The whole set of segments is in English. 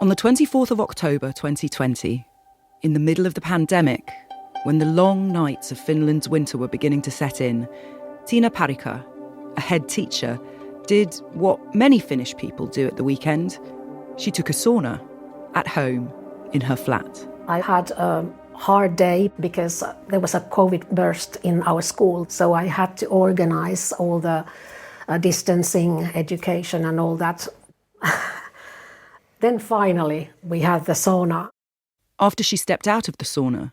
On the 24th of October 2020, in the middle of the pandemic, when the long nights of Finland's winter were beginning to set in, Tiina Parikka, a head teacher, did what many Finnish people do at the weekend. She took a sauna at home in her flat. I had a hard day because there was a COVID burst in our school, so I had to organize all the distancing, education and all that. Then finally we had the sauna. After she stepped out of the sauna,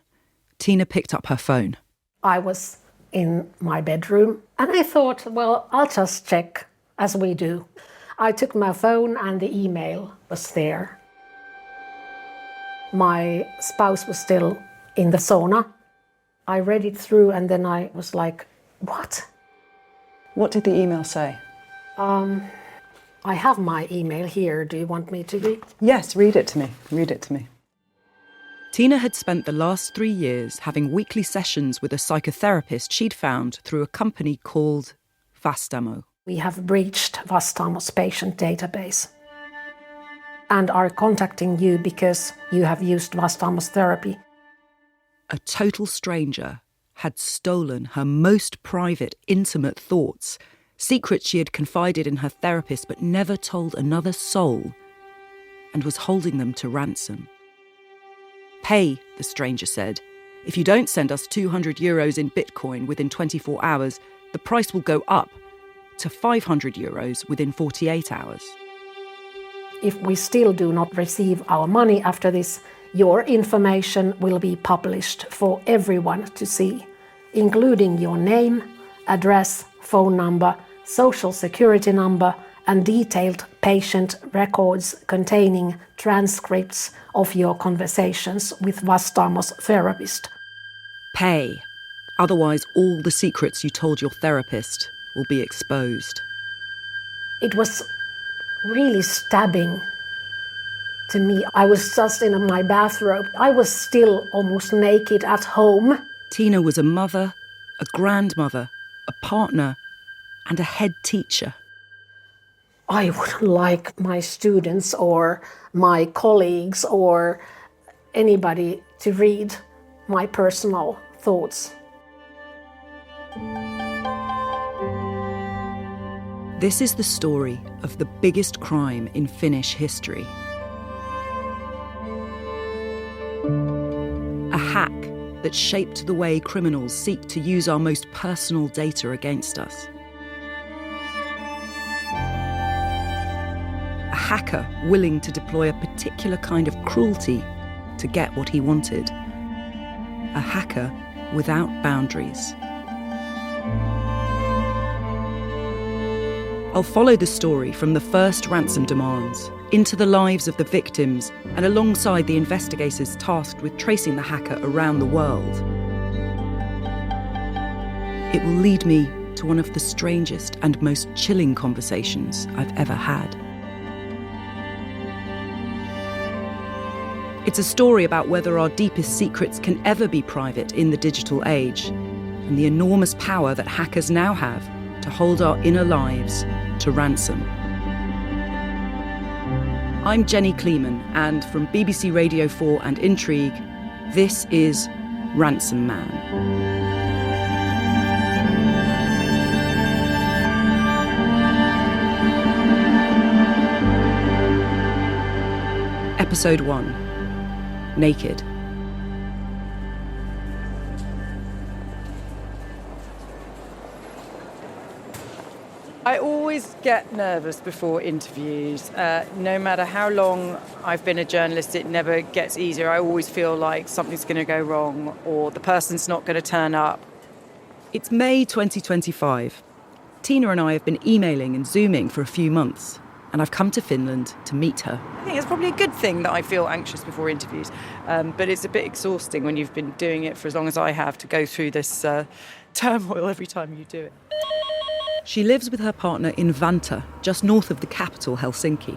Tiina picked up her phone. I was in my bedroom and I thought, well, I'll just check as we do. I took my phone and the email was there. My spouse was still in the sauna. I read it through and then I was like, what? What did the email say? I have my email here. Do you want me to read? Yes, read it to me. Read it to me. Tiina had spent the last 3 years having weekly sessions with a psychotherapist she'd found through a company called Vastaamo. We have breached Vastaamo's patient database and are contacting you because you have used Vastaamo's therapy. A total stranger had stolen her most private, intimate thoughts, secrets she had confided in her therapist but never told another soul, and was holding them to ransom. Pay, the stranger said. If you don't send us €200 in Bitcoin within 24 hours, the price will go up to €500 within 48 hours. If we still do not receive our money after this, your information will be published for everyone to see, including your name, address, phone number, social security number, and detailed patient records containing transcripts of your conversations with Vastaamo's therapist. Pay. Otherwise, all the secrets you told your therapist will be exposed. It was really stabbing to me. I was just in my bathrobe. I was still almost naked at home. Tiina was a mother, a grandmother, a partner, and a head teacher. I wouldn't like my students or my colleagues or anybody to read my personal thoughts. This is the story of the biggest crime in Finnish history. A hack that shaped the way criminals seek to use our most personal data against us. A hacker willing to deploy a particular kind of cruelty to get what he wanted. A hacker without boundaries. I'll follow the story from the first ransom demands into the lives of the victims and alongside the investigators tasked with tracing the hacker around the world. It will lead me to one of the strangest and most chilling conversations I've ever had. It's a story about whether our deepest secrets can ever be private in the digital age, and the enormous power that hackers now have to hold our inner lives to ransom. I'm Jenny Kleeman, and from BBC Radio 4 and Intrigue, this is Ransom Man. Episode 1. Naked. I always get nervous before interviews. No matter how long I've been a journalist, it never gets easier. I always feel like something's going to go wrong or the person's not going to turn up. It's May 2025. Tiina and I have been emailing and Zooming for a few months, and I've come to Finland to meet her. I think it's probably a good thing that I feel anxious before interviews, but it's a bit exhausting when you've been doing it for as long as I have to go through this turmoil every time you do it. She lives with her partner in Vantaa, just north of the capital, Helsinki.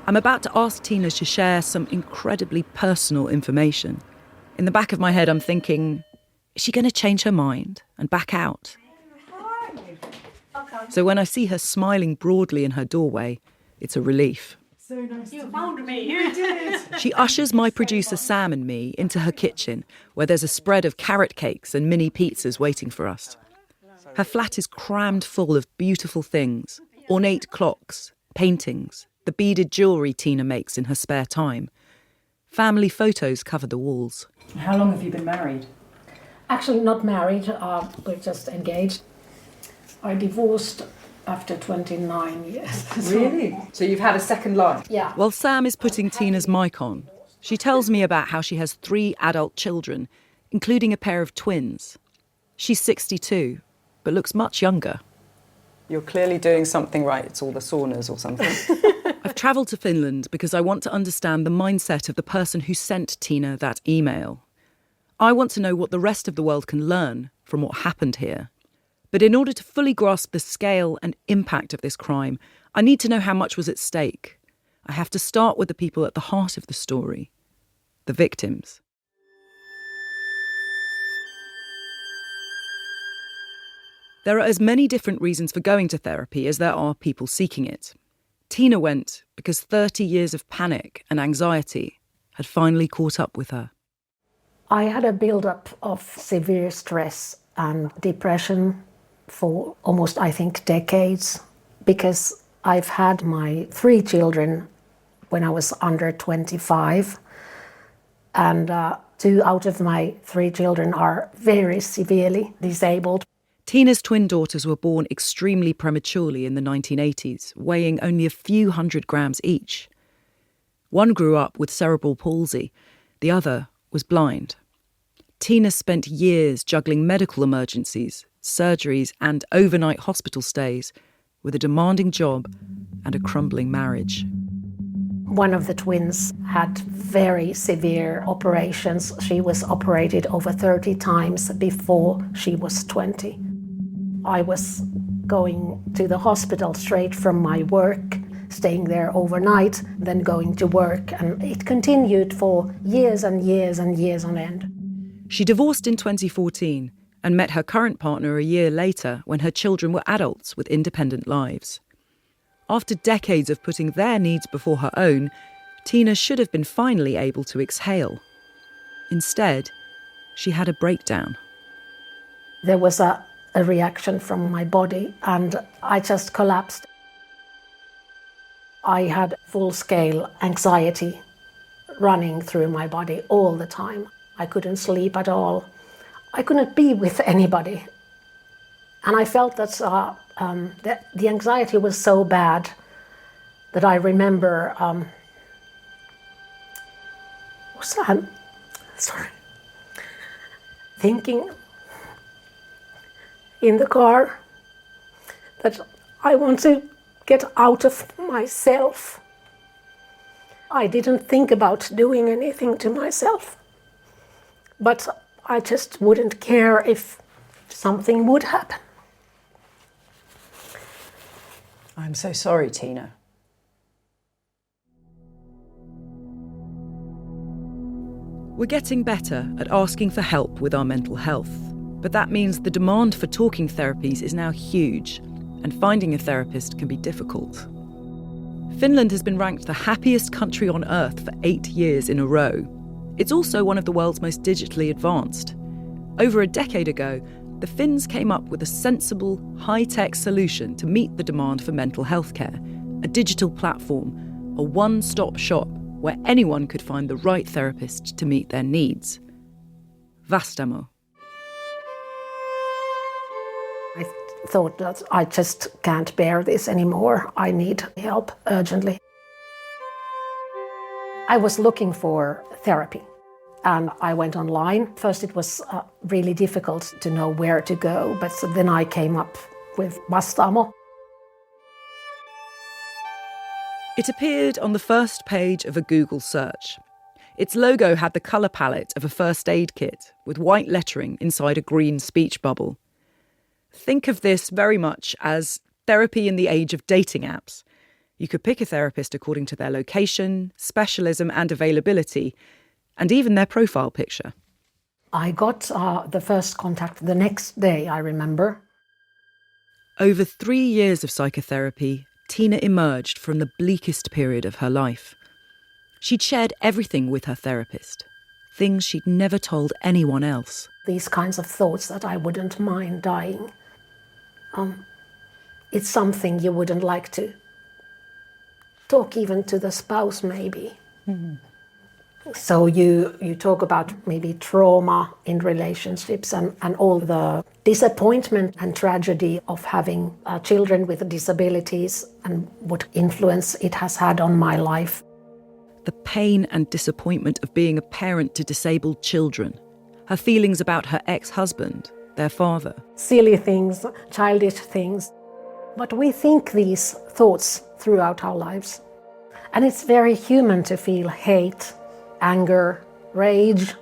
I'm about to ask Tiina to share some incredibly personal information. In the back of my head, I'm thinking, is she going to change her mind and back out? So when I see her smiling broadly in her doorway, it's a relief. So nice. You found me. You did. She ushers my producer Sam and me into her kitchen, where there's a spread of carrot cakes and mini pizzas waiting for us. Her flat is crammed full of beautiful things, ornate clocks, paintings, the beaded jewellery Tina makes in her spare time. Family photos cover the walls. How long have you been married? Actually, not married. We're just engaged. I divorced after 29 years. Really? So you've had a second life? Yeah. While Sam is putting Tina's mic on, she tells me about how she has 3 adult children, including a pair of twins. She's 62, but looks much younger. You're clearly doing something right. It's all the saunas or something. I've travelled to Finland because I want to understand the mindset of the person who sent Tina that email. I want to know what the rest of the world can learn from what happened here. But in order to fully grasp the scale and impact of this crime, I need to know how much was at stake. I have to start with the people at the heart of the story, the victims. There are as many different reasons for going to therapy as there are people seeking it. Tina went because 30 years of panic and anxiety had finally caught up with her. I had a build-up of severe stress and depression for almost, I think, decades, because I've had my 3 children when I was under 25, and 2 out of my 3 children are very severely disabled. Tina's twin daughters were born extremely prematurely in the 1980s, weighing only a few hundred grams each. One grew up with cerebral palsy, the other was blind. Tina spent years juggling medical emergencies, surgeries and overnight hospital stays with a demanding job and a crumbling marriage. One of the twins had very severe operations. She was operated over 30 times before she was 20. I was going to the hospital straight from my work, staying there overnight, then going to work, and it continued for years and years and years on end. She divorced in 2014 and met her current partner a year later when her children were adults with independent lives. After decades of putting their needs before her own, Tina should have been finally able to exhale. Instead, she had a breakdown. There was a reaction from my body and I just collapsed. I had full-scale anxiety running through my body all the time. I couldn't sleep at all. I couldn't be with anybody. And I felt that the anxiety was so bad that I remember thinking in the car that I want to get out of myself. I didn't think about doing anything to myself, but I just wouldn't care if something would happen. I'm so sorry, Tina. We're getting better at asking for help with our mental health, but that means the demand for talking therapies is now huge, and finding a therapist can be difficult. Finland has been ranked the happiest country on earth for 8 years in a row. It's also one of the world's most digitally advanced. Over a decade ago, the Finns came up with a sensible, high-tech solution to meet the demand for mental health care, a digital platform, a one-stop shop where anyone could find the right therapist to meet their needs. Vastamo. I thought that I just can't bear this anymore. I need help urgently. I was looking for therapy and I went online. First it was really difficult to know where to go, but then I came up with Vastamo. It appeared on the first page of a Google search. Its logo had the colour palette of a first aid kit with white lettering inside a green speech bubble. Think of this very much as therapy in the age of dating apps. You could pick a therapist according to their location, specialism and availability, and even their profile picture. I got the first contact the next day, I remember. Over 3 years of psychotherapy, Tina emerged from the bleakest period of her life. She'd shared everything with her therapist, things she'd never told anyone else. These kinds of thoughts that I wouldn't mind dying. It's something you wouldn't like to talk even to the spouse, maybe. Mm-hmm. So you talk about maybe trauma in relationships and all the disappointment and tragedy of having children with disabilities and what influence it has had on my life. The pain and disappointment of being a parent to disabled children. Her feelings about her ex-husband, their father. Silly things, childish things. But we think these thoughts throughout our lives. And it's very human to feel hate, anger, rage.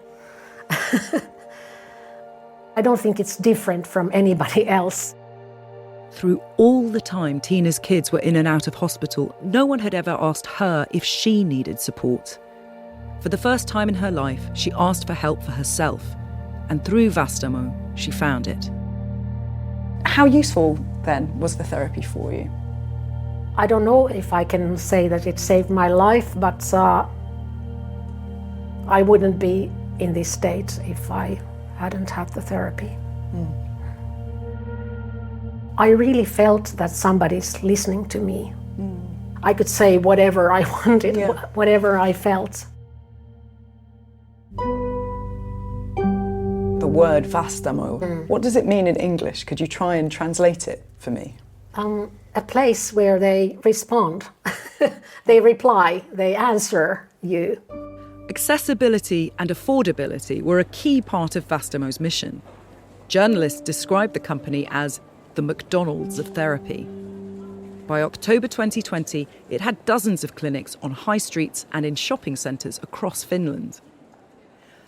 I don't think it's different from anybody else. Through all the time Tina's kids were in and out of hospital, no one had ever asked her if she needed support. For the first time in her life, she asked for help for herself. And through Vastaamo, she found it. How useful, then, was the therapy for you? I don't know if I can say that it saved my life, but I wouldn't be in this state if I hadn't had the therapy. Mm. I really felt that somebody's listening to me. Mm. I could say whatever I wanted, whatever I felt. The word Vastaamo, what does it mean in English? Could you try and translate it for me? A place where they respond. They reply, they answer you. Accessibility and affordability were a key part of Vastaamo's mission. Journalists described the company as the McDonald's of therapy. By October 2020, it had dozens of clinics on high streets and in shopping centres across Finland.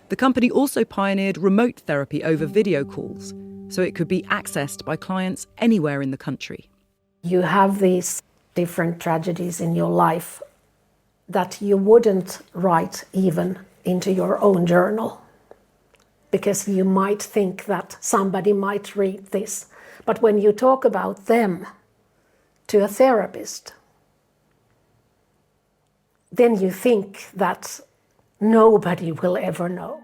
The company also pioneered remote therapy over video calls, so it could be accessed by clients anywhere in the country. You have these different tragedies in your life that you wouldn't write even into your own journal, because you might think that somebody might read this. But when you talk about them to a therapist, then you think that nobody will ever know.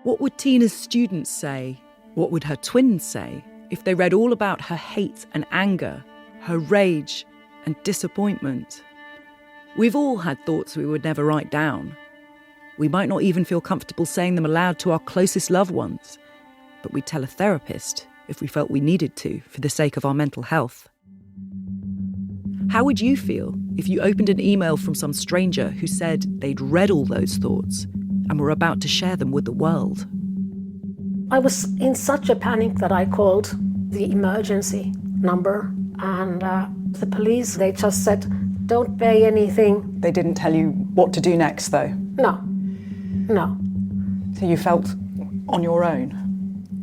What would Tina's students say? What would her twins say if they read all about her hate and anger, her rage and disappointment? We've all had thoughts we would never write down. We might not even feel comfortable saying them aloud to our closest loved ones, but we'd tell a therapist if we felt we needed to for the sake of our mental health. How would you feel if you opened an email from some stranger who said they'd read all those thoughts and were about to share them with the world? I was in such a panic that I called the emergency number, and the police, they just said, "Don't pay anything." They didn't tell you what to do next, though? No. So you felt on your own?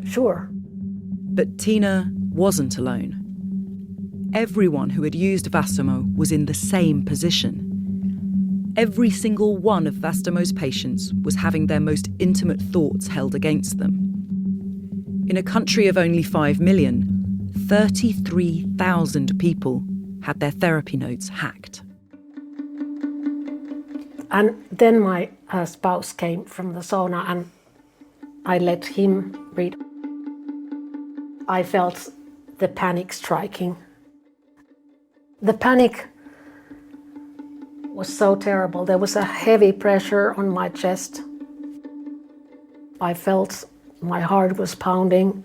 Sure. But Tina wasn't alone. Everyone who had used Vastaamo was in the same position. Every single one of Vastaamo's patients was having their most intimate thoughts held against them. In a country of only 5 million, 33,000 people had their therapy notes hacked. And then my spouse came from the sauna and I let him read. I felt the panic striking. The panic was so terrible. There was a heavy pressure on my chest. I felt my heart was pounding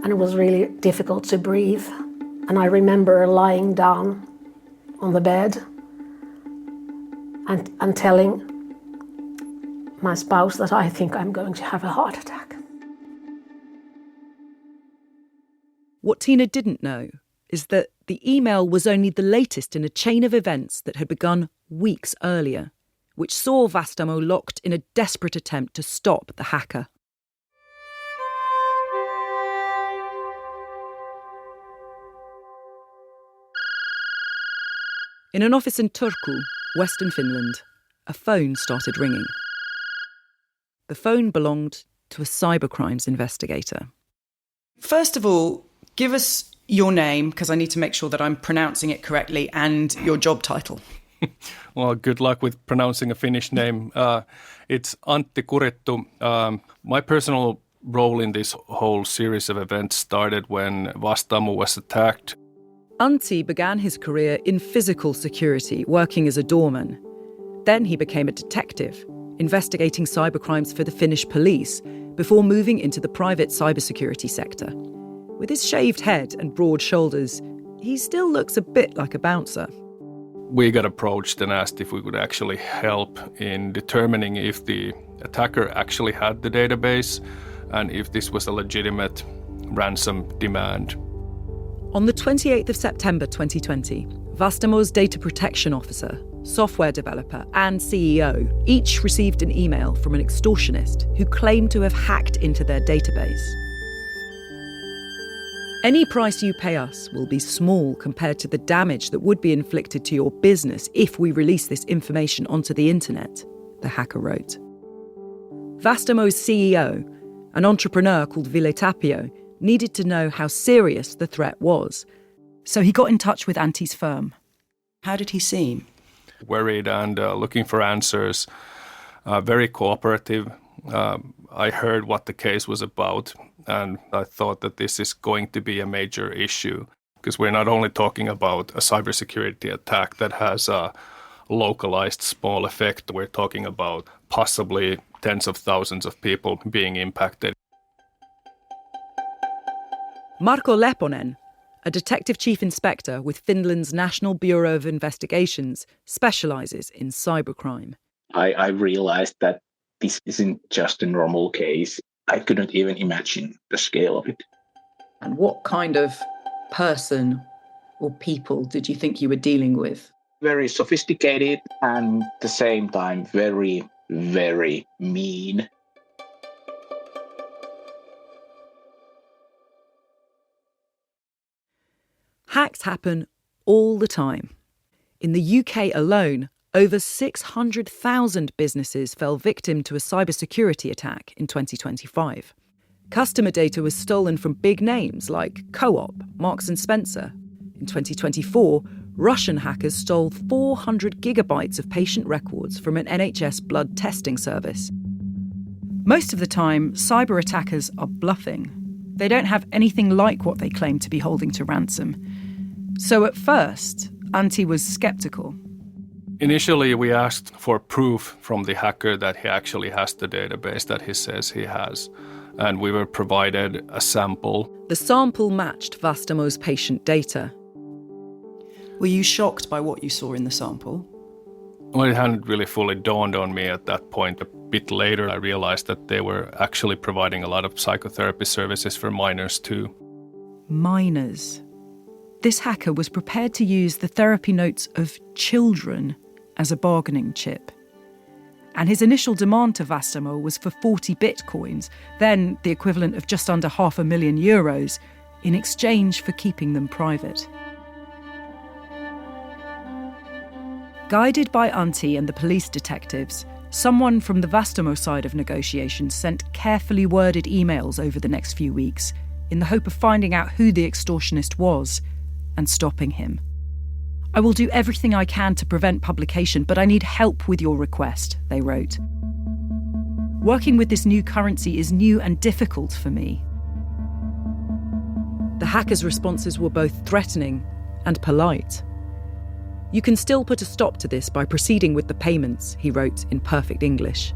and it was really difficult to breathe. And I remember lying down on the bed and telling my spouse that I think I'm going to have a heart attack. What Tina didn't know is that the email was only the latest in a chain of events that had begun weeks earlier, which saw Vastaamo locked in a desperate attempt to stop the hacker. In an office in Turku, Western Finland, a phone started ringing. The phone belonged to a cybercrimes investigator. First of all, give us your name, because I need to make sure that I'm pronouncing it correctly, and your job title. Well, good luck with pronouncing a Finnish name. It's Antti Kurittu. My personal role in this whole series of events started when Vastaamo was attacked. Antti began his career in physical security, working as a doorman. Then he became a detective, investigating cybercrimes for the Finnish police, before moving into the private cybersecurity sector. With his shaved head and broad shoulders, he still looks a bit like a bouncer. We got approached and asked if we could actually help in determining if the attacker actually had the database and if this was a legitimate ransom demand. On the 28th of September 2020, Vastaamo's data protection officer, software developer and CEO each received an email from an extortionist who claimed to have hacked into their database. Any price you pay us will be small compared to the damage that would be inflicted to your business if we release this information onto the internet, the hacker wrote. Vastaamo's CEO, an entrepreneur called Ville Tapio, needed to know how serious the threat was. So he got in touch with Antti's firm. How did he seem? Worried and looking for answers, very cooperative. I heard what the case was about, and I thought that this is going to be a major issue because we're not only talking about a cybersecurity attack that has a localized small effect, we're talking about possibly tens of thousands of people being impacted. Marko Leponen, a detective chief inspector with Finland's National Bureau of Investigations, specialises in cybercrime. I realized that this isn't just a normal case. I couldn't even imagine the scale of it. And what kind of person or people did you think you were dealing with? Very sophisticated and at the same time very, very mean. Hacks happen all the time. In the UK alone, over 600,000 businesses fell victim to a cybersecurity attack in 2025. Customer data was stolen from big names like Co-op, Marks and Spencer. In 2024, Russian hackers stole 400 gigabytes of patient records from an NHS blood testing service. Most of the time, cyber attackers are bluffing. They don't have anything like what they claim to be holding to ransom. So at first, Antti was sceptical. Initially, we asked for proof from the hacker that he actually has the database that he says he has, and we were provided a sample. The sample matched Vastaamo's patient data. Were you shocked by what you saw in the sample? Well, it hadn't really fully dawned on me at that point. A bit later, I realized that they were actually providing a lot of psychotherapy services for minors too. Minors. This hacker was prepared to use the therapy notes of children as a bargaining chip. And his initial demand to Vastaamo was for 40 bitcoins, then the equivalent of just under €500,000, in exchange for keeping them private. Guided by Antti and the police detectives, someone from the Vastaamo side of negotiations sent carefully worded emails over the next few weeks in the hope of finding out who the extortionist was and stopping him. "I will do everything I can to prevent publication, but I need help with your request," they wrote. "Working with this new currency is new and difficult for me." The hackers' responses were both threatening and polite. "You can still put a stop to this by proceeding with the payments," he wrote in perfect English.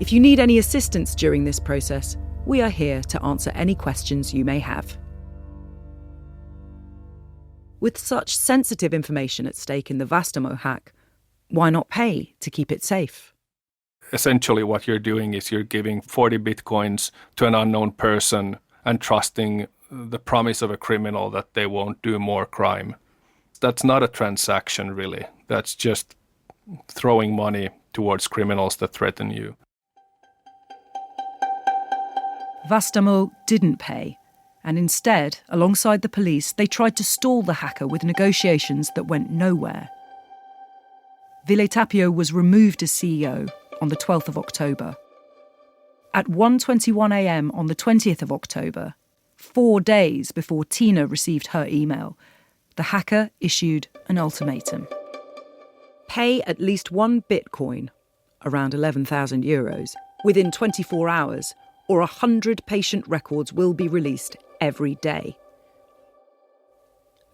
"If you need any assistance during this process, we are here to answer any questions you may have." With such sensitive information at stake in the Vastaamo hack, why not pay to keep it safe? Essentially what you're doing is you're giving 40 bitcoins to an unknown person and trusting the promise of a criminal that they won't do more crime. That's not a transaction, really. That's just throwing money towards criminals that threaten you. Vastaamo didn't pay, and instead, alongside the police, they tried to stall the hacker with negotiations that went nowhere. Ville Tapio was removed as CEO on the 12th of October. At 1:21 a.m. on the 20th of October, 4 days before Tina received her email, the hacker issued an ultimatum. Pay at least 1 Bitcoin, around 11,000 euros, within 24 hours, or 100 patient records will be released every day.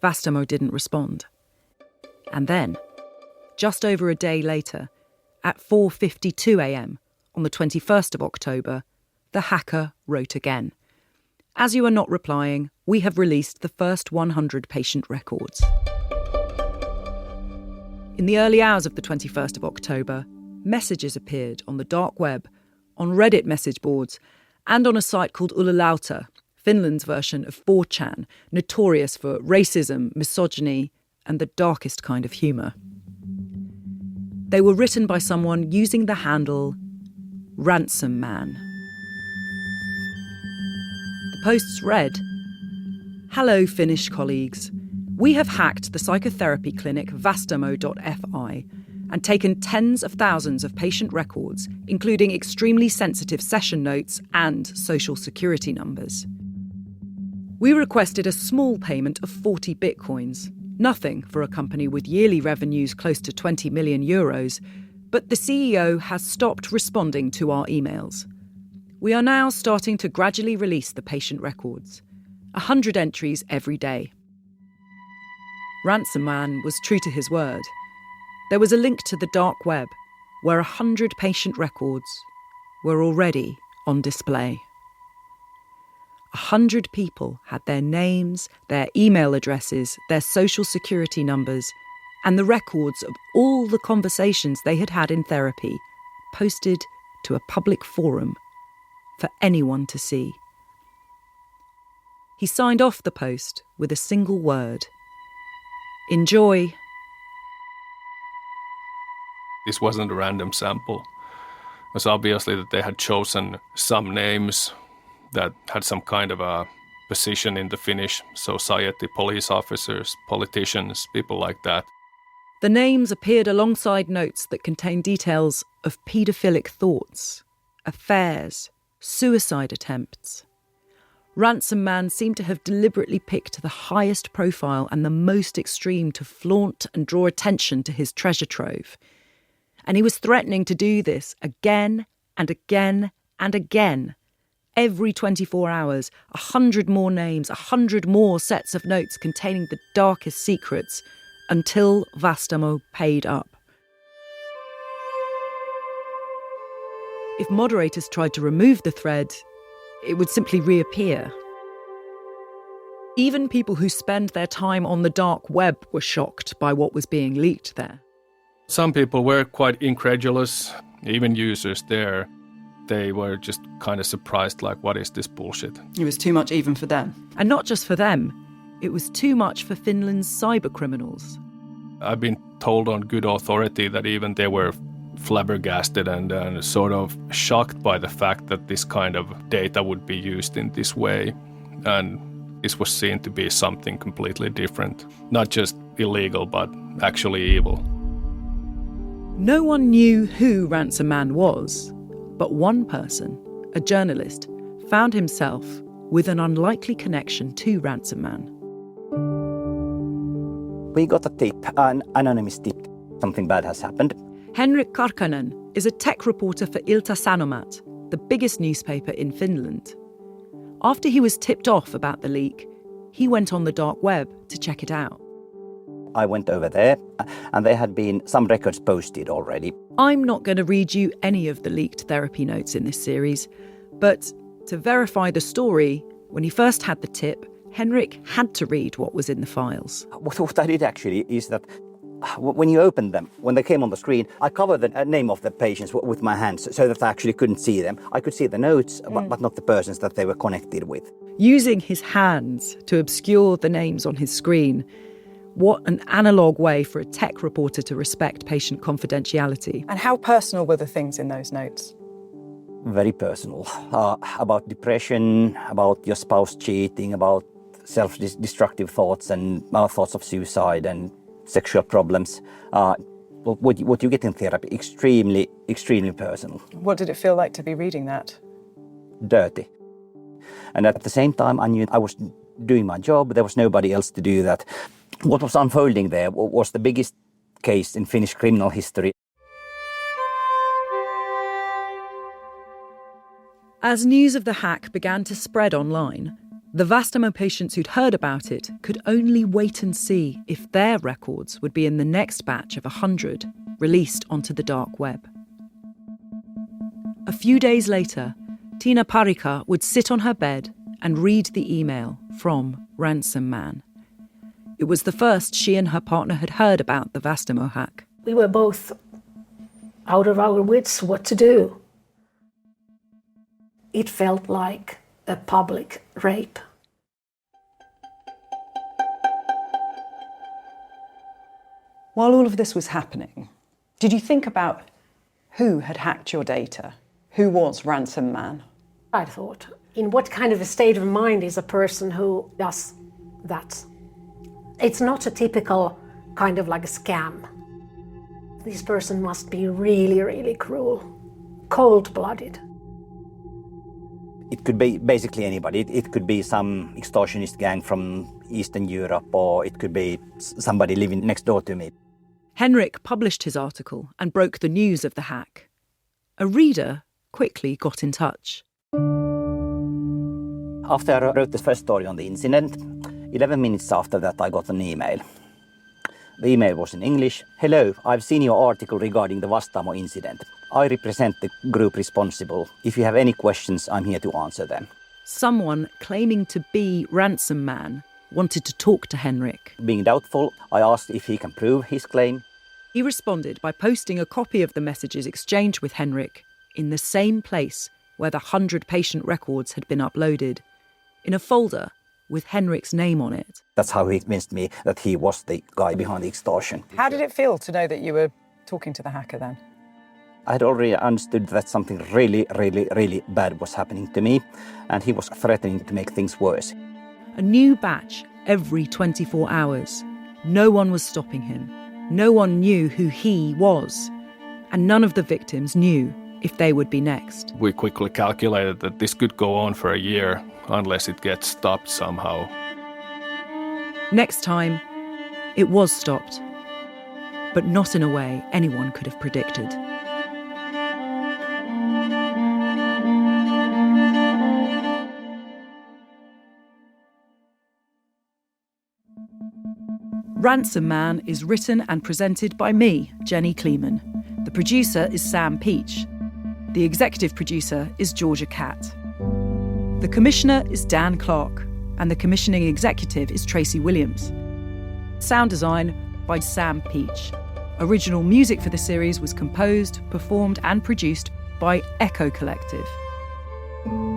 Vastaamo didn't respond. And then, just over a day later, at 4:52 a.m. on the 21st of October, the hacker wrote again. As you are not replying, we have released the first 100 patient records. In the early hours of the 21st of October, messages appeared on the dark web, on Reddit message boards, and on a site called Ullilauta, Finland's version of 4chan, notorious for racism, misogyny, and the darkest kind of humour. They were written by someone using the handle Ransom Man. The posts read, "Hello, Finnish colleagues. We have hacked the psychotherapy clinic Vastaamo.fi and taken tens of thousands of patient records, including extremely sensitive session notes and social security numbers. We requested a small payment of 40 bitcoins, nothing for a company with yearly revenues close to 20 million euros, but the CEO has stopped responding to our emails. We are now starting to gradually release the patient records, 100 entries every day." Ransom Man was true to his word. There was a link to the dark web, where 100 patient records were already on display. 100 people had their names, their email addresses, their social security numbers, and the records of all the conversations they had had in therapy posted to a public forum for anyone to see. He signed off the post with a single word: "Enjoy." This wasn't a random sample. It was obviously that they had chosen some names that had some kind of a position in the Finnish society, police officers, politicians, people like that. The names appeared alongside notes that contained details of paedophilic thoughts, affairs, suicide attempts. Ransom Man seemed to have deliberately picked the highest profile and the most extreme to flaunt and draw attention to his treasure trove. And he was threatening to do this again and again and again. Every 24 hours, 100 more names, 100 more sets of notes containing the darkest secrets, until Vastaamo paid up. If moderators tried to remove the thread, it would simply reappear. Even people who spend their time on the dark web were shocked by what was being leaked there. Some people were quite incredulous, even users there. They were just kind of surprised, like, what is this bullshit? It was too much even for them. And not just for them, it was too much for Finland's cybercriminals. I've been told on good authority that even they were flabbergasted and sort of shocked by the fact that this kind of data would be used in this way. And this was seen to be something completely different. Not just illegal, but actually evil. No one knew who Ransom Man was, but one person, a journalist, found himself with an unlikely connection to Ransom Man. We got a tip, an anonymous tip. Something bad has happened. Henrik Karkanen is a tech reporter for Ilta-Sanomat, the biggest newspaper in Finland. After he was tipped off about the leak, he went on the dark web to check it out. I went over there, and there had been some records posted already. I'm not going to read you any of the leaked therapy notes in this series, but to verify the story, when he first had the tip, Henrik had to read what was in the files. What I did actually is that when you opened them, when they came on the screen, I covered the name of the patients with my hands so that I actually couldn't see them. I could see the notes, but not the persons that they were connected with. Using his hands to obscure the names on his screen. What an analogue way for a tech reporter to respect patient confidentiality. And how personal were the things in those notes? Very personal. About depression, about your spouse cheating, about self-destructive thoughts and thoughts of suicide and sexual problems. What you get in therapy, extremely, extremely personal. What did it feel like to be reading that? Dirty. And at the same time, I knew I was doing my job. There was nobody else to do that. What was unfolding there was the biggest case in Finnish criminal history. As news of the hack began to spread online, the Vastaamo patients who'd heard about it could only wait and see if their records would be in the next batch of 100 released onto the dark web. A few days later, Tiina Parikka would sit on her bed and read the email from Ransom Man. It was the first she and her partner had heard about the Vastaamo hack. We were both out of our wits what to do. It felt like a public rape. While all of this was happening, did you think about who had hacked your data? Who was Ransom Man? I thought, in what kind of a state of mind is a person who does that? It's not a typical kind of like a scam. This person must be really, really cruel, cold-blooded. It could be basically anybody. It could be some extortionist gang from Eastern Europe, or it could be somebody living next door to me. Henrik published his article and broke the news of the hack. A reader quickly got in touch. After I wrote the first story on the incident, 11 minutes after that I got an email. The email was in English. Hello, I've seen your article regarding the Vastaamo incident. I represent the group responsible. If you have any questions, I'm here to answer them. Someone claiming to be Ransom Man wanted to talk to Henrik. Being doubtful, I asked if he can prove his claim. He responded by posting a copy of the messages exchanged with Henrik in the same place where the 100 patient records had been uploaded, in a folder with Henrik's name on it. That's how he convinced me that he was the guy behind the extortion. How did it feel to know that you were talking to the hacker then? I had already understood that something really, really, really bad was happening to me, and he was threatening to make things worse. A new batch every 24 hours. No one was stopping him. No one knew who he was. And none of the victims knew if they would be next. We quickly calculated that this could go on for a year unless it gets stopped somehow. Next time, it was stopped, but not in a way anyone could have predicted. Ransom Man is written and presented by me, Jenny Kleeman. The producer is Sam Peach. The executive producer is Georgia Catt. The commissioner is Dan Clark, and the commissioning executive is Tracy Williams. Sound design by Sam Peach. Original music for the series was composed, performed and produced by Echo Collective.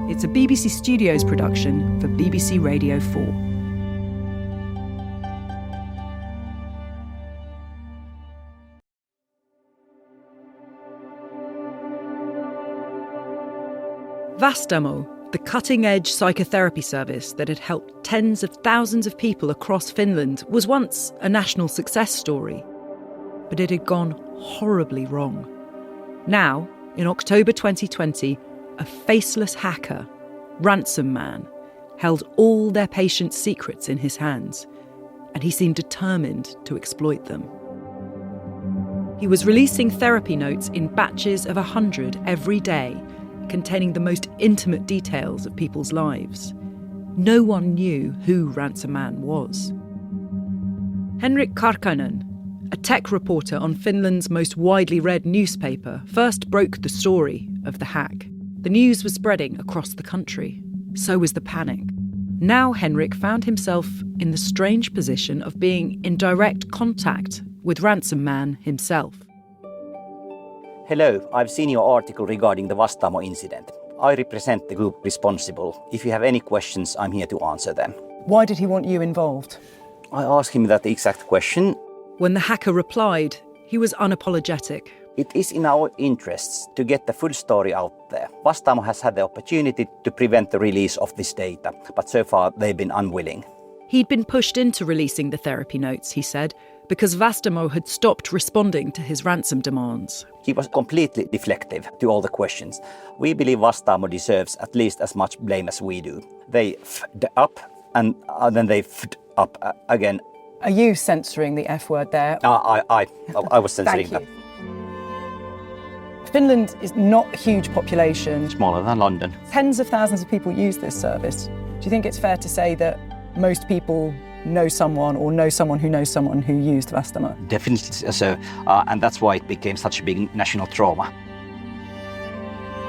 It's a BBC Studios production for BBC Radio 4. Vastaamo, the cutting-edge psychotherapy service that had helped tens of thousands of people across Finland, was once a national success story. But it had gone horribly wrong. Now, in October 2020, a faceless hacker, Ransom Man, held all their patients' secrets in his hands, and he seemed determined to exploit them. He was releasing therapy notes in batches of 100 every day, containing the most intimate details of people's lives. No one knew who Ransom Man was. Henrik Karkanen, a tech reporter on Finland's most widely read newspaper, first broke the story of the hack. The news was spreading across the country. So was the panic. Now Henrik found himself in the strange position of being in direct contact with Ransom Man himself. Hello, I've seen your article regarding the Vastaamo incident. I represent the group responsible. If you have any questions, I'm here to answer them. Why did he want you involved? I asked him that exact question. When the hacker replied, he was unapologetic. It is in our interests to get the full story out there. Vastaamo has had the opportunity to prevent the release of this data, but so far they've been unwilling. He'd been pushed into releasing the therapy notes, he said, because Vastaamo had stopped responding to his ransom demands. He was completely deflective to all the questions. We believe Vastaamo deserves at least as much blame as we do. They f***ed up and then they f***ed up again. Are you censoring the F word there? I was censoring that. Finland is not a huge population. Smaller than London. Tens of thousands of people use this service. Do you think it's fair to say that most people know someone or know someone who used Vastaamo? Definitely so, and that's why it became such a big national trauma.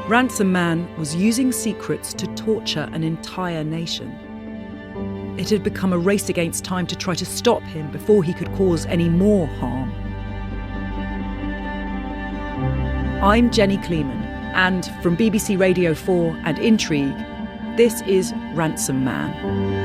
Ransom Man was using secrets to torture an entire nation. It had become a race against time to try to stop him before he could cause any more harm. I'm Jenny Kleeman, and from BBC Radio 4 and Intrigue, this is Ransom Man.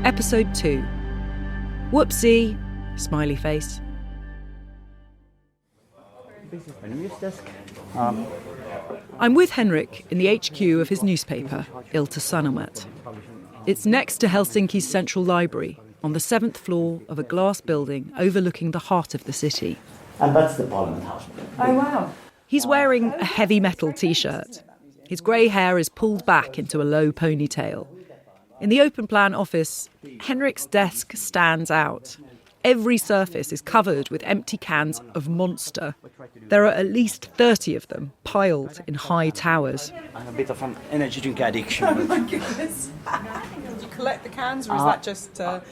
Episode 2. Whoopsie, smiley face. I'm with Henrik in the HQ of his newspaper, Ilta-Sanomat. It's next to Helsinki's Central Library, on the 7th floor of a glass building overlooking the heart of the city. And that's the Parliament House. Oh, wow. He's wearing a heavy metal T-shirt. His grey hair is pulled back into a low ponytail. In the open plan office, Henrik's desk stands out. Every surface is covered with empty cans of Monster. There are at least 30 of them, piled in high towers. I have a bit of an energy drink addiction. Oh my goodness. Did you collect the cans, or is that just a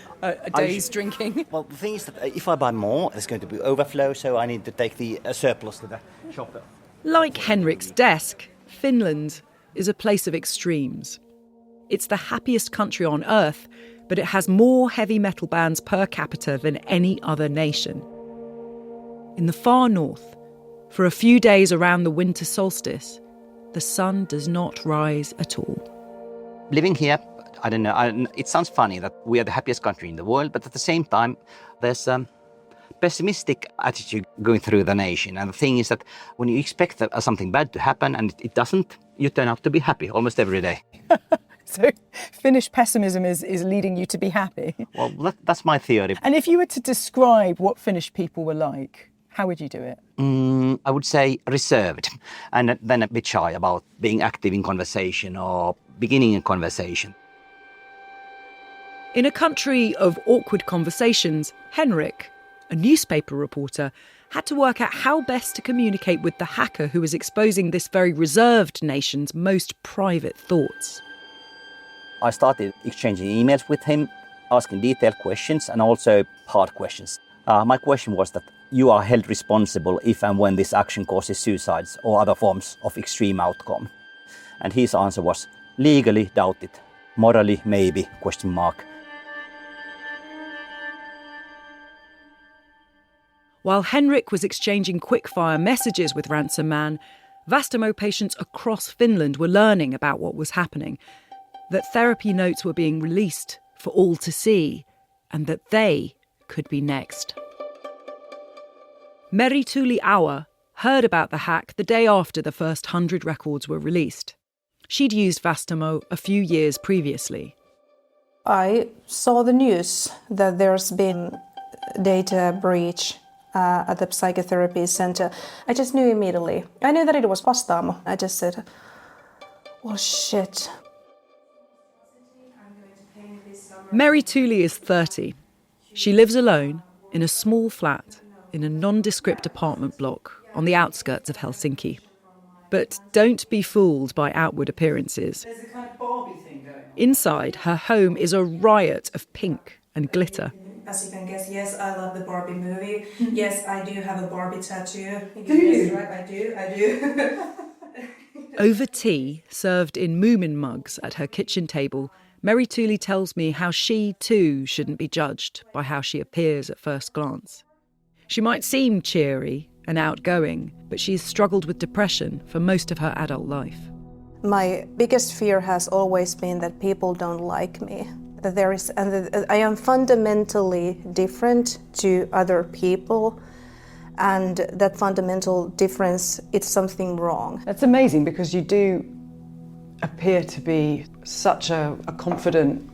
day's drinking? Well, the thing is that if I buy more, there's going to be overflow, so I need to take the surplus to the shop. Like Henrik's desk, Finland is a place of extremes. It's the happiest country on earth, but it has more heavy metal bands per capita than any other nation. In the far north, for a few days around the winter solstice, the sun does not rise at all. Living here, I don't know, it sounds funny that we are the happiest country in the world, but at the same time, there's a pessimistic attitude going through the nation. And the thing is that when you expect something bad to happen and it doesn't, you turn out to be happy almost every day. So Finnish pessimism is leading you to be happy. Well, that's my theory. And if you were to describe what Finnish people were like, how would you do it? I would say reserved, and then a bit shy about being active in conversation or beginning a conversation. In a country of awkward conversations, Henrik, a newspaper reporter, had to work out how best to communicate with the hacker who was exposing this very reserved nation's most private thoughts. I started exchanging emails with him, asking detailed questions and also hard questions. My question was that you are held responsible if and when this action causes suicides or other forms of extreme outcome. And his answer was, legally doubt it, morally maybe, ? While Henrik was exchanging quick-fire messages with Ransom Man, Vastaamo patients across Finland were learning about what was happening, that therapy notes were being released for all to see, and that they could be next. Meri-Tuuli Auer heard about the hack the day after the first 100 records were released. She'd used Vastaamo a few years previously. I saw the news that there's been data breach at the psychotherapy center. I just knew immediately. I knew that it was Vastaamo. I just said, well, shit. Meri-Tuuli is 30. She lives alone in a small flat in a nondescript apartment block on the outskirts of Helsinki. But don't be fooled by outward appearances. There's a kind of Barbie thing going on. Inside, her home is a riot of pink and glitter. As you can guess, yes, I love the Barbie movie. Yes, I do have a Barbie tattoo. Do you? Right, I do. Over tea, served in Moomin mugs at her kitchen table, Meri-Tuuli tells me how she, too, shouldn't be judged by how she appears at first glance. She might seem cheery and outgoing, but she's struggled with depression for most of her adult life. My biggest fear has always been that people don't like me. That I am fundamentally different to other people, And that fundamental difference, it's something wrong. That's amazing because you do appear to be such a confident,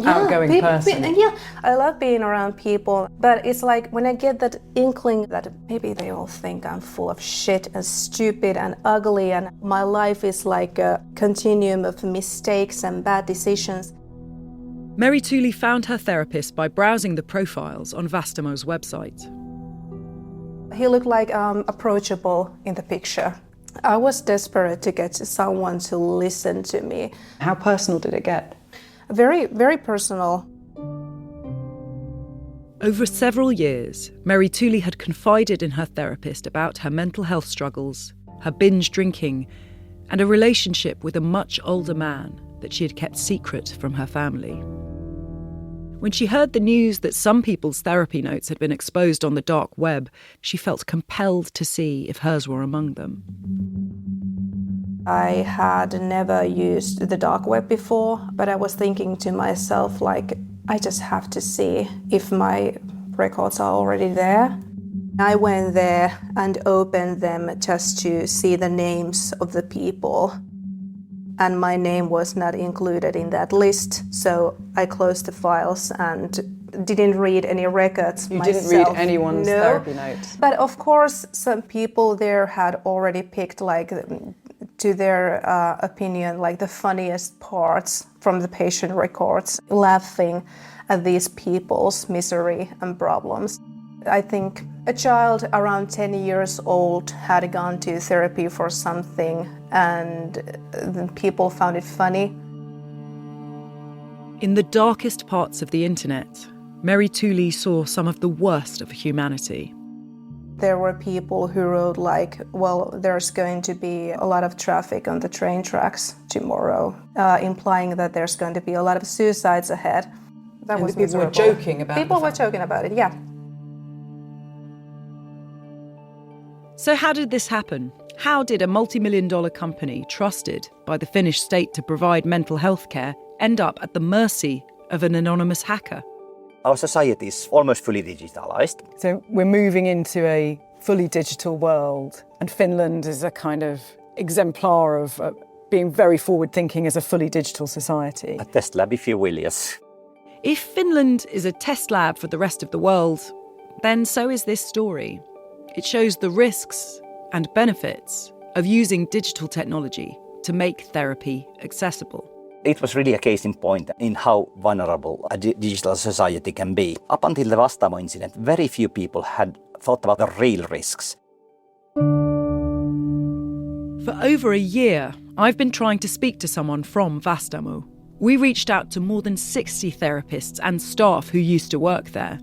outgoing person. Yeah, I love being around people, but it's like when I get that inkling that maybe they all think I'm full of shit and stupid and ugly and my life is like a continuum of mistakes and bad decisions. Mary Tooley found her therapist by browsing the profiles on Vastamo's website. He looked like approachable in the picture. I was desperate to get someone to listen to me. How personal did it get? Very, very personal. Over several years, Mary Tooley had confided in her therapist about her mental health struggles, her binge drinking, and a relationship with a much older man that she had kept secret from her family. When she heard the news that some people's therapy notes had been exposed on the dark web, she felt compelled to see if hers were among them. I had never used the dark web before, but I was thinking to myself, like, I just have to see if my records are already there. I went there and opened them just to see the names of the people. And my name was not included in that list, so I closed the files and didn't read any records myself. You didn't read anyone's therapy notes? But of course, some people there had already picked, like, to their opinion, like the funniest parts from the patient records, laughing at these people's misery and problems. I think a child around 10 years old had gone to therapy for something and the people found it funny. In the darkest parts of the internet, Mary Tooley saw some of the worst of humanity. There were people who wrote like, well, there's going to be a lot of traffic on the train tracks tomorrow, implying that there's going to be a lot of suicides ahead. That was people were joking about it. People were joking about it, yeah. So how did this happen? How did a multi-million-dollar company trusted by the Finnish state to provide mental health care end up at the mercy of an anonymous hacker? Our society is almost fully digitalized. So we're moving into a fully digital world, and Finland is a kind of exemplar of being very forward-thinking as a fully digital society. A test lab, if you will, yes. If Finland is a test lab for the rest of the world, then so is this story. It shows the risks and benefits of using digital technology to make therapy accessible. It was really a case in point in how vulnerable a digital society can be. Up until the Vastamo incident, very few people had thought about the real risks. For over a year, I've been trying to speak to someone from Vastamo. We reached out to more than 60 therapists and staff who used to work there.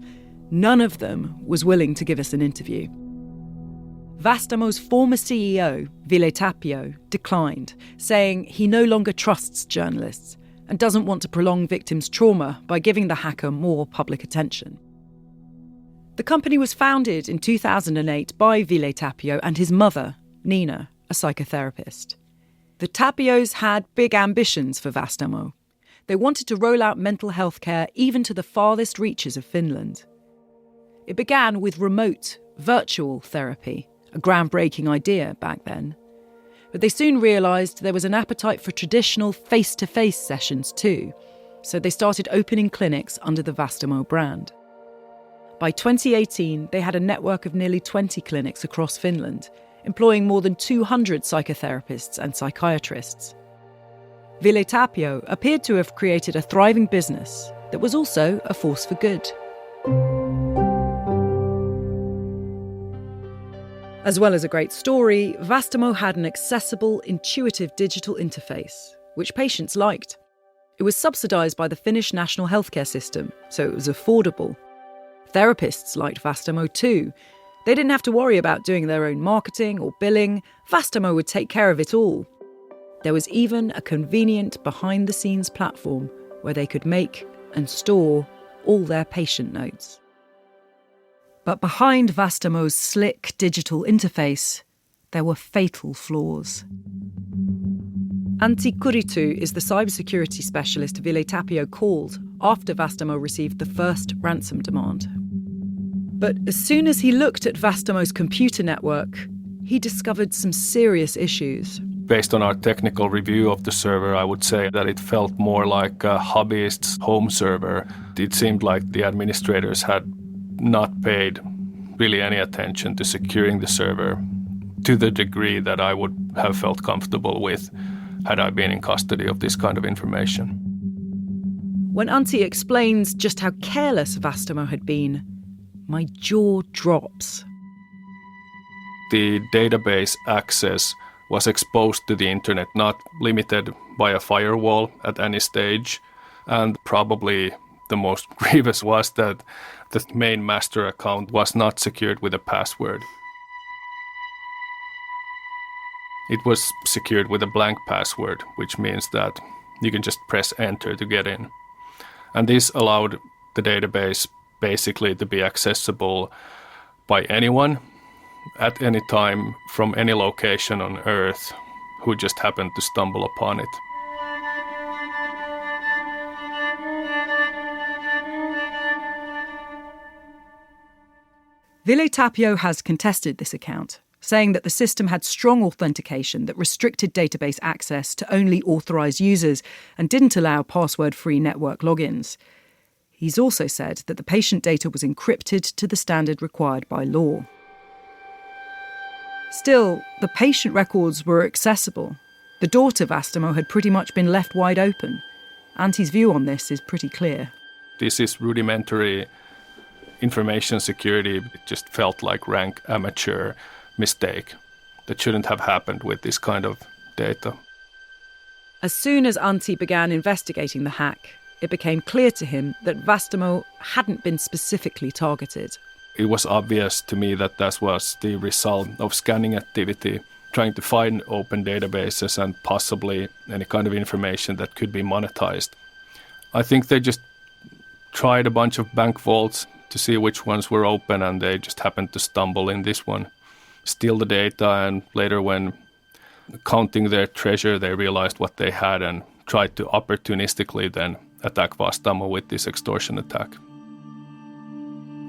None of them was willing to give us an interview. Vastamo's former CEO, Ville Tapio, declined, saying he no longer trusts journalists and doesn't want to prolong victims' trauma by giving the hacker more public attention. The company was founded in 2008 by Ville Tapio and his mother, Nina, a psychotherapist. The Tapios had big ambitions for Vastamo. They wanted to roll out mental health care even to the farthest reaches of Finland. It began with remote, virtual therapy, a groundbreaking idea back then. But they soon realised there was an appetite for traditional face-to-face sessions too, so they started opening clinics under the Vastamo brand. By 2018, they had a network of nearly 20 clinics across Finland, employing more than 200 psychotherapists and psychiatrists. Ville Tapio appeared to have created a thriving business that was also a force for good. As well as a great story, Vastamo had an accessible, intuitive digital interface, which patients liked. It was subsidised by the Finnish national healthcare system, so it was affordable. Therapists liked Vastamo too. They didn't have to worry about doing their own marketing or billing. Vastamo would take care of it all. There was even a convenient behind-the-scenes platform where they could make and store all their patient notes. But behind Vastamo's slick digital interface, there were fatal flaws. Antti Kuritu is the cybersecurity specialist Ville Tapio called after Vastamo received the first ransom demand. But as soon as he looked at Vastamo's computer network, he discovered some serious issues. Based on our technical review of the server, I would say that it felt more like a hobbyist's home server. It seemed like the administrators had not paid really any attention to securing the server to the degree that I would have felt comfortable with had I been in custody of this kind of information. When Antti explains just how careless Vastamo had been, my jaw drops. The database access was exposed to the internet, not limited by a firewall at any stage. And probably the most grievous was that the main master account was not secured with a password. It was secured with a blank password, which means that you can just press enter to get in. And this allowed the database basically to be accessible by anyone at any time from any location on Earth who just happened to stumble upon it. Ville Tapio has contested this account, saying that the system had strong authentication that restricted database access to only authorised users and didn't allow password-free network logins. He's also said that the patient data was encrypted to the standard required by law. Still, the patient records were accessible. The door to Vastamo had pretty much been left wide open. Antti's view on this is pretty clear. This is rudimentary information security. It just felt like rank amateur mistake that shouldn't have happened with this kind of data. As soon as Antti began investigating the hack, it became clear to him that Vastamo hadn't been specifically targeted. It was obvious to me that that was the result of scanning activity, trying to find open databases and possibly any kind of information that could be monetized. I think they just tried a bunch of bank vaults to see which ones were open, and they just happened to stumble in this one, steal the data, and later when counting their treasure, they realized what they had and tried to opportunistically then attack Vastamo with this extortion attack.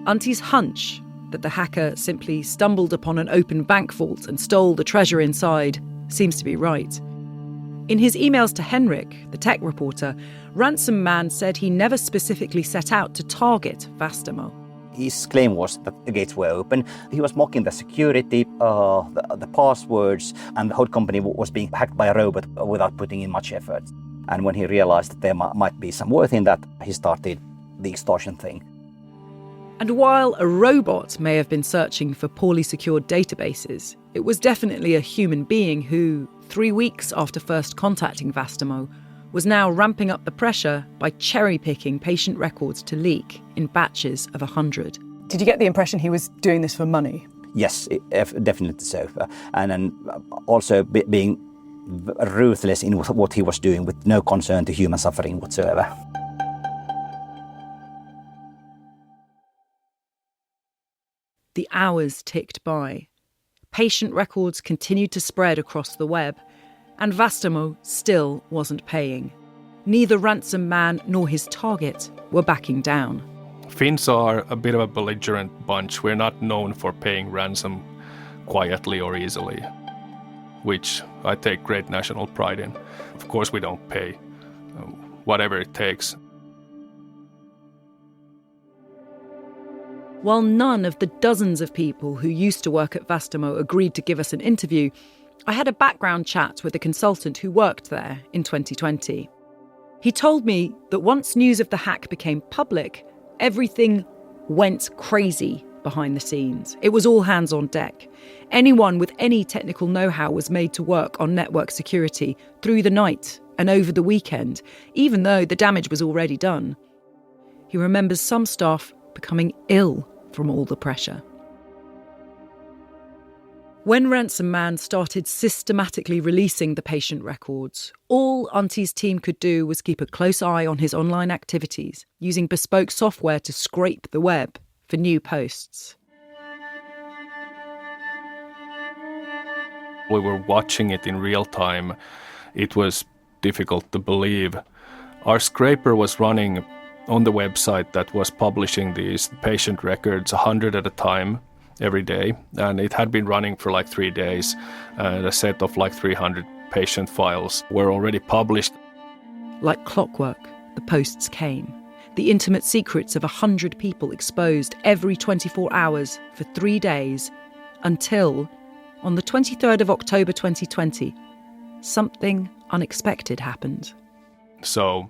Antti's hunch that the hacker simply stumbled upon an open bank vault and stole the treasure inside seems to be right. In his emails to Henrik, the tech reporter, Ransom Man said he never specifically set out to target Vastamo. His claim was that the gates were open. He was mocking the security, the passwords, and the whole company was being hacked by a robot without putting in much effort. And when he realized that there might be some worth in that, he started the extortion thing. And while a robot may have been searching for poorly secured databases, it was definitely a human being who, 3 weeks after first contacting Vastamo, was now ramping up the pressure by cherry-picking patient records to leak in batches of 100. Did you get the impression he was doing this for money? Yes, definitely so. And then also being ruthless in what he was doing with no concern to human suffering whatsoever. The hours ticked by. Patient records continued to spread across the web, and Vastamo still wasn't paying. Neither Ransom Man nor his target were backing down. Finns are a bit of a belligerent bunch. We're not known for paying ransom quietly or easily, which I take great national pride in. Of course we don't pay, whatever it takes. While none of the dozens of people who used to work at Vastamo agreed to give us an interview, I had a background chat with a consultant who worked there in 2020. He told me that once news of the hack became public, everything went crazy behind the scenes. It was all hands on deck. Anyone with any technical know-how was made to work on network security through the night and over the weekend, even though the damage was already done. He remembers some staff becoming ill from all the pressure. When Ransom Man started systematically releasing the patient records, all Antti's team could do was keep a close eye on his online activities, using bespoke software to scrape the web for new posts. We were watching it in real time. It was difficult to believe. Our scraper was running on the website that was publishing these patient records 100 at a time every day, and it had been running for like 3 days, and a set of like 300 patient files were already published. Like clockwork, the posts came. The intimate secrets of 100 people exposed every 24 hours for 3 days until, on the 23rd of October 2020, something unexpected happened. So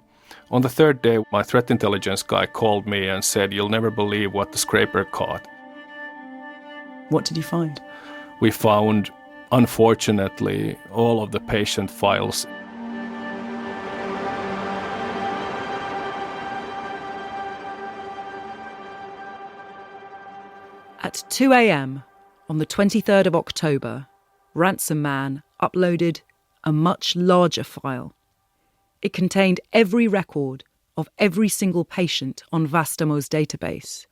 on the third day, my threat intelligence guy called me and said, "You'll never believe what the scraper caught." What did you find? We found, unfortunately, all of the patient files. At 2 a.m. on the 23rd of October, Ransom Man uploaded a much larger file. It contained every record of every single patient on Vastamo's database.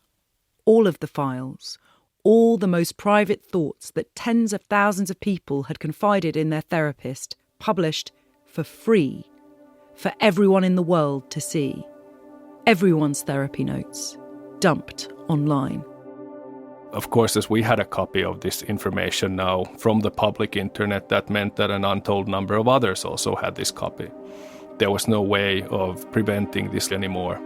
All of the files, all the most private thoughts that tens of thousands of people had confided in their therapist, published for free for everyone in the world to see. Everyone's therapy notes, dumped online. Of course, as we had a copy of this information now from the public internet, that meant that an untold number of others also had this copy. There was no way of preventing this anymore.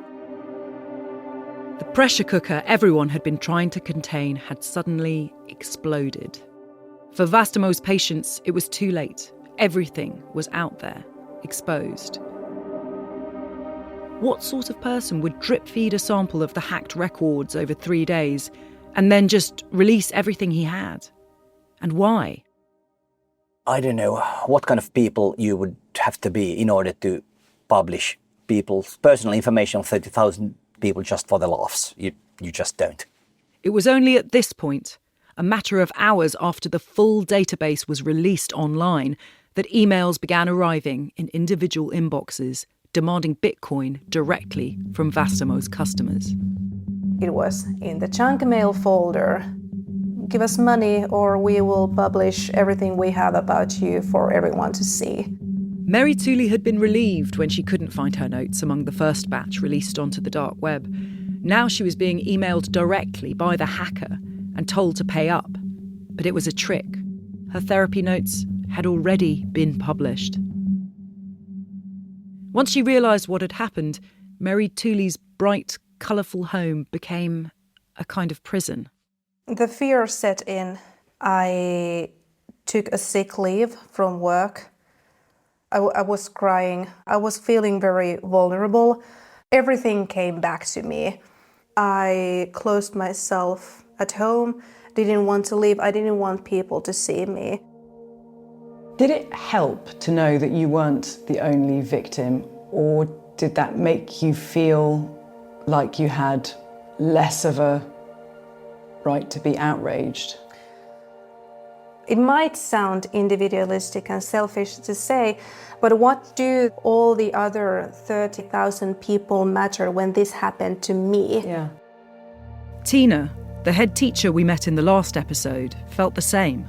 The pressure cooker everyone had been trying to contain had suddenly exploded. For Vastamo's patients, it was too late. Everything was out there, exposed. What sort of person would drip feed a sample of the hacked records over 3 days and then just release everything he had? And why? I don't know what kind of people you would have to be in order to publish people's personal information on 30,000 people just for the laughs. You just don't. It was only at this point, a matter of hours after the full database was released online, that emails began arriving in individual inboxes demanding Bitcoin directly from Vastamo's customers. It was in the junk mail folder. Give us money or we will publish everything we have about you for everyone to see. Mary Tooley had been relieved when she couldn't find her notes among the first batch released onto the dark web. Now she was being emailed directly by the hacker and told to pay up. But it was a trick. Her therapy notes had already been published. Once she realised what had happened, Mary Tooley's bright, colourful home became a kind of prison. The fear set in. I took a sick leave from work. I was crying. I was feeling very vulnerable. Everything came back to me. I closed myself at home, didn't want to leave. I didn't want people to see me. Did it help to know that you weren't the only victim, or did that make you feel like you had less of a right to be outraged? It might sound individualistic and selfish to say, but what do all the other 30,000 people matter when this happened to me? Yeah. Tina, the head teacher we met in the last episode, felt the same.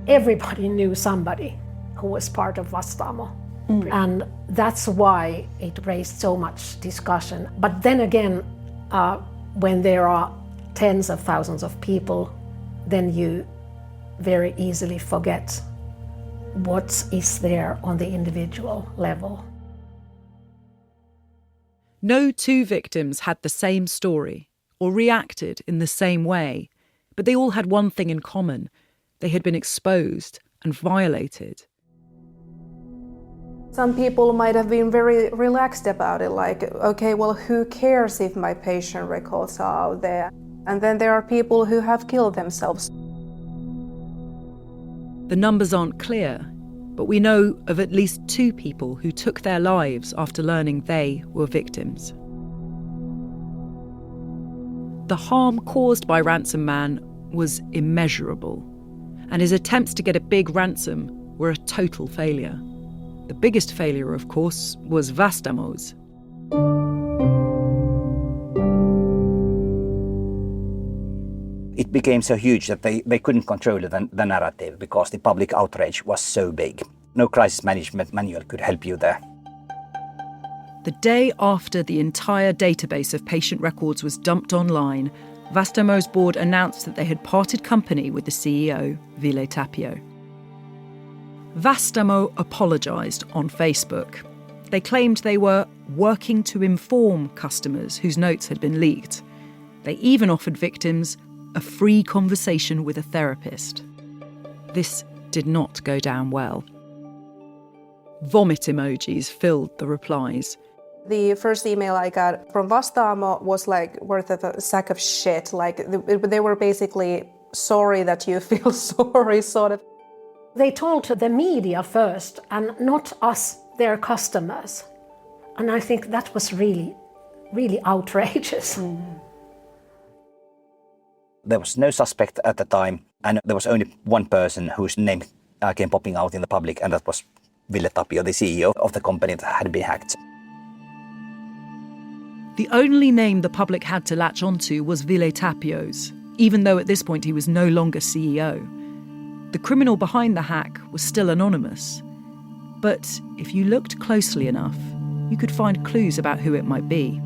Everybody knew somebody who was part of Vastamo. And that's why it raised so much discussion. But then again, when there are tens of thousands of people, then you very easily forget what is there on the individual level. No two victims had the same story or reacted in the same way, but they all had one thing in common. They had been exposed and violated. Some people might have been very relaxed about it, like, okay, well, who cares if my patient records are out there? And then there are people who have killed themselves. The numbers aren't clear, but we know of at least 2 people who took their lives after learning they were victims. The harm caused by Ransom Man was immeasurable, and his attempts to get a big ransom were a total failure. The biggest failure, of course, was Vastamo's. It became so huge that they couldn't control the narrative because the public outrage was so big. No crisis management manual could help you there. The day after the entire database of patient records was dumped online, Vastamo's board announced that they had parted company with the CEO, Ville Tapio. Vastamo apologised on Facebook. They claimed they were working to inform customers whose notes had been leaked. They even offered victims a free conversation with a therapist. This did not go down well. Vomit emojis filled the replies. The first email I got from Vastaamo was like worth of a sack of shit. Like they were basically sorry that you feel sorry, sort of. They told the media first and not us, their customers. And I think that was really, really outrageous. There was no suspect at the time, and there was only one person whose name came popping out in the public, and that was Ville Tapio, the CEO of the company that had been hacked. The only name the public had to latch onto was Ville Tapio's, even though at this point he was no longer CEO. The criminal behind the hack was still anonymous. But if you looked closely enough, you could find clues about who it might be.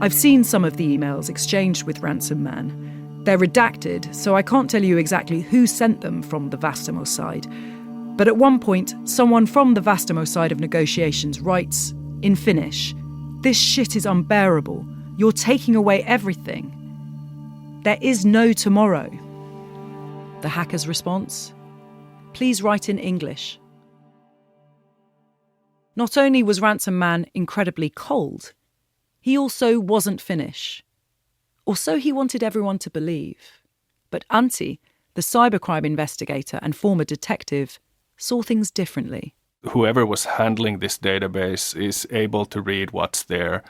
I've seen some of the emails exchanged with Ransom Man. They're redacted, so I can't tell you exactly who sent them from the Vastamo side. But at one point, someone from the Vastamo side of negotiations writes, in Finnish, "This shit is unbearable. You're taking away everything. There is no tomorrow." The hacker's response? Please write in English. Not only was Ransom Man incredibly cold, he also wasn't Finnish. Or so he wanted everyone to believe. But Antti, the cybercrime investigator and former detective, saw things differently. Whoever was handling this database is able to read what's there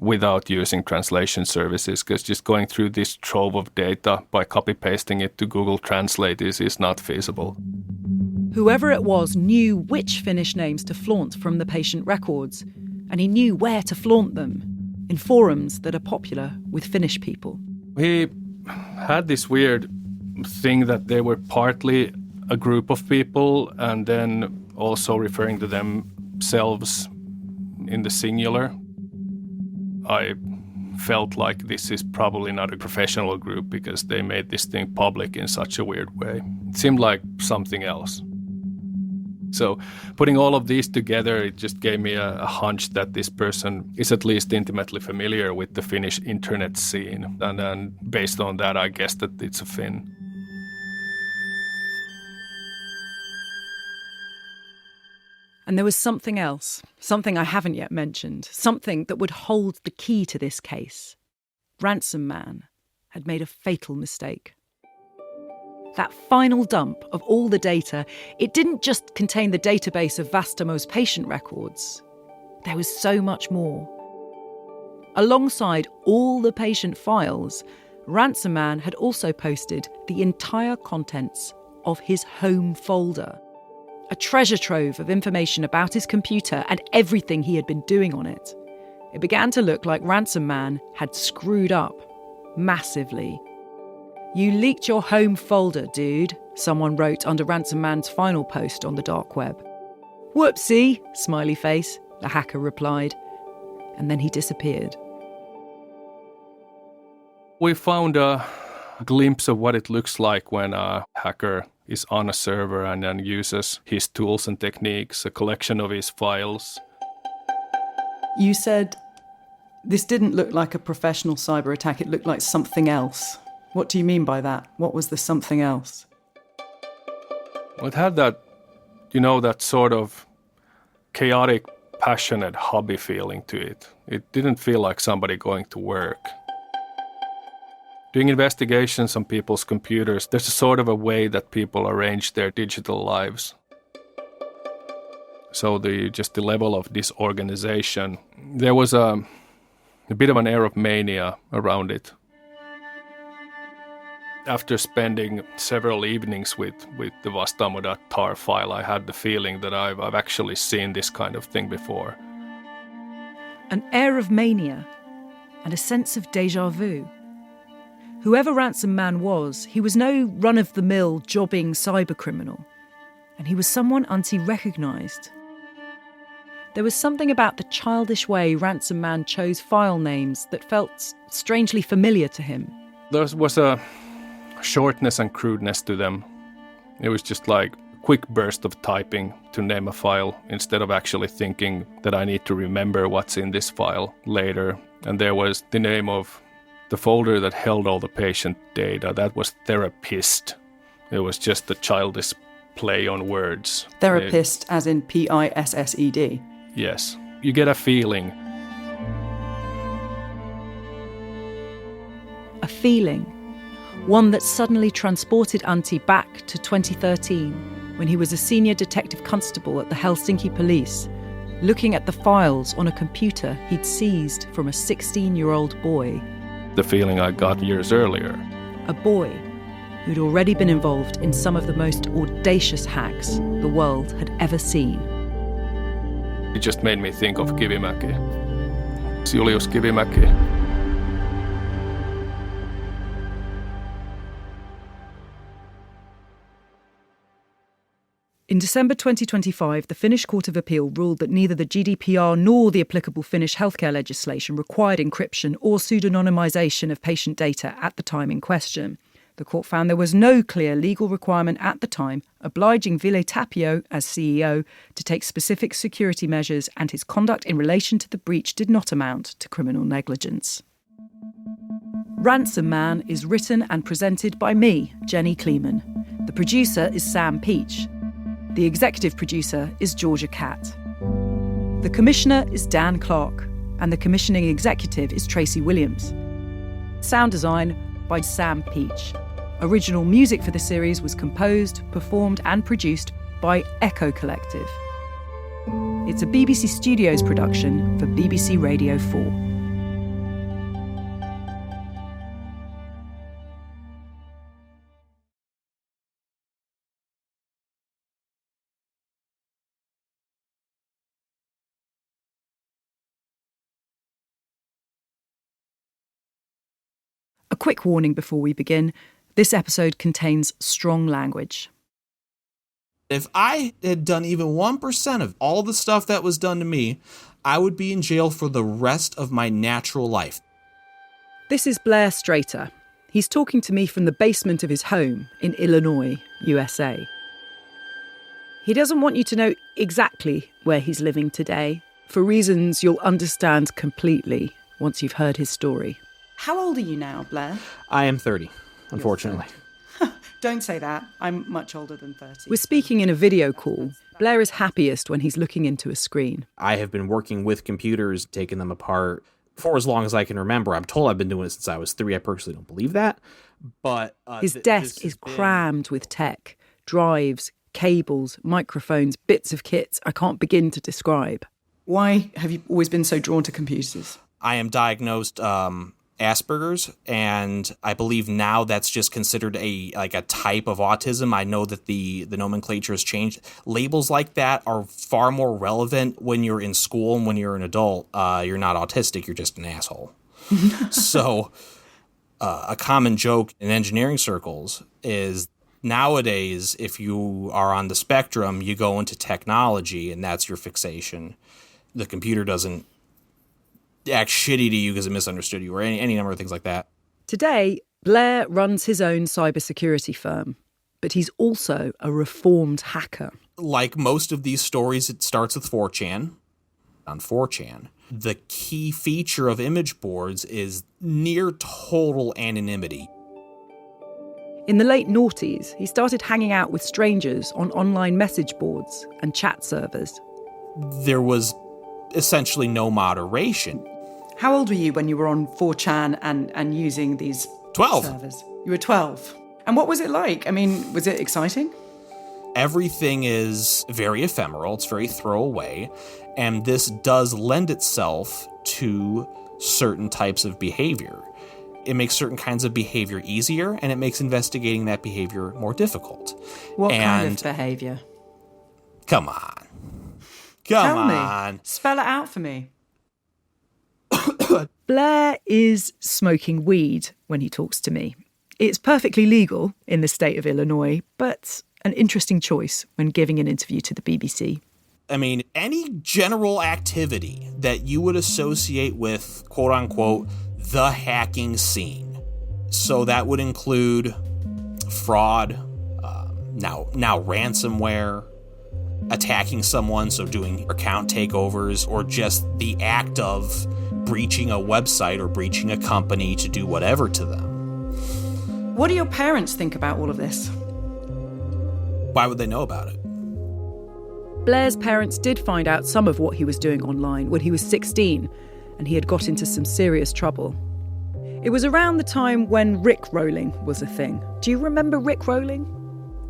without using translation services, because just going through this trove of data by copy-pasting it to Google Translate is not feasible. Whoever it was knew which Finnish names to flaunt from the patient records, and he knew where to flaunt them, in forums that are popular with Finnish people. He had this weird thing that they were partly a group of people and then also referring to themselves in the singular. I felt like this is probably not a professional group because they made this thing public in such a weird way. It seemed like something else. So putting all of these together, it just gave me a hunch that this person is at least intimately familiar with the Finnish internet scene. And then based on that, I guessed that it's a Finn. And there was something else, something I haven't yet mentioned, something that would hold the key to this case. Ransom Man had made a fatal mistake. That final dump of all the data, it didn't just contain the database of Vastamo's patient records. There was so much more. Alongside all the patient files, Ransom Man had also posted the entire contents of his home folder. A treasure trove of information about his computer and everything he had been doing on it. It began to look like Ransom Man had screwed up massively. "You leaked your home folder, dude," someone wrote under Ransom Man's final post on the dark web. "Whoopsie," smiley face, the hacker replied. And then he disappeared. We found a glimpse of what it looks like when a hacker is on a server and then uses his tools and techniques, a collection of his files. You said this didn't look like a professional cyber attack, it looked like something else. What do you mean by that? What was the something else? Well, it had that, that sort of chaotic, passionate hobby feeling to it. It didn't feel like somebody going to work. Doing investigations on people's computers, there's a sort of a way that people arrange their digital lives. So the level of disorganization, there was a bit of an air of mania around it. After spending several evenings with the Vastamo.tar file, I had the feeling that I've actually seen this kind of thing before. An air of mania and a sense of déjà vu. Whoever Ransom Man was, he was no run-of-the-mill jobbing cybercriminal, and he was someone Antti recognised. there was something about the childish way Ransom Man chose file names that felt strangely familiar to him. There was a shortness and crudeness to them. It was just like a quick burst of typing to name a file instead of actually thinking that I need to remember what's in this file later. And there was the name of the folder that held all the patient data. That was therapist. It was just a childish play on words. Therapist as in Pissed. Yes. You get a feeling. A feeling. One that suddenly transported Antti back to 2013, when he was a senior detective constable at the Helsinki police, looking at the files on a computer he'd seized from a 16-year-old boy. The feeling I got years earlier. A boy who'd already been involved in some of the most audacious hacks the world had ever seen. It just made me think of Kivimäki. Julius Kivimäki. In December 2025, the Finnish Court of Appeal ruled that neither the GDPR nor the applicable Finnish healthcare legislation required encryption or pseudonymisation of patient data at the time in question. The court found there was no clear legal requirement at the time obliging Ville Tapio, as CEO, to take specific security measures, and his conduct in relation to the breach did not amount to criminal negligence. Ransom Man is written and presented by me, Jenny Kleeman. The producer is Sam Peach. The executive producer is Georgia Catt. The commissioner is Dan Clark, and the commissioning executive is Tracy Williams. Sound design by Sam Peach. Original music for the series was composed, performed and produced by Echo Collective. It's a BBC Studios production for BBC Radio 4. A quick warning before we begin. This episode contains strong language. If I had done even 1% of all the stuff that was done to me, I would be in jail for the rest of my natural life. This is Blair Strater. He's talking to me from the basement of his home in Illinois, USA. He doesn't want you to know exactly where he's living today, for reasons you'll understand completely once you've heard his story. How old are you now, Blair? I am 30, unfortunately. Don't say that. I'm much older than 30. We're speaking in a video call. Blair is happiest when he's looking into a screen. I have been working with computers, taking them apart for as long as I can remember. I'm told I've been doing it since I was 3. I personally don't believe that. But his desk is crammed with tech, drives, cables, microphones, bits of kit I can't begin to describe. Why have you always been so drawn to computers? I am diagnosed Asperger's, and I believe now that's just considered a type of autism. I know that the nomenclature has changed. Labels like that are far more relevant when you're in school and when you're an adult. You're not autistic, you're just an asshole. So a common joke in engineering circles is nowadays, if you are on the spectrum, you go into technology and that's your fixation. The computer doesn't act shitty to you because it misunderstood you or any number of things like that. Today, Blair runs his own cybersecurity firm, but he's also a reformed hacker. Like most of these stories, it starts with 4chan. On 4chan, the key feature of image boards is near total anonymity. In the late noughties, he started hanging out with strangers on online message boards and chat servers. There was essentially no moderation. How old were you when you were on 4chan and using these 12 servers? You were 12. And what was it like? I mean, was it exciting? Everything is very ephemeral. It's very throwaway. And this does lend itself to certain types of behavior. It makes certain kinds of behavior easier, and it makes investigating that behavior more difficult. What kind of behavior? Come on. Tell me. Spell it out for me. Blair is smoking weed when he talks to me. It's perfectly legal in the state of Illinois, but an interesting choice when giving an interview to the BBC. I mean, any general activity that you would associate with, quote unquote, the hacking scene. So that would include fraud, now ransomware, attacking someone, so doing account takeovers, or just the act of breaching a website or breaching a company to do whatever to them. What do your parents think about all of this? Why would they know about it? Blair's parents did find out some of what he was doing online when he was 16, and he had got into some serious trouble. It was around the time when Rickrolling was a thing. Do you remember Rickrolling?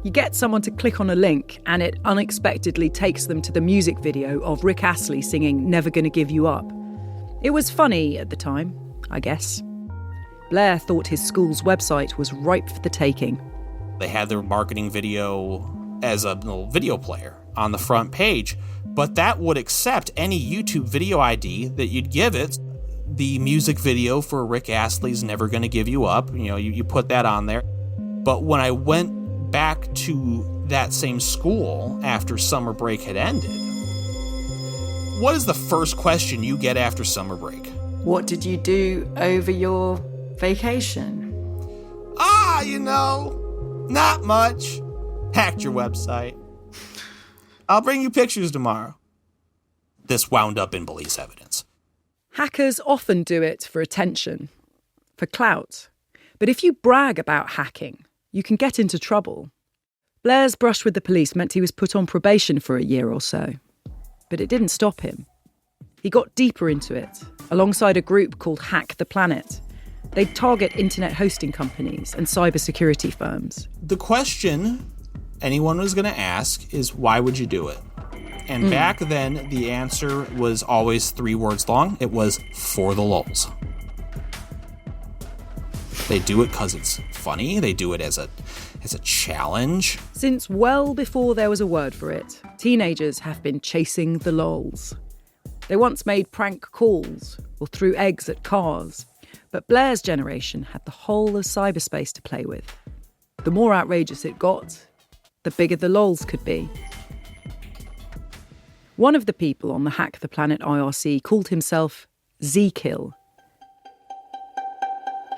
You get someone to click on a link and it unexpectedly takes them to the music video of Rick Astley singing Never Gonna Give You Up. It was funny at the time, I guess. Blair thought his school's website was ripe for the taking. They had their marketing video as a little video player on the front page, but that would accept any YouTube video ID that you'd give it. The music video for Rick Astley's Never Gonna Give You Up, you put that on there. But when I went back to that same school after summer break had ended, what is the first question you get after summer break? What did you do over your vacation? Not much. Hacked your website. I'll bring you pictures tomorrow. This wound up in police evidence. Hackers often do it for attention, for clout. But if you brag about hacking, you can get into trouble. Blair's brush with the police meant he was put on probation for a year or so. But it didn't stop him. He got deeper into it, alongside a group called Hack the Planet. They'd target internet hosting companies and cybersecurity firms. The question anyone was going to ask is, why would you do it? And back then, the answer was always 3 words long. It was, for the lulz. They do it because it's funny. They do it as a challenge. Since well before there was a word for it, teenagers have been chasing the lols. They once made prank calls or threw eggs at cars. But Blair's generation had the whole of cyberspace to play with. The more outrageous it got, the bigger the lols could be. One of the people on the Hack the Planet IRC called himself Z-Kill.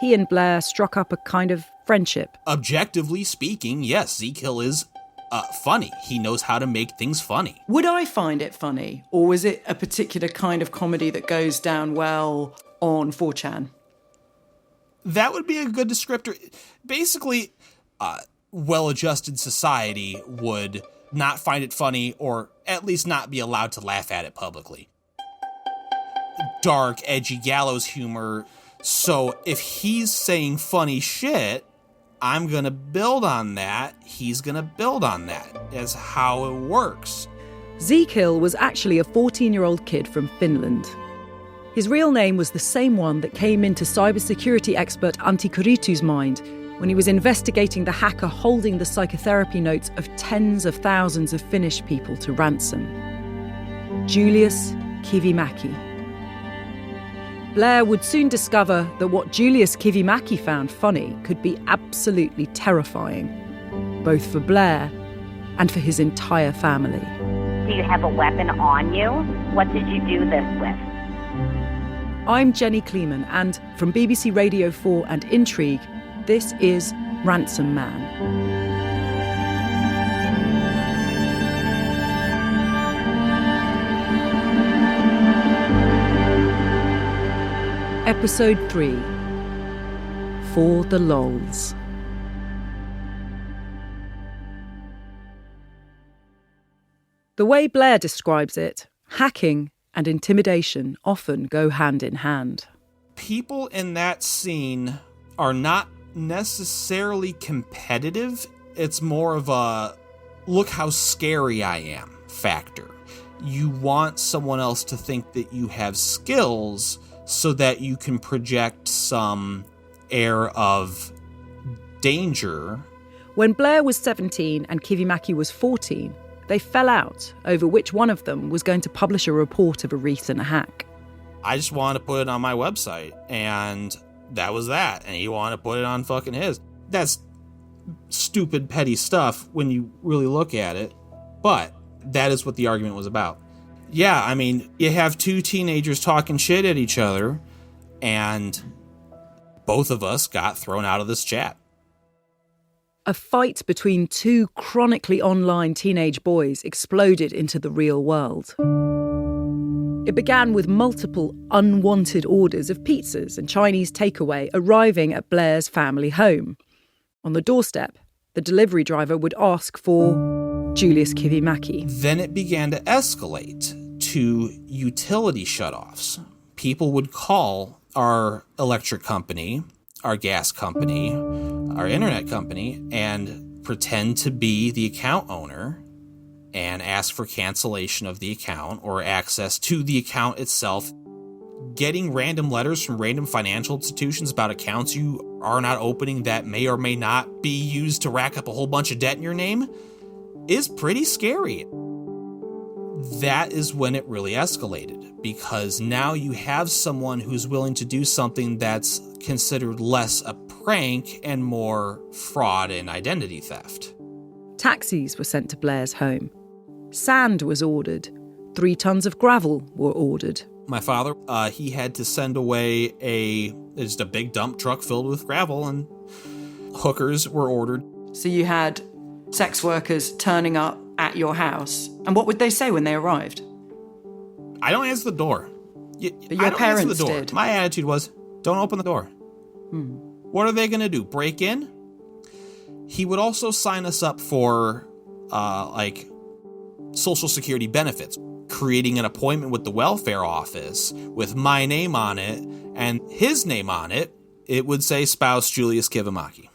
He and Blair struck up a kind of friendship. Objectively speaking, yes, Z-Kill is funny. He knows how to make things funny. Would I find it funny? Or was it a particular kind of comedy that goes down well on 4chan? That would be a good descriptor. Basically, well-adjusted society would not find it funny, or at least not be allowed to laugh at it publicly. Dark, edgy gallows humor. So if he's saying funny shit, I'm going to build on that. He's going to build on that. That's how it works. Z-Kill was actually a 14-year-old kid from Finland. His real name was the same one that came into cybersecurity expert Antti Kuritu's mind when he was investigating the hacker holding the psychotherapy notes of tens of thousands of Finnish people to ransom. Julius Kivimäki. Blair would soon discover that what Julius Kivimäki found funny could be absolutely terrifying, both for Blair and for his entire family. Do you have a weapon on you? What did you do this with? I'm Jenny Kleeman, and from BBC Radio 4 and Intrigue, this is Ransom Man. Episode 3, For the Lols. The way Blair describes it, hacking and intimidation often go hand in hand. People in that scene are not necessarily competitive. It's more of a look how scary I am factor. You want someone else to think that you have skills so that you can project some air of danger. When Blair was 17 and Kivimäki was 14, they fell out over which one of them was going to publish a report of a recent hack. I just wanted to put it on my website, and that was that. And he wanted to put it on fucking his. That's stupid, petty stuff when you really look at it. But That is what the argument was about. Yeah, I mean, you have two teenagers talking shit at each other, and both of us got thrown out of this chat. A fight between two chronically online teenage boys exploded into the real world. It began with multiple unwanted orders of pizzas and Chinese takeaway arriving at Blair's family home. On the doorstep, the delivery driver would ask for Julius Kivimäki. Then it began to escalate to utility shutoffs. People would call our electric company, our gas company, our internet company, and pretend to be the account owner and ask for cancellation of the account or access to the account itself. Getting random letters from random financial institutions about accounts you are not opening that may or may not be used to rack up a whole bunch of debt in your name is pretty scary. That is when it really escalated, because now you have someone who's willing to do something that's considered less a prank and more fraud and identity theft. Taxis were sent to Blair's home. Sand was ordered. 3 tons of gravel were ordered. My father, he had to send away just a big dump truck filled with gravel, and hookers were ordered. So you had sex workers turning up at your house. And what would they say when they arrived? I don't answer the door. But your parents did. My attitude was, don't open the door. What are they going to do? Break in? He would also sign us up for, Social Security benefits, creating an appointment with the welfare office with my name on it and his name on it. It would say spouse Julius Kivimäki.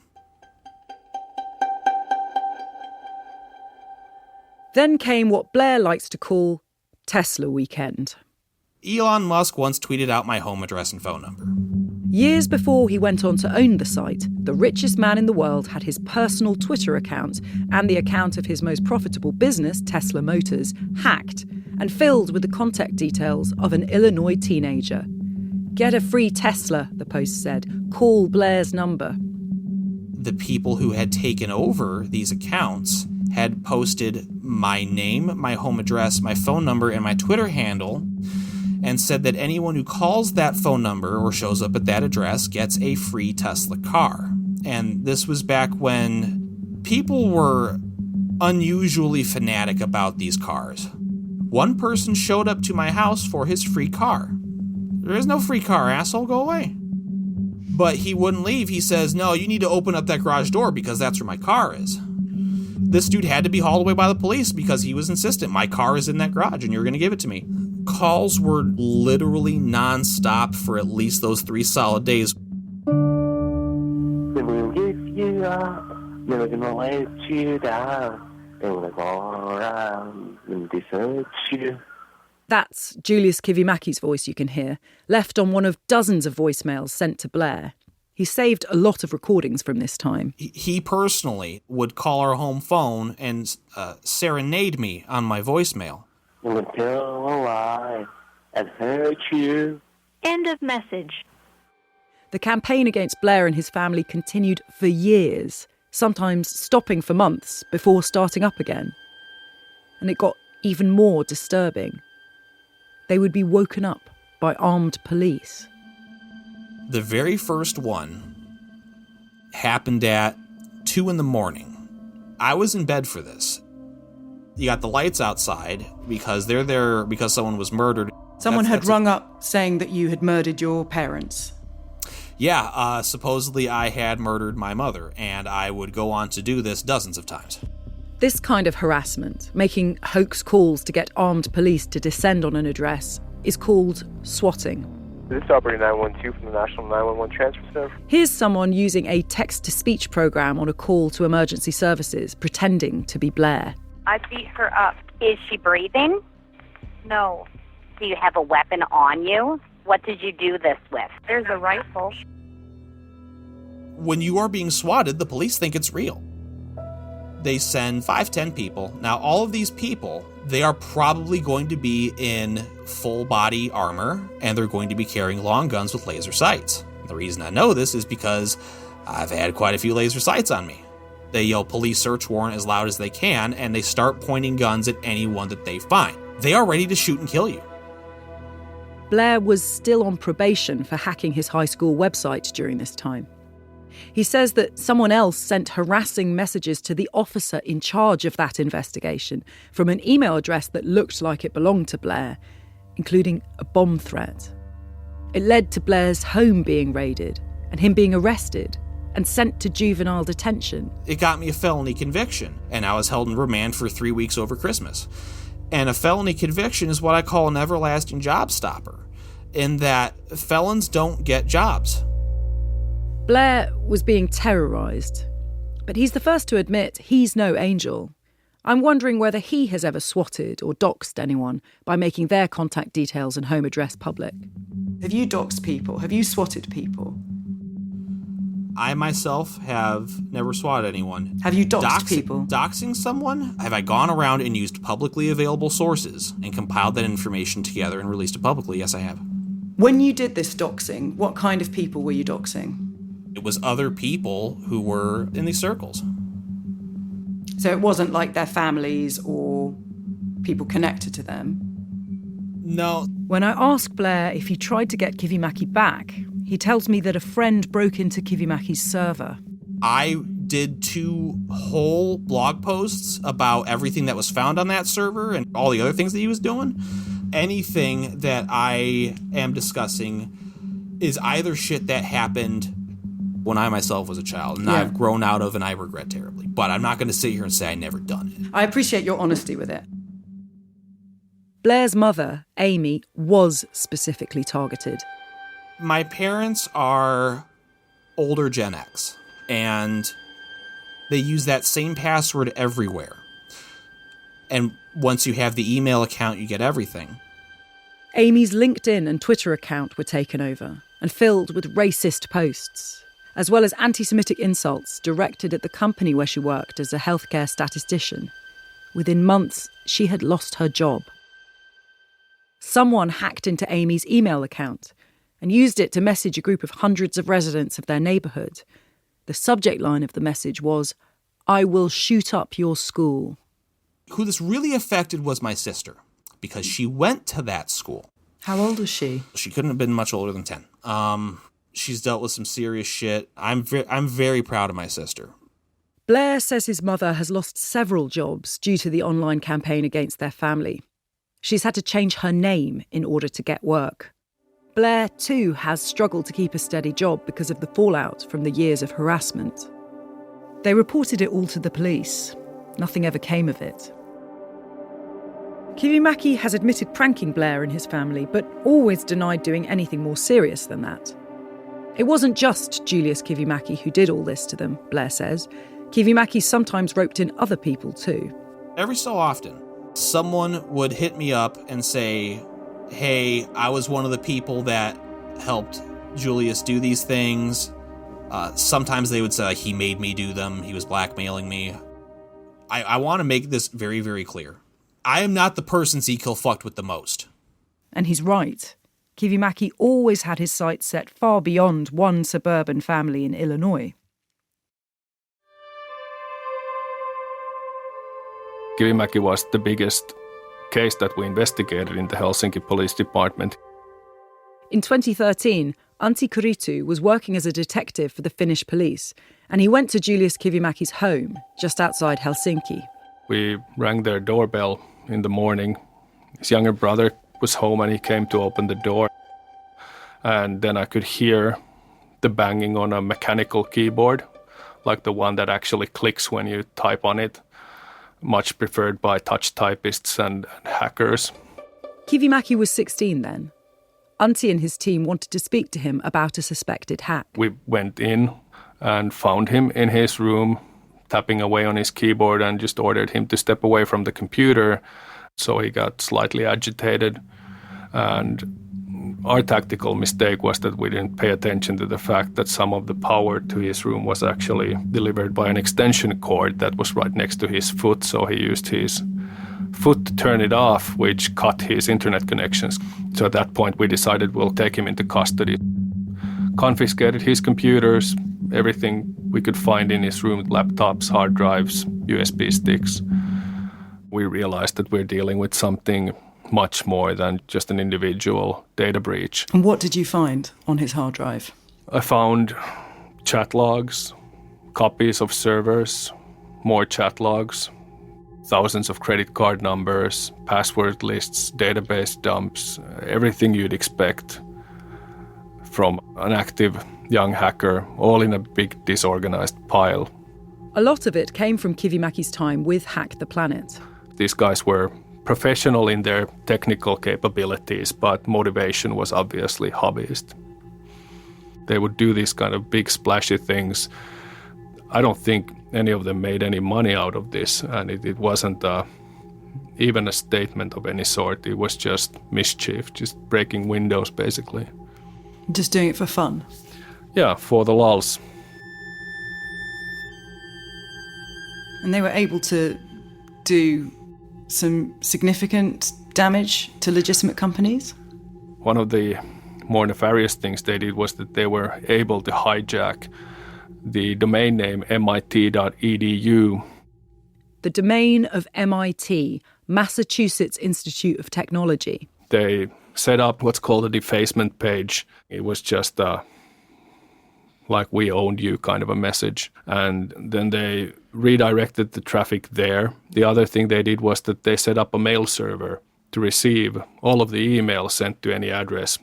Then came what Blair likes to call Tesla weekend. Elon Musk once tweeted out my home address and phone number. Years before he went on to own the site, the richest man in the world had his personal Twitter account and the account of his most profitable business, Tesla Motors, hacked and filled with the contact details of an Illinois teenager. Get a free Tesla, the post said. Call Blair's number. The people who had taken over these accounts had posted my name, my home address, my phone number, and my Twitter handle, and said that anyone who calls that phone number or shows up at that address gets a free Tesla car. And this was back when people were unusually fanatic about these cars. One person showed up to my house for his free car. There is no free car, asshole, go away. But he wouldn't leave. He says, no, you need to open up that garage door because that's where my car is. This dude had to be hauled away by the police because he was insistent. My car is in that garage and you're going to give it to me. Calls were literally nonstop for at least those 3 solid days. They will give you up. They're going to let you down. They will go around and desert you. That's Julius Kivimäki's voice you can hear, left on one of dozens of voicemails sent to Blair. He saved a lot of recordings from this time. He personally would call our home phone and serenade me on my voicemail. Will tell a lie and hurt you. End of message. The campaign against Blair and his family continued for years, sometimes stopping for months before starting up again. And it got even more disturbing. They would be woken up by armed police. The very first one happened at 2 a.m. I was in bed for this. You got the lights outside because they're there because someone was murdered. Someone had rung up saying that you had murdered your parents. Yeah, supposedly I had murdered my mother, and I would go on to do this dozens of times. This kind of harassment, making hoax calls to get armed police to descend on an address, is called swatting. This is operator 912 from the National 911 Transfer Center. Here's someone using a text-to-speech program on a call to emergency services, pretending to be Blair. I beat her up. Is she breathing? No. Do you have a weapon on you? What did you do this with? There's a rifle. When you are being swatted, the police think it's real. They send 5-10 people. Now, all of these people, they are probably going to be in full-body armor, and they're going to be carrying long guns with laser sights. The reason I know this is because I've had quite a few laser sights on me. They yell police search warrant as loud as they can, and they start pointing guns at anyone that they find. They are ready to shoot and kill you. Blair was still on probation for hacking his high school website during this time. He says that someone else sent harassing messages to the officer in charge of that investigation from an email address that looked like it belonged to Blair, including a bomb threat. It led to Blair's home being raided and him being arrested and sent to juvenile detention. It got me a felony conviction, and I was held in remand for 3 weeks over Christmas. And a felony conviction is what I call an everlasting job stopper, in that felons don't get jobs. Blair was being terrorised, but he's the first to admit he's no angel. I'm wondering whether he has ever swatted or doxed anyone by making their contact details and home address public. Have you doxed people? Have you swatted people? I myself have never swatted anyone. Have you doxed people? Doxing someone? Have I gone around and used publicly available sources and compiled that information together and released it publicly? Yes, I have. When you did this doxing, what kind of people were you doxing? It was other people who were in these circles. So it wasn't like their families or people connected to them? No. When I ask Blair if he tried to get Kivimäki back, he tells me that a friend broke into Kivimäki's server. I did 2 whole blog posts about everything that was found on that server and all the other things that he was doing. Anything that I am discussing is either shit that happened when I myself was a child, and I've grown out of and I regret terribly. But I'm not going to sit here and say I never done it. I appreciate your honesty with it. Blair's mother, Amy, was specifically targeted. My parents are older Gen X, and they use that same password everywhere. And once you have the email account, you get everything. Amy's LinkedIn and Twitter account were taken over and filled with racist posts, as well as anti-Semitic insults directed at the company where she worked as a healthcare statistician. Within months, she had lost her job. Someone hacked into Amy's email account and used it to message a group of hundreds of residents of their neighbourhood. The subject line of the message was, "I will shoot up your school." Who this really affected was my sister, because she went to that school. How old was she? She couldn't have been much older than 10. She's dealt with some serious shit. I'm very proud of my sister. Blair says his mother has lost several jobs due to the online campaign against their family. She's had to change her name in order to get work. Blair, too, has struggled to keep a steady job because of the fallout from the years of harassment. They reported it all to the police. Nothing ever came of it. Kivimäki has admitted pranking Blair and his family, but always denied doing anything more serious than that. It wasn't just Julius Kivimäki who did all this to them, Blair says. Kivimäki sometimes roped in other people too. Every so often, someone would hit me up and say, "Hey, I was one of the people that helped Julius do these things." Sometimes they would say he made me do them. He was blackmailing me. I want to make this very, very clear. I am not the person Zekiel fucked with the most. And he's right. Kivimäki always had his sights set far beyond one suburban family in Illinois. Kivimäki was the biggest case that we investigated in the Helsinki Police Department. In 2013, Antti Kuritu was working as a detective for the Finnish police, and he went to Julius Kivimäki's home just outside Helsinki. We rang their doorbell in the morning. His younger brother was home and he came to open the door. And then I could hear the banging on a mechanical keyboard, like the one that actually clicks when you type on it, much preferred by touch typists and hackers. Kivimäki was 16 then. Antti and his team wanted to speak to him about a suspected hack. We went in and found him in his room, tapping away on his keyboard, and just ordered him to step away from the computer. So he got slightly agitated. And our tactical mistake was that we didn't pay attention to the fact that some of the power to his room was actually delivered by an extension cord that was right next to his foot. So he used his foot to turn it off, which cut his internet connections. So at that point, we decided we'll take him into custody. Confiscated his computers, everything we could find in his room, laptops, hard drives, USB sticks. We realized that we're dealing with something much more than just an individual data breach. And what did you find on his hard drive? I found chat logs, copies of servers, more chat logs, thousands of credit card numbers, password lists, database dumps, everything you'd expect from an active young hacker, all in a big disorganized pile. A lot of it came from Kivimäki's time with Hack the Planet. These guys were professional in their technical capabilities, but motivation was obviously hobbyist. They would do these kind of big splashy things. I don't think any of them made any money out of this, and it wasn't even a statement of any sort. It was just mischief, just breaking windows basically. Just doing it for fun? Yeah, for the lulz. And they were able to do some significant damage to legitimate companies? One of the more nefarious things they did was that they were able to hijack the domain name MIT.edu. The domain of MIT, Massachusetts Institute of Technology. They set up what's called a defacement page. It was just like we owned you kind of a message. And then they redirected the traffic there. The other thing they did was that they set up a mail server to receive all of the emails sent to any address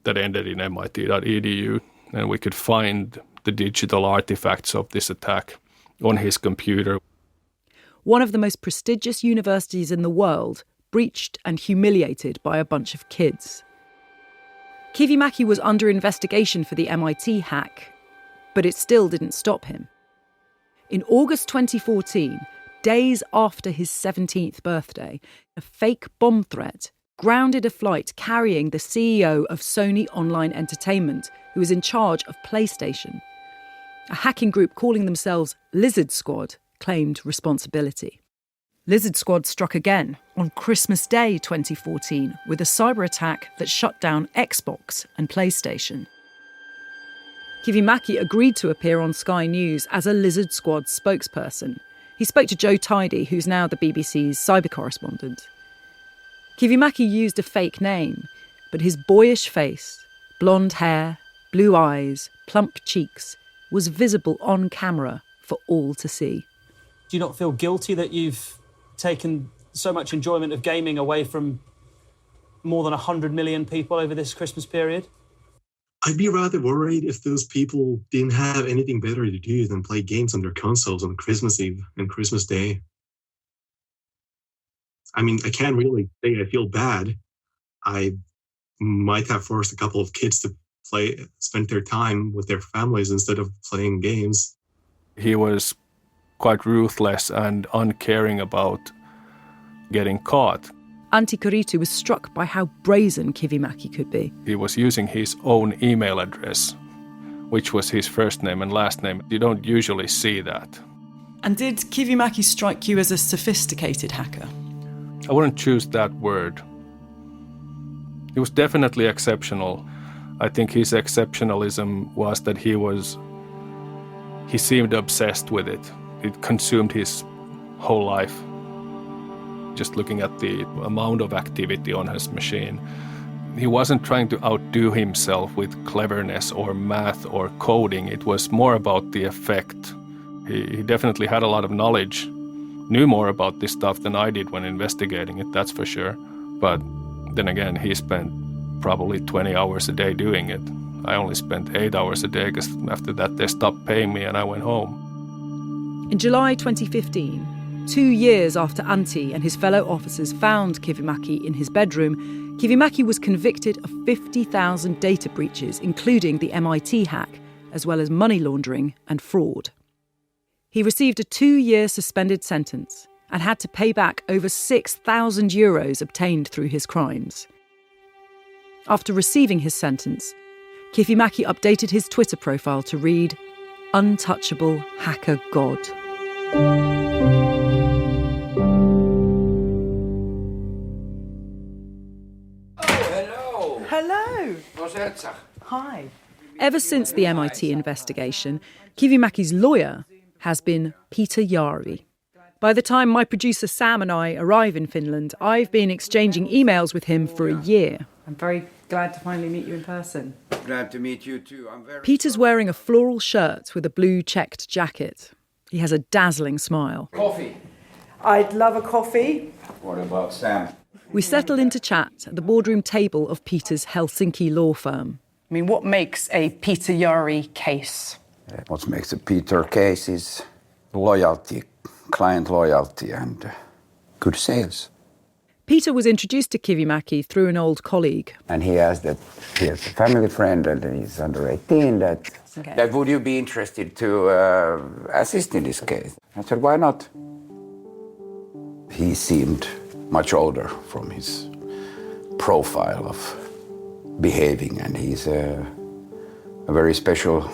that ended in MIT.edu. And we could find the digital artifacts of this attack on his computer. One of the most prestigious universities in the world breached and humiliated by a bunch of kids. Kivimäki was under investigation for the MIT hack, but it still didn't stop him. In August 2014, days after his 17th birthday, a fake bomb threat grounded a flight carrying the CEO of Sony Online Entertainment, who was in charge of PlayStation. A hacking group calling themselves Lizard Squad claimed responsibility. Lizard Squad struck again on Christmas Day 2014 with a cyber attack that shut down Xbox and PlayStation. Kivimäki agreed to appear on Sky News as a Lizard Squad spokesperson. He spoke to Joe Tidy, who's now the BBC's cyber correspondent. Kivimäki used a fake name, but his boyish face, blonde hair, blue eyes, plump cheeks, was visible on camera for all to see. Do you not feel guilty that you've taken so much enjoyment of gaming away from more than 100 million people over this Christmas period? I'd be rather worried if those people didn't have anything better to do than play games on their consoles on Christmas Eve and Christmas Day. I mean, I can't really say I feel bad. I might have forced a couple of kids to spend their time with their families instead of playing games. He was quite ruthless and uncaring about getting caught. Antti Kuritu was struck by how brazen Kivimäki could be. He was using his own email address, which was his first name and last name. You don't usually see that. And did Kivimäki strike you as a sophisticated hacker? I wouldn't choose that word. He was definitely exceptional. I think his exceptionalism was that he seemed obsessed with it. It consumed his whole life. Just looking at the amount of activity on his machine. He wasn't trying to outdo himself with cleverness or math or coding. It was more about the effect. He definitely had a lot of knowledge, knew more about this stuff than I did when investigating it, that's for sure. But then again, he spent probably 20 hours a day doing it. I only spent 8 hours a day because after that they stopped paying me and I went home. In July 2015, 2 years after Antti and his fellow officers found Kivimäki in his bedroom, Kivimäki was convicted of 50,000 data breaches, including the MIT hack, as well as money laundering and fraud. He received a 2-year suspended sentence and had to pay back over 6,000 euros obtained through his crimes. After receiving his sentence, Kivimäki updated his Twitter profile to read, "Untouchable Hacker God." Hello. Hello. Wat is het? Hi. Ever since the MIT investigation, Kivimäki's lawyer has been Peter Jari. By the time my producer Sam and I arrive in Finland, I've been exchanging emails with him for a year. I'm very glad to finally meet you in person. Glad to meet you too. Peter's wearing a floral shirt with a blue checked jacket. He has a dazzling smile. Coffee. I'd love a coffee. What about Sam? We settle into chat at the boardroom table of Peter's Helsinki law firm. I mean, what makes a Peter Jari case? What makes a Peter case is loyalty, client loyalty and good sales. Peter was introduced to Kivimäki through an old colleague. And he asked that he has a family friend and he's under 18, that would you be interested to assist in this case? I said, why not? He seemed much older from his profile of behaving, and he's a very special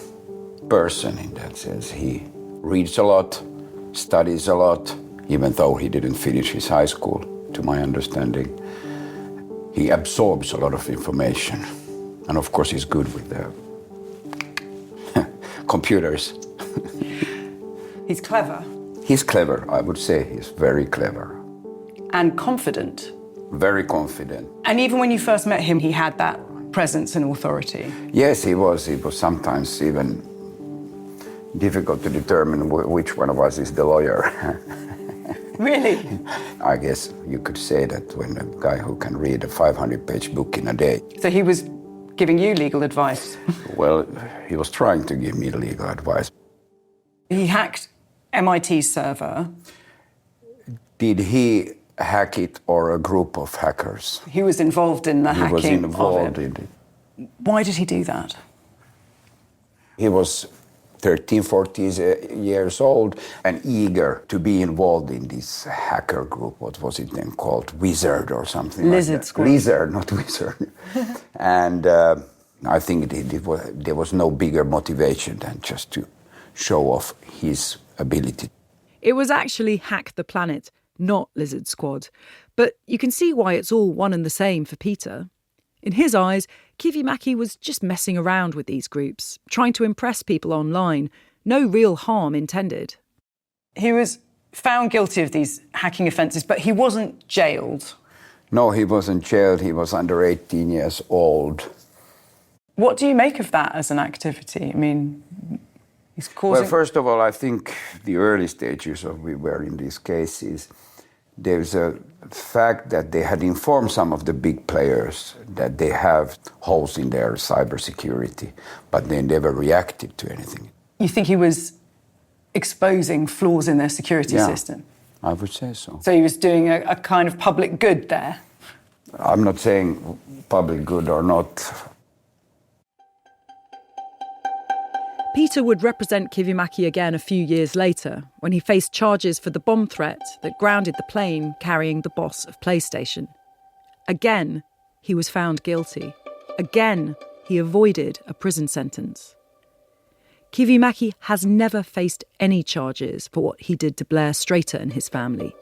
person in that sense. He reads a lot, studies a lot, even though he didn't finish his high school, to my understanding. He absorbs a lot of information, and of course he's good with the computers. He's clever. He's clever, I would say. He's very clever. And confident. Very confident. And even when you first met him, he had that presence and authority. Yes, he was. It was sometimes even difficult to determine which one of us is the lawyer. Really? I guess you could say that when a guy who can read a 500-page book in a day. So he was giving you legal advice? Well, he was trying to give me legal advice. He hacked MIT's server. Did he hack it or a group of hackers? He was involved in the hacking of it. He was involved in it. Why did he do that? He was 13, 14 years old and eager to be involved in this hacker group. What was it then called? Wizard or something Lizard like that. Squad. Lizard, not Wizard. And I think there was no bigger motivation than just to show off his ability. It was actually Hack the Planet, not Lizard Squad. But you can see why it's all one and the same for Peter. In his eyes, Kivimäki was just messing around with these groups, trying to impress people online. No real harm intended. He was found guilty of these hacking offences, but he wasn't jailed. No, he wasn't jailed. He was under 18 years old. What do you make of that as an activity? I mean, he's causing... Well, first of all, I think the early stages of we were in these cases, there's a fact that they had informed some of the big players that they have holes in their cybersecurity, but they never reacted to anything. You think he was exposing flaws in their security system? I would say so. So he was doing a kind of public good there? I'm not saying public good or not. Peter would represent Kivimäki again a few years later when he faced charges for the bomb threat that grounded the plane carrying the boss of PlayStation. Again, he was found guilty. Again, he avoided a prison sentence. Kivimäki has never faced any charges for what he did to Blair Strater and his family.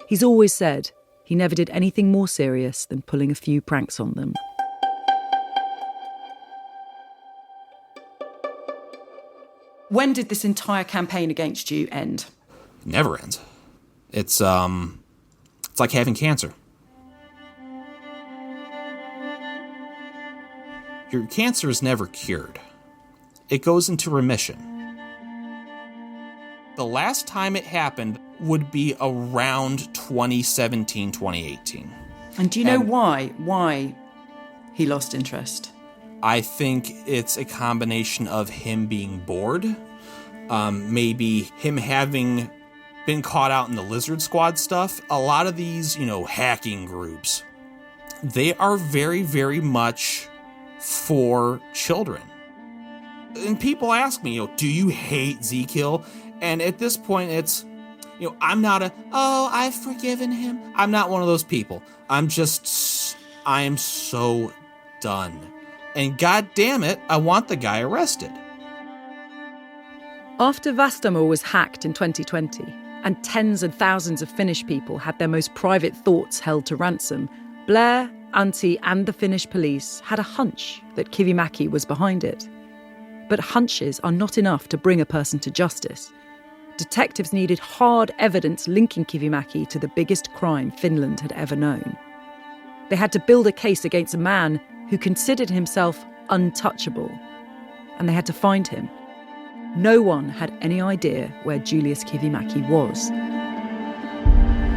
He's always said he never did anything more serious than pulling a few pranks on them. When did this entire campaign against you end? It never ends. It's like having cancer. Your cancer is never cured. It goes into remission. The last time it happened would be around 2017, 2018. And do you know why he lost interest? I think it's a combination of him being bored, maybe him having been caught out in the Lizard Squad stuff. A lot of these, hacking groups, they are very, very much for children. And people ask me, do you hate Z-Kill? And at this point, it's, I'm not I've forgiven him. I'm not one of those people. I am so done. And god damn it, I want the guy arrested. After Vastaamo was hacked in 2020, and tens and thousands of Finnish people had their most private thoughts held to ransom, Blair, Antti and the Finnish police had a hunch that Kivimäki was behind it. But hunches are not enough to bring a person to justice. Detectives needed hard evidence linking Kivimäki to the biggest crime Finland had ever known. They had to build a case against a man who considered himself untouchable. And they had to find him. No one had any idea where Julius Kivimäki was.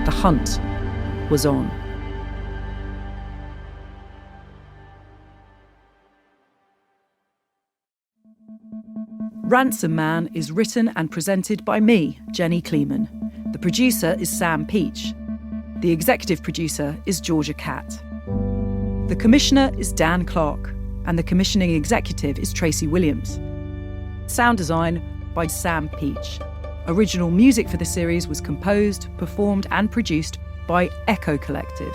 The hunt was on. Ransom Man is written and presented by me, Jenny Kleeman. The producer is Sam Peach. The executive producer is Georgia Catt. The commissioner is Dan Clark, and the commissioning executive is Tracy Williams. Sound design by Sam Peach. Original music for the series was composed, performed and produced by Echo Collective.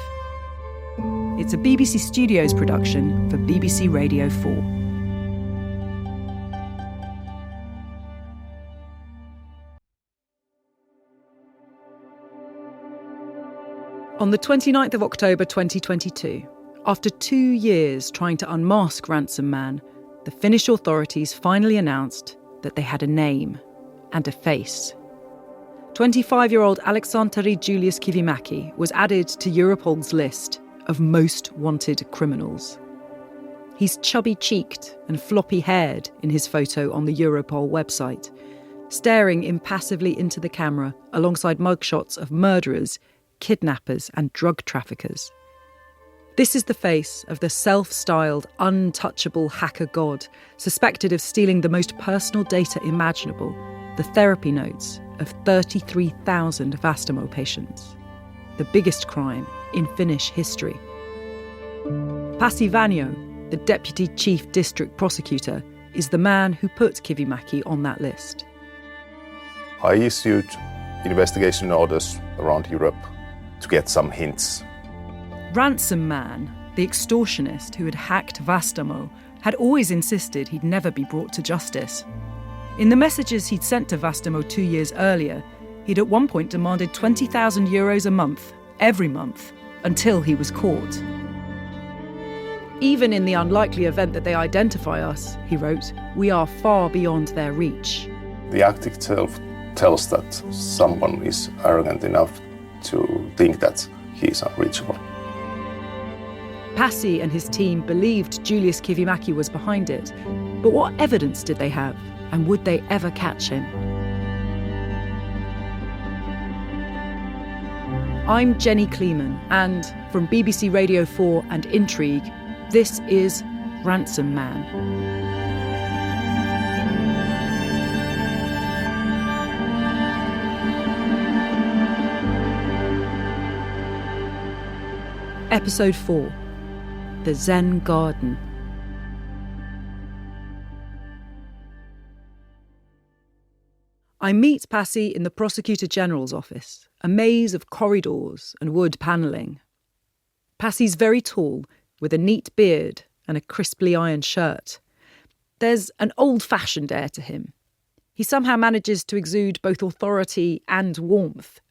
It's a BBC Studios production for BBC Radio 4. On the 29th of October 2022, after 2 years trying to unmask Ransom Man, the Finnish authorities finally announced that they had a name and a face. 25-year-old Aleksanteri Julius Kivimäki was added to Europol's list of most wanted criminals. He's chubby-cheeked and floppy-haired in his photo on the Europol website, staring impassively into the camera alongside mugshots of murderers, kidnappers and drug traffickers. This is the face of the self-styled, untouchable hacker god, suspected of stealing the most personal data imaginable, the therapy notes of 33,000 Vastaamo patients. The biggest crime in Finnish history. Pasi Vanio, the Deputy Chief District Prosecutor, is the man who put Kivimäki on that list. I issued investigation orders around Europe to get some hints. Ransom Man, the extortionist who had hacked Vastaamo, had always insisted he'd never be brought to justice. In the messages he'd sent to Vastaamo 2 years earlier, he'd at one point demanded €20,000 a month, every month, until he was caught. Even in the unlikely event that they identify us, he wrote, we are far beyond their reach. The act itself tells that someone is arrogant enough to think that he is unreachable. Pasi and his team believed Julius Kivimäki was behind it, but what evidence did they have, and would they ever catch him? I'm Jenny Kleeman, and from BBC Radio 4 and Intrigue, this is Ransom Man. Episode 4, The Zen Garden. I meet Pasi in the Prosecutor General's office, a maze of corridors and wood panelling. Pasi's very tall, with a neat beard and a crisply ironed shirt. There's an old-fashioned air to him. He somehow manages to exude both authority and warmth,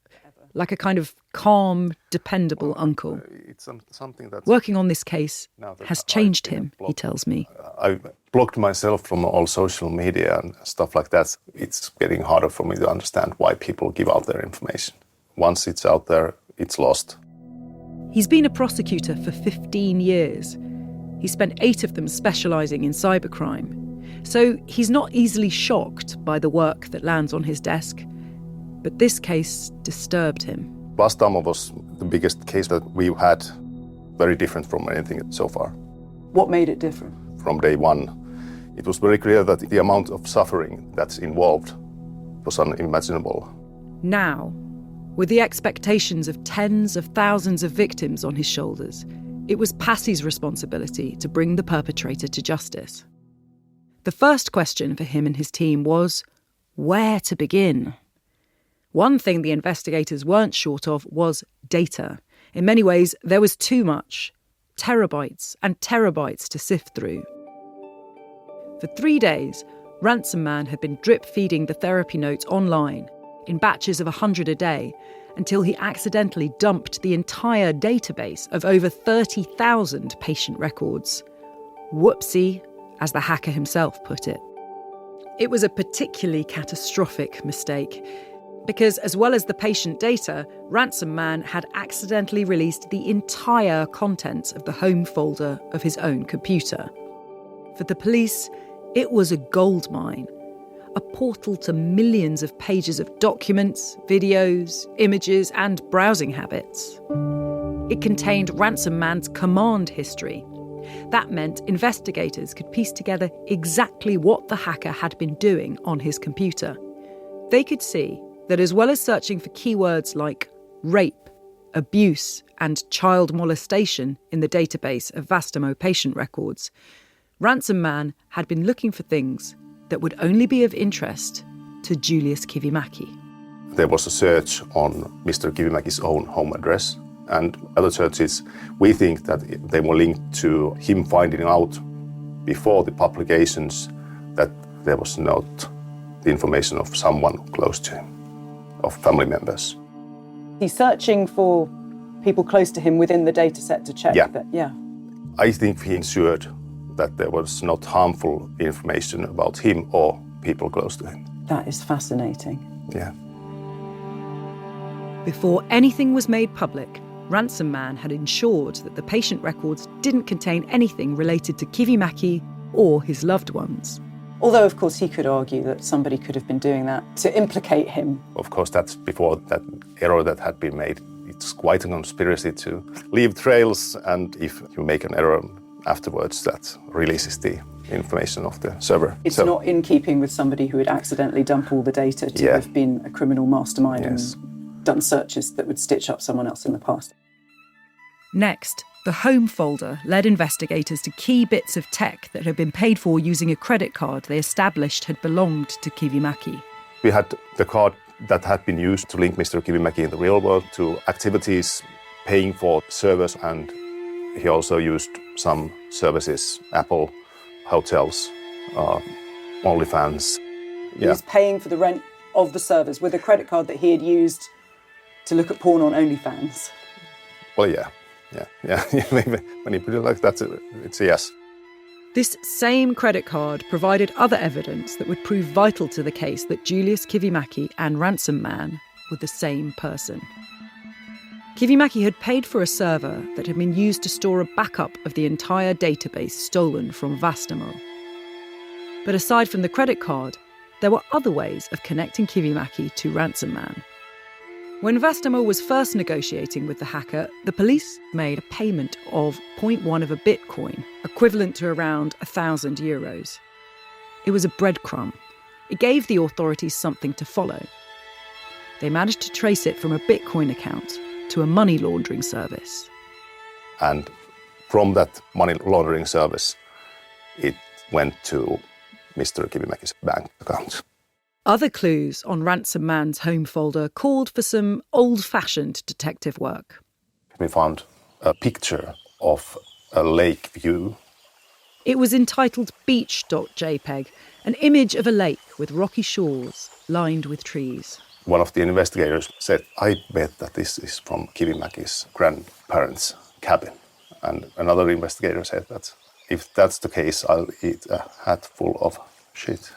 like a kind of calm, dependable uncle. It's something that working on this case has changed him, he tells me. I've blocked myself from all social media and stuff like that. It's getting harder for me to understand why people give out their information. Once it's out there, it's lost. He's been a prosecutor for 15 years. He spent 8 of them specialising in cybercrime. So he's not easily shocked by the work that lands on his desk. But this case disturbed him. Vastaamo was the biggest case that we've had, very different from anything so far. What made it different? From day one, it was very clear that the amount of suffering that's involved was unimaginable. Now, with the expectations of tens of thousands of victims on his shoulders, it was Pasi's responsibility to bring the perpetrator to justice. The first question for him and his team was, where to begin? One thing the investigators weren't short of was data. In many ways, there was too much. Terabytes and terabytes to sift through. For 3 days, Ransom Man had been drip-feeding the therapy notes online, in batches of 100 a day, until he accidentally dumped the entire database of over 30,000 patient records. Whoopsie, as the hacker himself put it. It was a particularly catastrophic mistake, because as well as the patient data, Ransom Man had accidentally released the entire contents of the home folder of his own computer. For the police, it was a goldmine, a portal to millions of pages of documents, videos, images, and browsing habits. It contained Ransom Man's command history. That meant investigators could piece together exactly what the hacker had been doing on his computer. They could see that as well as searching for keywords like rape, abuse, and child molestation in the database of Vastaamo patient records, Ransom Man had been looking for things that would only be of interest to Julius Kivimäki. There was a search on Mr. Kivimäki's own home address, and other searches, we think that they were linked to him finding out before the publications that there was not the information of someone close to him, of family members. He's searching for people close to him within the data set to check that. Yeah. I think he ensured that there was not harmful information about him or people close to him. That is fascinating. Yeah. Before anything was made public, Ransom Man had ensured that the patient records didn't contain anything related to Kivimäki or his loved ones. Although, of course, he could argue that somebody could have been doing that to implicate him. Of course, that's before that error that had been made. It's quite a conspiracy to leave trails, and if you make an error afterwards, that releases the information of the server. It's not in keeping with somebody who would accidentally dump all the data to have been a criminal mastermind and done searches that would stitch up someone else in the past. Next, the home folder led investigators to key bits of tech that had been paid for using a credit card they established had belonged to Kivimäki. We had the card that had been used to link Mr. Kivimäki in the real world to activities, paying for servers, and he also used some services, Apple, hotels, OnlyFans. He was paying for the rent of the servers with a credit card that he had used to look at porn on OnlyFans. Well, yeah. When you put it like that, it's a yes. This same credit card provided other evidence that would prove vital to the case that Julius Kivimäki and Ransom Man were the same person. Kivimäki had paid for a server that had been used to store a backup of the entire database stolen from Vastaamo. But aside from the credit card, there were other ways of connecting Kivimäki to Ransom Man. When Vastaamo was first negotiating with the hacker, the police made a payment of 0.1 of a bitcoin, equivalent to around €1,000. It was a breadcrumb. It gave the authorities something to follow. They managed to trace it from a bitcoin account to a money laundering service. And from that money laundering service, it went to Mr. Kivimäki's bank account. Other clues on Ransom Man's home folder called for some old-fashioned detective work. We found a picture of a lake view. It was entitled beach.jpg, an image of a lake with rocky shores lined with trees. One of the investigators said, I bet that this is from Kivimäki's grandparents' cabin. And another investigator said that if that's the case, I'll eat a hatful of shit.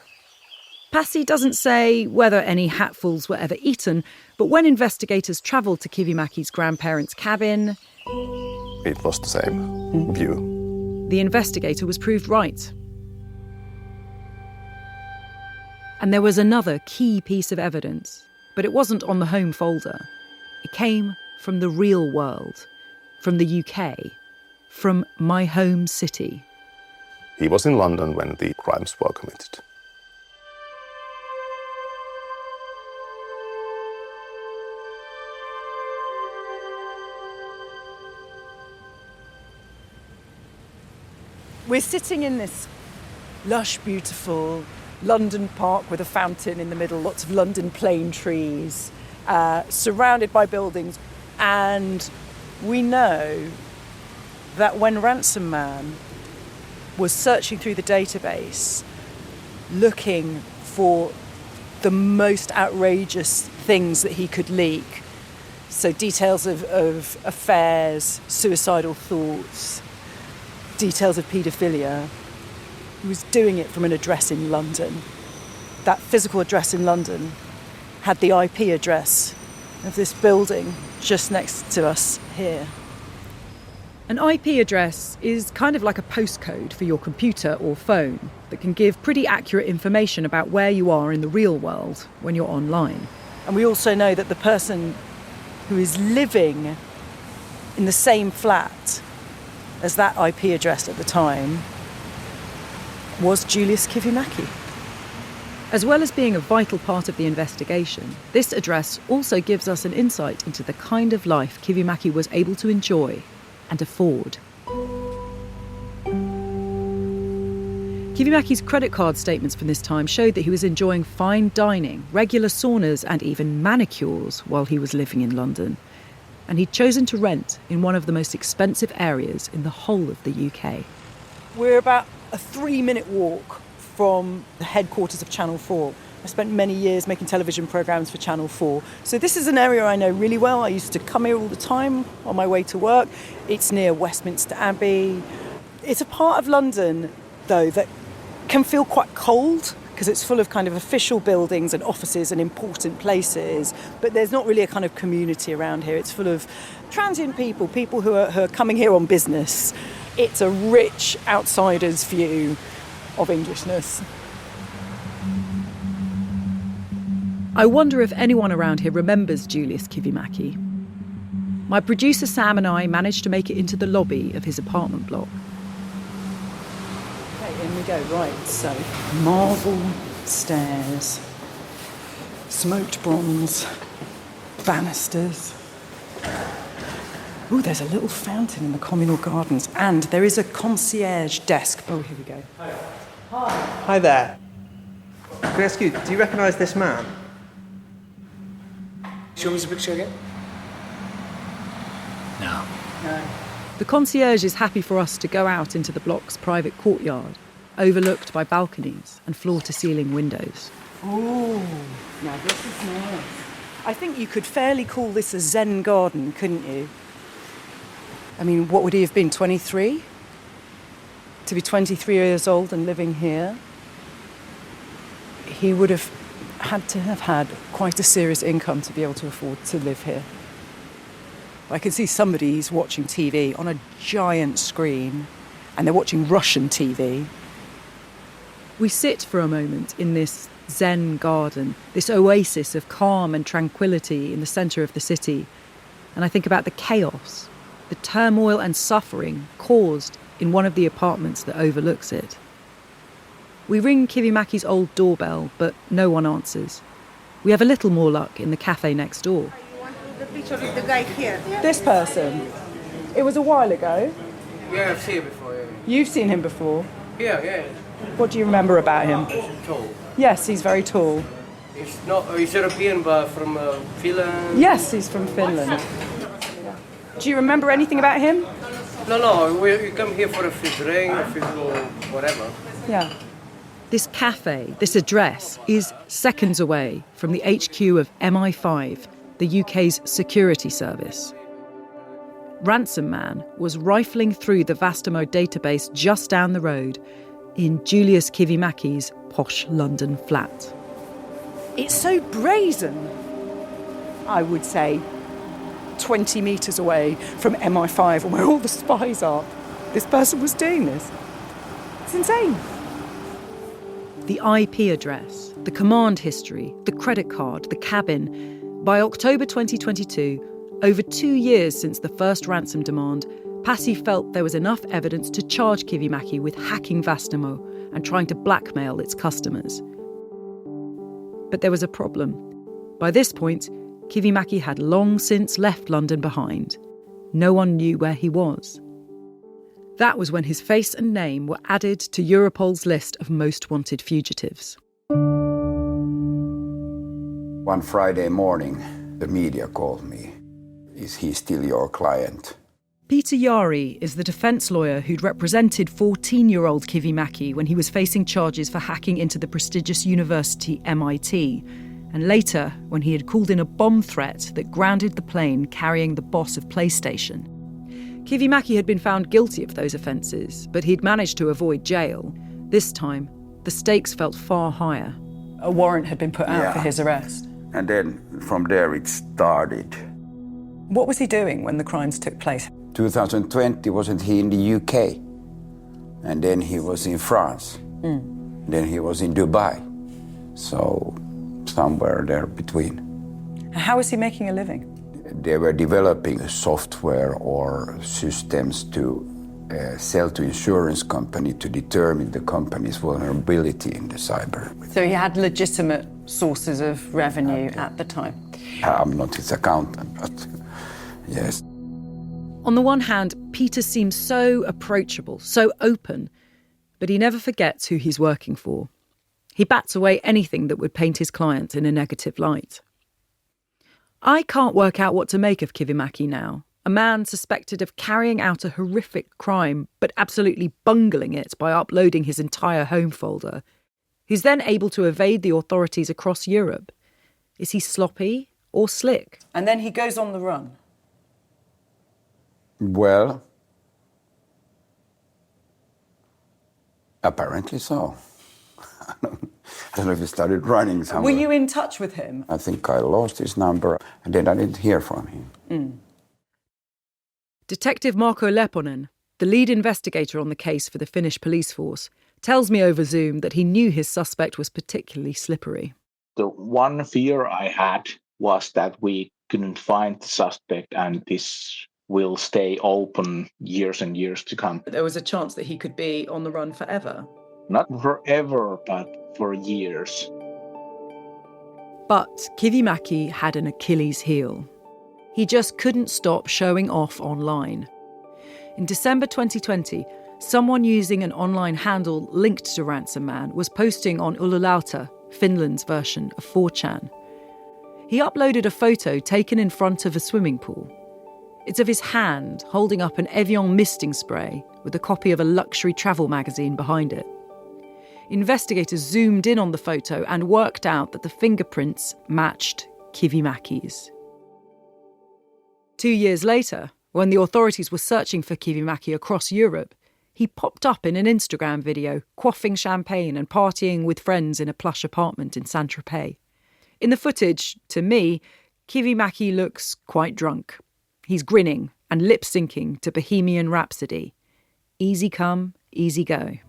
Pasi doesn't say whether any hatfuls were ever eaten, but when investigators travelled to Kivimäki's grandparents' cabin, it was the same view. The investigator was proved right. And there was another key piece of evidence, but it wasn't on the home folder. It came from the real world, from the UK, from my home city. He was in London when the crimes were committed. We're sitting in this lush, beautiful London park with a fountain in the middle, lots of London plane trees, surrounded by buildings. And we know that when Ransom Man was searching through the database, looking for the most outrageous things that he could leak, so details of affairs, suicidal thoughts, details of paedophilia, he was doing it from an address in London. that physical address in London had the IP address of this building just next to us here. An IP address is kind of like a postcode for your computer or phone that can give pretty accurate information about where you are in the real world when you're online. And we also know that the person who is living in the same flat as that IP address at the time was Julius Kivimäki. As well as being a vital part of the investigation, this address also gives us an insight into the kind of life Kivimäki was able to enjoy and afford. Kivimäki's credit card statements from this time showed that he was enjoying fine dining, regular saunas and even manicures while he was living in London. And he'd chosen to rent in one of the most expensive areas in the whole of the UK. We're about a 3-minute walk from the headquarters of Channel 4. I spent many years making television programmes for Channel 4. So this is an area I know really well. I used to come here all the time on my way to work. It's near Westminster Abbey. It's a part of London, though, that can feel quite cold because it's full of kind of official buildings and offices and important places. But there's not really a kind of community around here. It's full of transient people, people who are coming here on business. It's a rich outsider's view of Englishness. I wonder if anyone around here remembers Julius Kivimäki. My producer Sam and I managed to make it into the lobby of his apartment block. Okay, in we go. Right, so marble stairs, smoked bronze, banisters. Ooh, there's a little fountain in the communal gardens, and there is a concierge desk. Oh, here we go. Hi. Hi there. Can I ask you, do you recognise this man? Show me the picture again. No. The concierge is happy for us to go out into the block's private courtyard, overlooked by balconies and floor-to-ceiling windows. Ooh, now this is nice. I think you could fairly call this a Zen garden, couldn't you? I mean, what would he have been, 23? To be 23 years old and living here? He would have had to have had quite a serious income to be able to afford to live here. I can see somebody's watching TV on a giant screen, and they're watching Russian TV. We sit for a moment in this Zen garden, this oasis of calm and tranquility in the centre of the city, and I think about the chaos, the turmoil and suffering caused in one of the apartments that overlooks it. We ring Kivimäki's old doorbell, but no one answers. We have a little more luck in the cafe next door. The picture of the guy here. This person? It was a while ago. Yeah, I've seen him before. Yeah. You've seen him before? Yeah. What do you remember about him? He's tall. Yes, he's very tall. He's European, but from Finland. Yes, he's from Finland. Do you remember anything about him? No, we come here for a few drinks, a few whatever. Yeah. This cafe, this address, is seconds away from the HQ of MI5, the UK's security service. Ransom Man was rifling through the Vastamo database just down the road in Julius Kivimäki's posh London flat. It's so brazen, I would say, 20 metres away from MI5 and where all the spies are. This person was doing this. It's insane. The IP address, the command history, the credit card, the cabin. By October 2022, over 2 years since the first ransom demand, Pasi felt there was enough evidence to charge Kivimäki with hacking Vastamo and trying to blackmail its customers. But there was a problem. By this point, Kivimäki had long since left London behind. No one knew where he was. That was when his face and name were added to Europol's list of most wanted fugitives. One Friday morning, the media called me. Is he still your client? Peter Jari is the defence lawyer who'd represented 14-year-old Kivimäki when he was facing charges for hacking into the prestigious university MIT, and later when he had called in a bomb threat that grounded the plane carrying the boss of PlayStation. Kivimäki had been found guilty of those offences, but he'd managed to avoid jail. This time, the stakes felt far higher. A warrant had been put out for his arrest. And then from there it started. What was he doing when the crimes took place? 2020, wasn't he in the UK? And then he was in France. Then he was in Dubai. So somewhere there between. How was he making a living? They were developing software or systems to sell to insurance company to determine the company's vulnerability in the cyber. So he had legitimate sources of revenue at the time? I'm not his accountant, but yes. On the one hand, Peter seems so approachable, so open, but he never forgets who he's working for. He bats away anything that would paint his client in a negative light. I can't work out what to make of Kivimäki now, a man suspected of carrying out a horrific crime but absolutely bungling it by uploading his entire home folder. He's then able to evade the authorities across Europe. Is he sloppy or slick? And then he goes on the run. Well, apparently so. I don't know if he started running somewhere. Were you in touch with him? I think I lost his number and then I didn't hear from him. Detective Marko Lepponen, the lead investigator on the case for the Finnish police force, tells me over Zoom that he knew his suspect was particularly slippery. The one fear I had was that we couldn't find the suspect and this will stay open years and years to come. There was a chance that he could be on the run forever. Not forever, but for years. But Kivimäki had an Achilles heel. He just couldn't stop showing off online. In December 2020, someone using an online handle linked to Ransom Man was posting on Ululauta, Finland's version of 4chan. He uploaded a photo taken in front of a swimming pool. It's of his hand holding up an Evian misting spray with a copy of a luxury travel magazine behind it. Investigators zoomed in on the photo and worked out that the fingerprints matched Kivimäki's. 2 years later, when the authorities were searching for Kivimäki across Europe, he popped up in an Instagram video, quaffing champagne and partying with friends in a plush apartment in Saint-Tropez. In the footage, to me, Kivimäki looks quite drunk. He's grinning and lip-syncing to Bohemian Rhapsody. Easy come, easy go.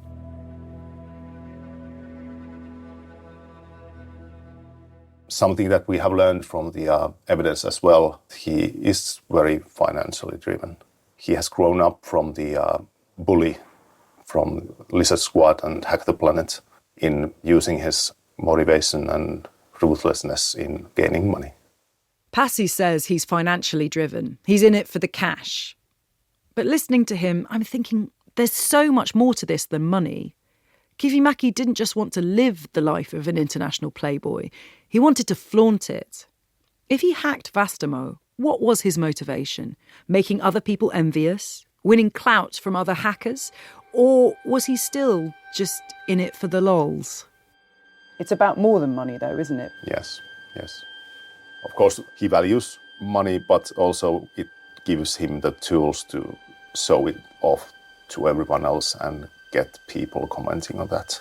Something that we have learned from the evidence as well, he is very financially driven. He has grown up from the bully from Lizard Squad and Hack the Planet in using his motivation and ruthlessness in gaining money. Pasi says he's financially driven. He's in it for the cash. But listening to him, I'm thinking there's so much more to this than money. Kivimäki didn't just want to live the life of an international playboy. He wanted to flaunt it. If he hacked Vastamo, what was his motivation? Making other people envious? Winning clout from other hackers? Or was he still just in it for the lols? It's about more than money, though, isn't it? Yes, yes. Of course, he values money, but also it gives him the tools to show it off to everyone else and get people commenting on that.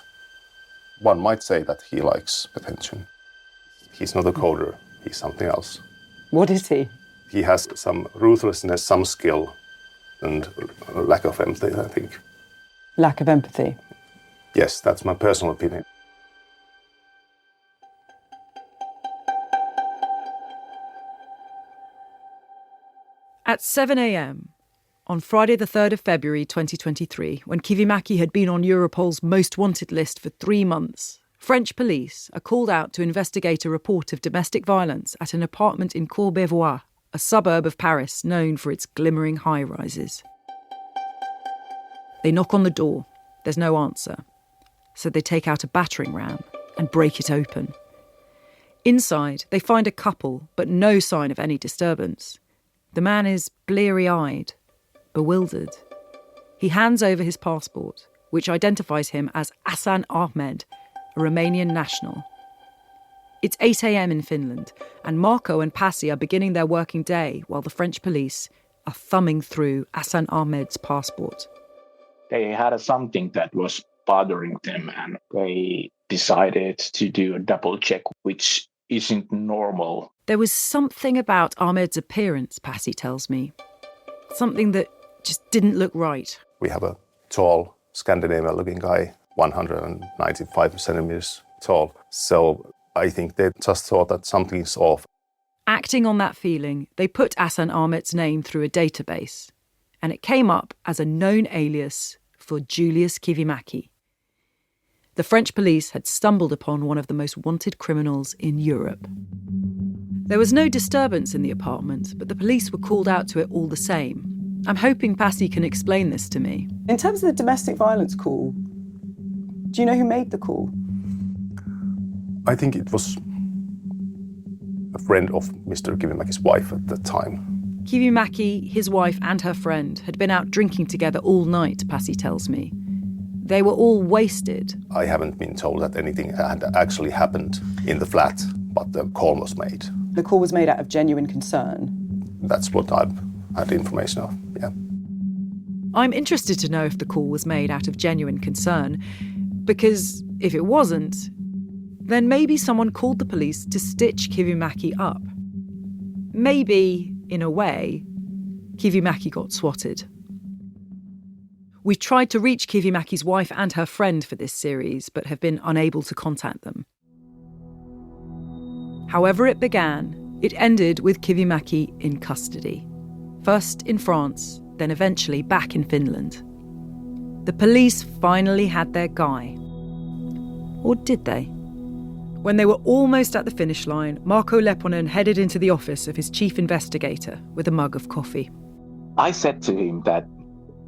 One might say that he likes attention. He's not a coder, he's something else. What is he? He has some ruthlessness, some skill, and a lack of empathy, I think. Lack of empathy? Yes, that's my personal opinion. At 7 a.m, on Friday the 3rd of February 2023, when Kivimäki had been on Europol's most wanted list for 3 months, French police are called out to investigate a report of domestic violence at an apartment in Courbevoie, a suburb of Paris known for its glimmering high-rises. They knock on the door. There's no answer. So they take out a battering ram and break it open. Inside, they find a couple, but no sign of any disturbance. The man is bleary-eyed, bewildered. He hands over his passport, which identifies him as Hasan Ahmed, a Romanian national. It's 8 a.m. in Finland, and Marko and Pasi are beginning their working day while the French police are thumbing through Hasan Ahmed's passport. They had something that was bothering them, and they decided to do a double check, which isn't normal. There was something about Ahmed's appearance, Pasi tells me. Something that just didn't look right. We have a tall, Scandinavian-looking guy, 195 centimeters tall. So I think they just thought that something's off. Acting on that feeling, they put Ahsan Ahmet's name through a database, and it came up as a known alias for Julius Kivimäki. The French police had stumbled upon one of the most wanted criminals in Europe. There was no disturbance in the apartment, but the police were called out to it all the same. I'm hoping Pasi can explain this to me. In terms of the domestic violence call, do you know who made the call? I think it was a friend of Mr. Kivimäki's wife at the time. Kivimäki, his wife and her friend had been out drinking together all night, Pasi tells me. They were all wasted. I haven't been told that anything had actually happened in the flat, but the call was made. The call was made out of genuine concern. That's what I've had information of, yeah. I'm interested to know if the call was made out of genuine concern, because if it wasn't, then maybe someone called the police to stitch Kivimäki up. Maybe, in a way, Kivimäki got swatted. We tried to reach Kivimäki's wife and her friend for this series, but have been unable to contact them. However it began, it ended with Kivimäki in custody. First in France, then eventually back in Finland. The police finally had their guy. Or did they? When they were almost at the finish line, Marko Lepponen headed into the office of his chief investigator with a mug of coffee. I said to him that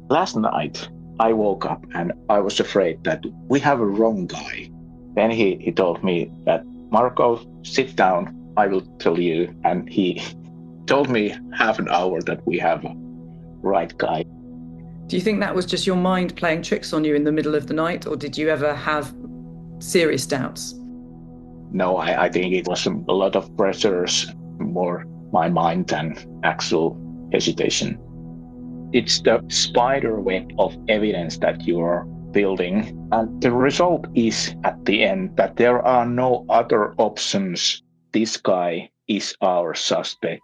last night I woke up and I was afraid that we have a wrong guy. Then he told me that, Marko, sit down, I will tell you. And he told me half an hour that we have a right guy. Do you think that was just your mind playing tricks on you in the middle of the night, or did you ever have serious doubts? No, I think it was a lot of pressures, more my mind than actual hesitation. It's the spider web of evidence that you are building. And the result is, at the end, that there are no other options. This guy is our suspect.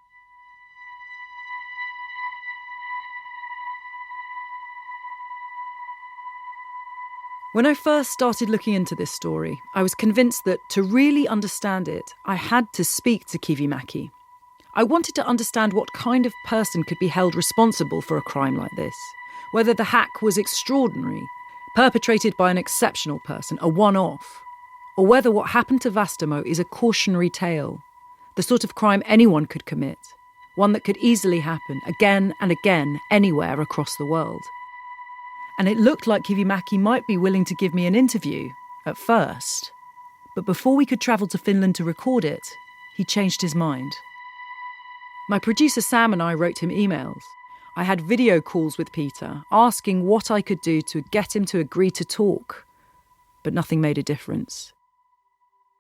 When I first started looking into this story, I was convinced that to really understand it, I had to speak to Kivimäki. I wanted to understand what kind of person could be held responsible for a crime like this, whether the hack was extraordinary, perpetrated by an exceptional person, a one-off, or whether what happened to Vastaamo is a cautionary tale, the sort of crime anyone could commit, one that could easily happen again and again anywhere across the world. And it looked like Kivimäki might be willing to give me an interview, at first. But before we could travel to Finland to record it, he changed his mind. My producer Sam and I wrote him emails. I had video calls with Peter, asking what I could do to get him to agree to talk. But nothing made a difference.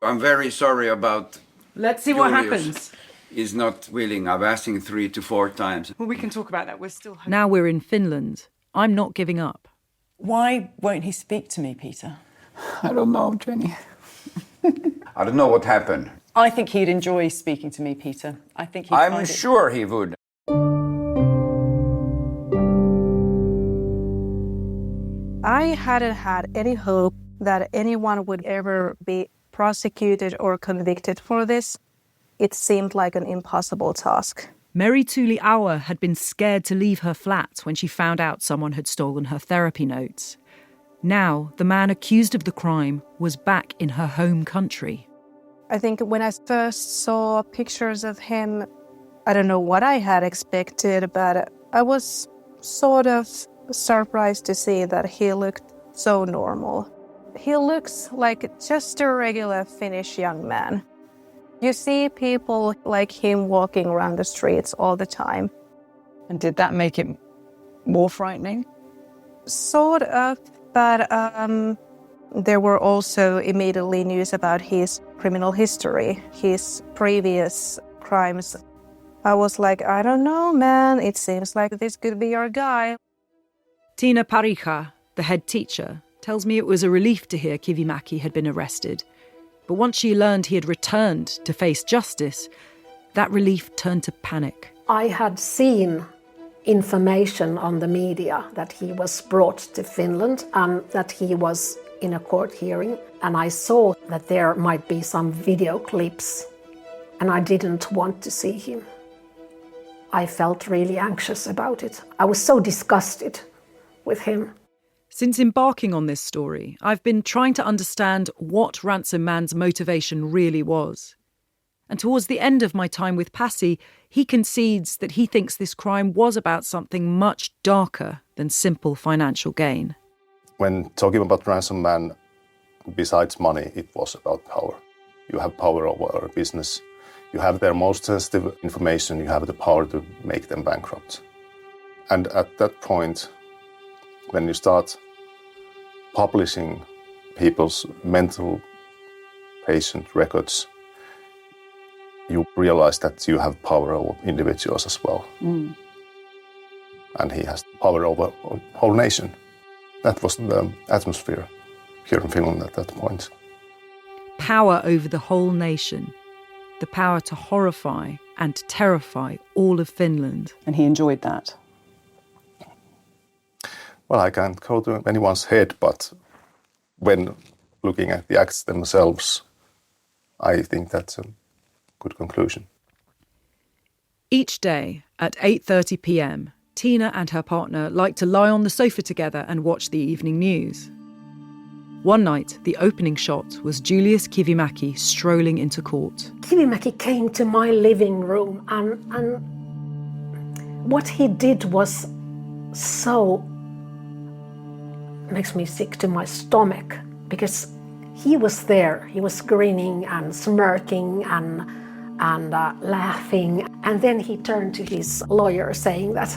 I'm very sorry about... Let's see what Julius happens. Is not willing. I've asked him 3 to 4 times. Well, we can talk about that. We're still... Now we're in Finland. I'm not giving up. Why won't he speak to me, Peter? I don't know, Jenny. I don't know what happened. I think he'd enjoy speaking to me, Peter. I think he'd I'm find sure he would. I hadn't had any hope that anyone would ever be prosecuted or convicted for this. It seemed like an impossible task. Meri Tuli Auer had been scared to leave her flat when she found out someone had stolen her therapy notes. Now, the man accused of the crime was back in her home country. I think when I first saw pictures of him, I don't know what I had expected, but I was sort of surprised to see that he looked so normal. He looks like just a regular Finnish young man. You see people like him walking around the streets all the time. And did that make it more frightening? Sort of, but there were also immediately news about his criminal history, his previous crimes. I was like, I don't know, man, it seems like this could be our guy. Tina Parija, the head teacher, tells me it was a relief to hear Kivimäki had been arrested. But once she learned he had returned to face justice, that relief turned to panic. I had seen information on the media that he was brought to Finland and that he was in a court hearing. And I saw that there might be some video clips, and I didn't want to see him. I felt really anxious about it. I was so disgusted with him. Since embarking on this story, I've been trying to understand what Ransom Man's motivation really was. And towards the end of my time with Pasi, he concedes that he thinks this crime was about something much darker than simple financial gain. When talking about Ransom Man, besides money, it was about power. You have power over a business. You have their most sensitive information. You have the power to make them bankrupt. And at that point, when you start publishing people's mental patient records, you realize that you have power over individuals as well. And he has power over a whole nation. That was the atmosphere here in Finland at that point. Power over the whole nation. The power to horrify and terrify all of Finland. And he enjoyed that? Well, I can't go to anyone's head, but when looking at the acts themselves, I think that's a good conclusion. Each day at 8:30 p.m, Tina and her partner like to lie on the sofa together and watch the evening news. One night, the opening shot was Julius Kivimäki strolling into court. Kivimäki came to my living room and what he did was so makes me sick to my stomach, because he was there. He was grinning and smirking and laughing. And then he turned to his lawyer saying that,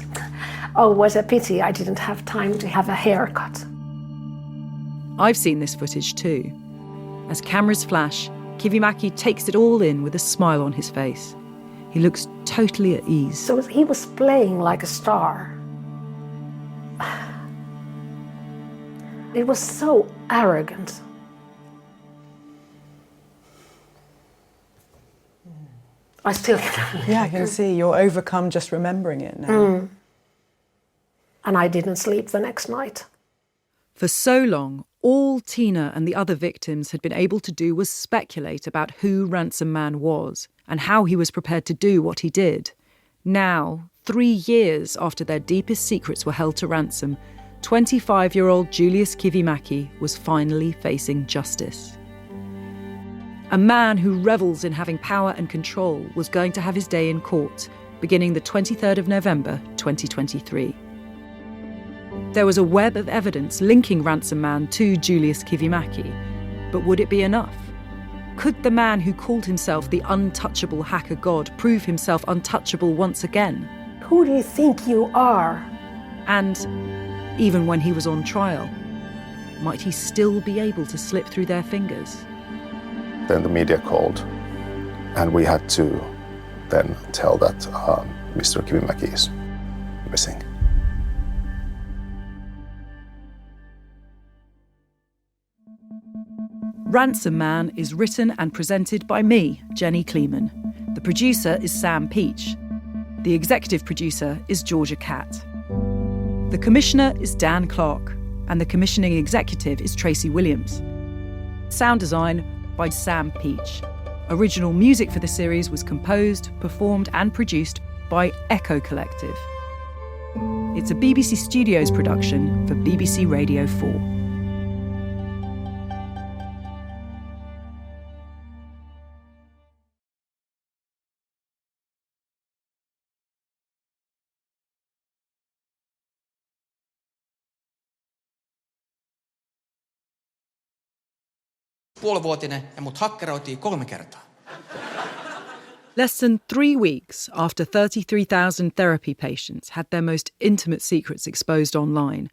oh, what a pity I didn't have time to have a haircut. I've seen this footage too. As cameras flash, Kivimäki takes it all in with a smile on his face. He looks totally at ease. So he was playing like a star. It was so arrogant. I still can't. Yeah, I can see you're overcome just remembering it now. And I didn't sleep the next night. For so long, all Tina and the other victims had been able to do was speculate about who Ransom Man was and how he was prepared to do what he did. Now, 3 years after their deepest secrets were held to ransom, 25-year-old Julius Kivimäki was finally facing justice. A man who revels in having power and control was going to have his day in court, beginning the 23rd of November, 2023. There was a web of evidence linking Ransom Man to Julius Kivimäki, but would it be enough? Could the man who called himself the untouchable hacker god prove himself untouchable once again? Who do you think you are? And even when he was on trial, might he still be able to slip through their fingers? Then the media called, and we had to then tell that Mr. Kivimäki is missing. Ransom Man is written and presented by me, Jenny Kleeman. The producer is Sam Peach. The executive producer is Georgia Catt. The commissioner is Dan Clark, and the commissioning executive is Tracy Williams. Sound design by Sam Peach. Original music for the series was composed, performed and produced by Echo Collective. It's a BBC Studios production for BBC Radio 4. Puolivuotinen ja mut hakkeroitiin 3 kertaa. Less than 3 weeks after 33,000 therapy patients had their most intimate secrets exposed online,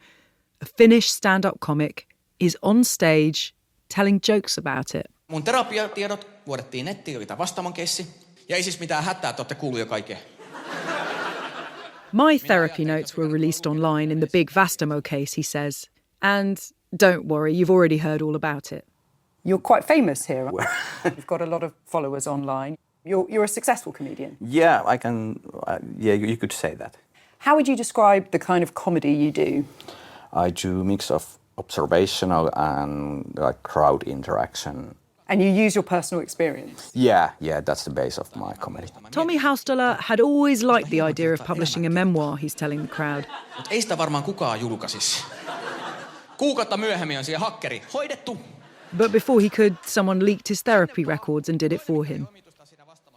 a Finnish stand-up comic is on stage telling jokes about it. Mun terapiatiedot vuodettiin nettiin, oli tää Vastaamon keissi. Ja ei siis mitään hätää, te ootte kuullut jo kaikkea. My therapy notes were released online in the big Vastamo case, he says. And Don't worry, you've already heard all about it. You're quite famous here. You've got a lot of followers online. You're a successful comedian. Yeah, I can. You could say that. How would you describe the kind of comedy you do? I do a mix of observational and like crowd interaction. And you use your personal experience? Yeah, that's the base of my comedy. Tommy Haustola had always liked the idea of publishing a memoir, he's telling the crowd. Mut ei sitä varmaan kukaan julkaisisi. Kuukautta myöhemmin on siihen hakkeri hoidettu. But before he could, someone leaked his therapy records and did it for him.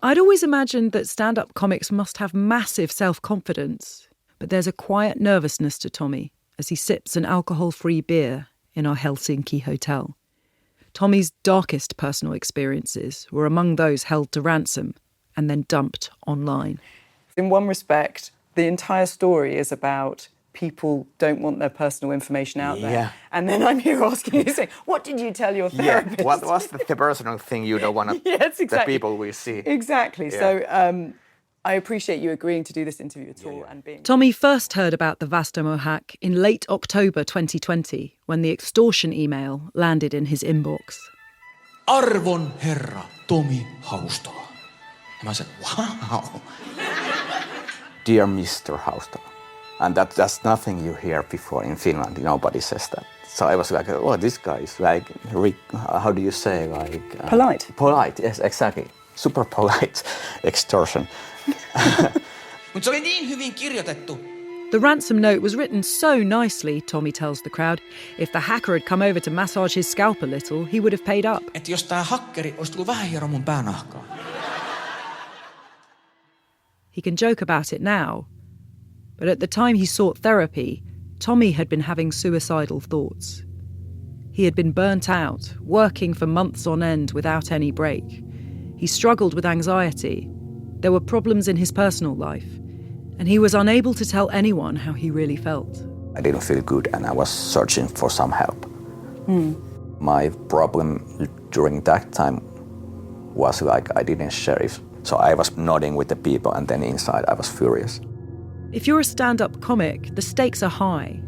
I'd always imagined that stand-up comics must have massive self-confidence, but there's a quiet nervousness to Tommy as he sips an alcohol-free beer in our Helsinki hotel. Tommy's darkest personal experiences were among those held to ransom and then dumped online. In one respect, the entire story is about people don't want their personal information out there. Yeah. And then I'm here asking you, saying, what did you tell your therapist? Yeah, what was the personal thing you don't want Yes, exactly. that people will see? Exactly. Yeah. So I appreciate you agreeing to do this interview at all. And being... Tommy first heard about the Vastaamo hack in late October 2020 when the extortion email landed in his inbox. Arvon herra Tomi Haustola. And I said, wow. Dear Mr. Haustola. And that's nothing you hear before in Finland. Nobody says that. So I was like, oh, this guy is like, how do you say? Polite. Polite, yes, exactly. Super polite extortion. Mutta se oli niin hyvin kirjoitettu. The ransom note was written so nicely, Tommy tells the crowd. If the hacker had come over to massage his scalp a little, he would have paid up. Että jos tää hakkeri olisi tullut vähän hieron mun päänahkaa. He can joke about it now. But at the time he sought therapy, Tommy had been having suicidal thoughts. He had been burnt out, working for months on end without any break. He struggled with anxiety. There were problems in his personal life, and he was unable to tell anyone how he really felt. I didn't feel good and I was searching for some help. My problem during that time was like I didn't share it. So I was nodding with the people and then inside I was furious. If you're a stand-up comic, the stakes are high.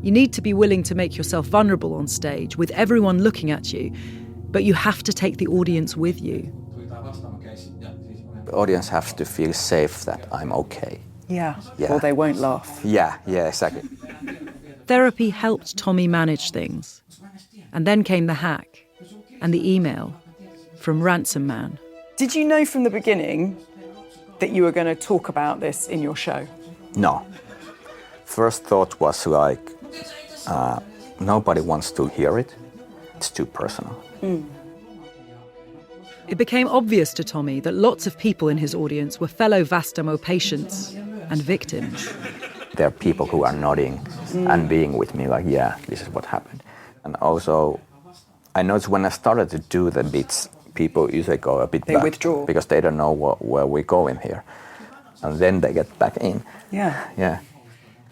You need to be willing to make yourself vulnerable on stage with everyone looking at you, but you have to take the audience with you. The audience has to feel safe that I'm okay. Yeah, or they won't laugh. Yeah, exactly. Therapy helped Tommy manage things. And then came the hack and the email from Ransom Man. Did you know from the beginning that you were going to talk about this in your show? No. First thought was like, nobody wants to hear it. It's too personal. It became obvious to Tommy that lots of people in his audience were fellow Vastaamo patients and victims. There are people who are nodding and being with me like, yeah, this is what happened. And also, I noticed when I started to do the bits, people usually go a bit back. They withdraw. Because they don't know where we're going here. And then they get back in. Yeah.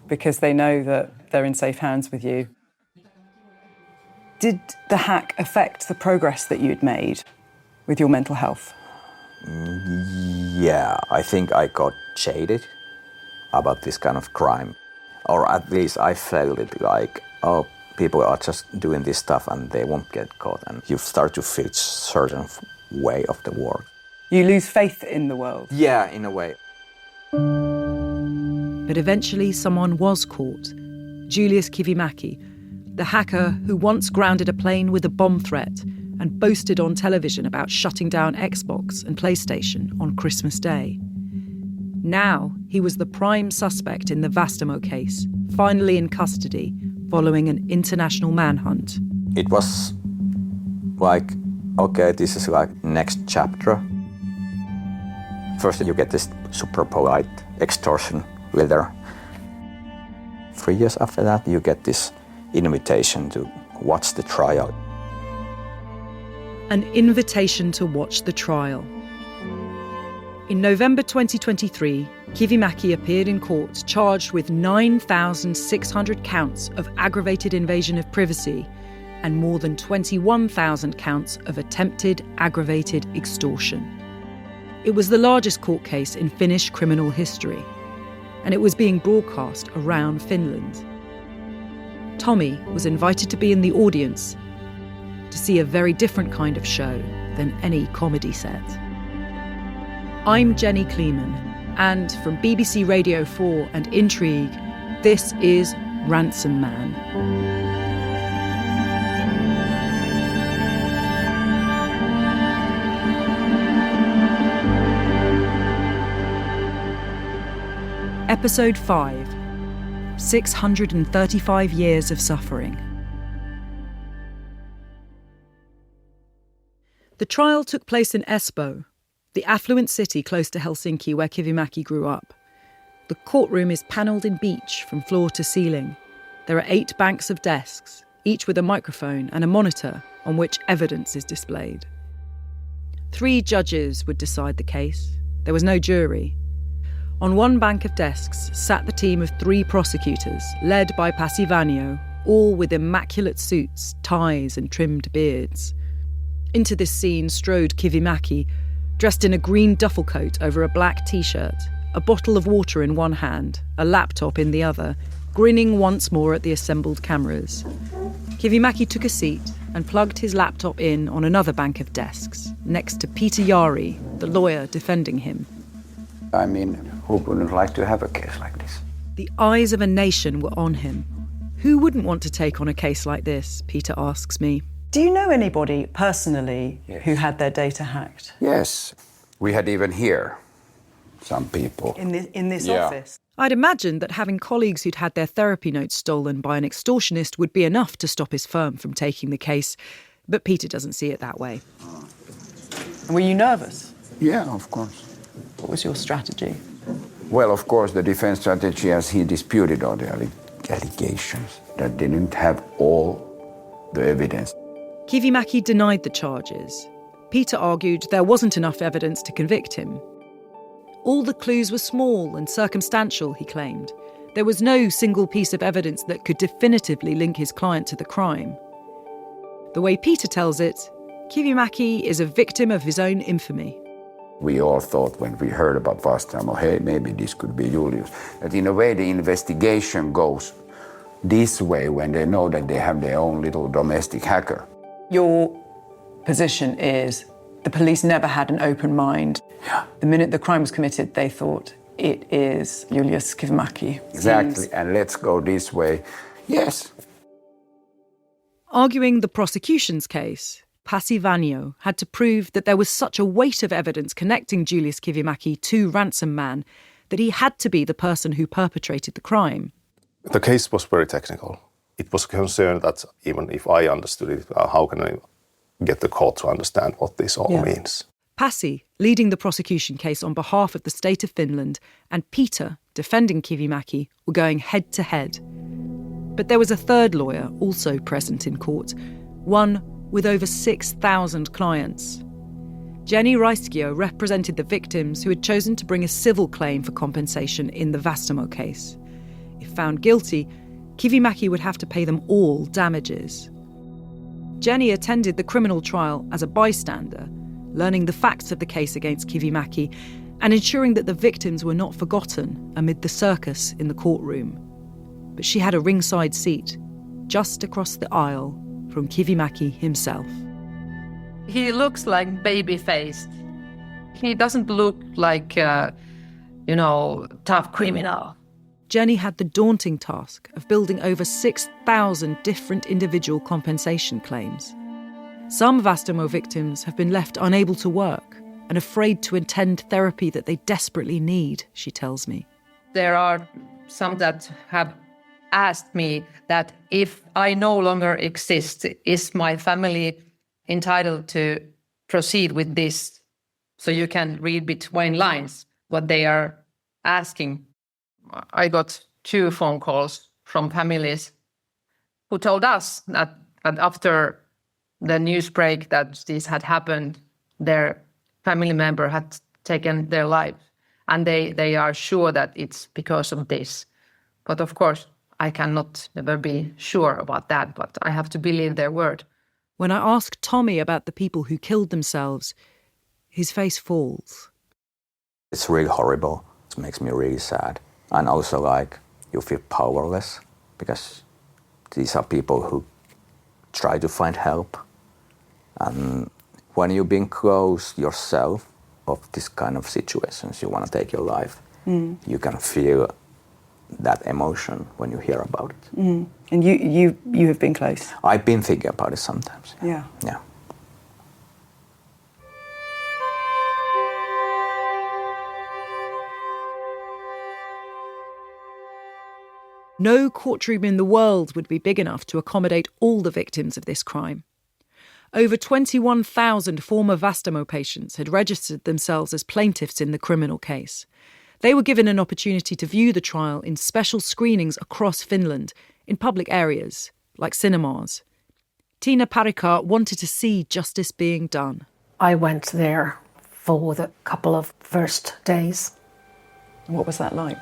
Because they know that they're in safe hands with you. Did the hack affect the progress that you'd made with your mental health? Yeah, I think I got jaded about this kind of crime. Or at least I felt it like, oh, people are just doing this stuff and they won't get caught. And you start to feel a certain way of the world. You lose faith in the world? Yeah, in a way. But eventually someone was caught. Julius Kivimäki, the hacker who once grounded a plane with a bomb threat and boasted on television about shutting down Xbox and PlayStation on Christmas Day. Now he was the prime suspect in the Vastaamo case, finally in custody following an international manhunt. It was like, okay, this is like next chapter. First you get this super polite extortion letter. 3 years after that you get this invitation to watch the trial. An invitation to watch the trial. In November 2023, Kivimäki appeared in court charged with 9,600 counts of aggravated invasion of privacy and more than 21,000 counts of attempted aggravated extortion. It was the largest court case in Finnish criminal history, and it was being broadcast around Finland. Tommy was invited to be in the audience to see a very different kind of show than any comedy set. I'm Jenny Kleeman, and from BBC Radio 4 and Intrigue, this is Ransom Man. Episode 5, 635 Years of Suffering. The trial took place in Espoo, the affluent city close to Helsinki where Kivimäki grew up. The courtroom is panelled in beech from floor to ceiling. There are 8 banks of desks, each with a microphone and a monitor on which evidence is displayed. 3 judges would decide the case. There was no jury. On one bank of desks sat the team of 3 prosecutors, led by Pasi Vainio, all with immaculate suits, ties and trimmed beards. Into this scene strode Kivimäki, dressed in a green duffel coat over a black T-shirt, a bottle of water in one hand, a laptop in the other, grinning once more at the assembled cameras. Kivimäki took a seat and plugged his laptop in on another bank of desks, next to Peter Jari, the lawyer defending him. I mean, who wouldn't like to have a case like this? The eyes of a nation were on him. Who wouldn't want to take on a case like this, Peter asks me. Do you know anybody personally who had their data hacked? Yes, we had even here some people. In this office? I'd imagined that having colleagues who'd had their therapy notes stolen by an extortionist would be enough to stop his firm from taking the case, but Peter doesn't see it that way. Were you nervous? Yeah, of course. What was your strategy? Well, of course, the defense strategy, as he disputed all the allegations, that they didn't have all the evidence. Kivimäki denied the charges. Peter argued there wasn't enough evidence to convict him. All the clues were small and circumstantial, he claimed. There was no single piece of evidence that could definitively link his client to the crime. The way Peter tells it, Kivimäki is a victim of his own infamy. We all thought when we heard about Vastaamo, hey, maybe this could be Julius. That in a way the investigation goes this way when they know that they have their own little domestic hacker. Your position is the police never had an open mind. Yeah. The minute the crime was committed, they thought it is Julius Kivimäki. Exactly, and let's go this way. Yes. Arguing the prosecution's case, Pasi Vainio had to prove that there was such a weight of evidence connecting Julius Kivimäki to Ransom Man that he had to be the person who perpetrated the crime. The case was very technical. It was concerned that even if I understood it, how can I get the court to understand what this all means? Pasi, leading the prosecution case on behalf of the state of Finland, and Peter, defending Kivimäki, were going head to head. But there was a third lawyer also present in court, one with over 6,000 clients. Jenny Raiskio represented the victims who had chosen to bring a civil claim for compensation in the Vastaamo case. If found guilty, Kivimäki would have to pay them all damages. Jenny attended the criminal trial as a bystander, learning the facts of the case against Kivimäki and ensuring that the victims were not forgotten amid the circus in the courtroom. But she had a ringside seat, just across the aisle from Kivimäki himself. He looks like baby-faced. He doesn't look like, tough criminal. Jenny had the daunting task of building over 6,000 different individual compensation claims. Some Vastaamo victims have been left unable to work and afraid to attend therapy that they desperately need, she tells me. There are some that have asked me that if I no longer exist, is my family entitled to proceed with this? So you can read between lines what they are asking. I got 2 phone calls from families who told us that after the news break that this had happened, their family member had taken their life. And they are sure that it's because of this. But of course, I cannot never be sure about that, but I have to believe their word. When I ask Tommy about the people who killed themselves, his face falls. It's really horrible. It makes me really sad. And also, you feel powerless because These are people who try to find help. And when you've been close yourself of this kind of situations, you want to take your life, you can feel that emotion when you hear about it. And you have been close? I've been thinking about it sometimes. Yeah. Yeah. No courtroom in the world would be big enough to accommodate all the victims of this crime. Over 21,000 former Vastaamo patients had registered themselves as plaintiffs in the criminal case. They were given an opportunity to view the trial in special screenings across Finland, in public areas, like cinemas. Tiina Parikka wanted to see justice being done. I went there for the couple of first days. What was that like?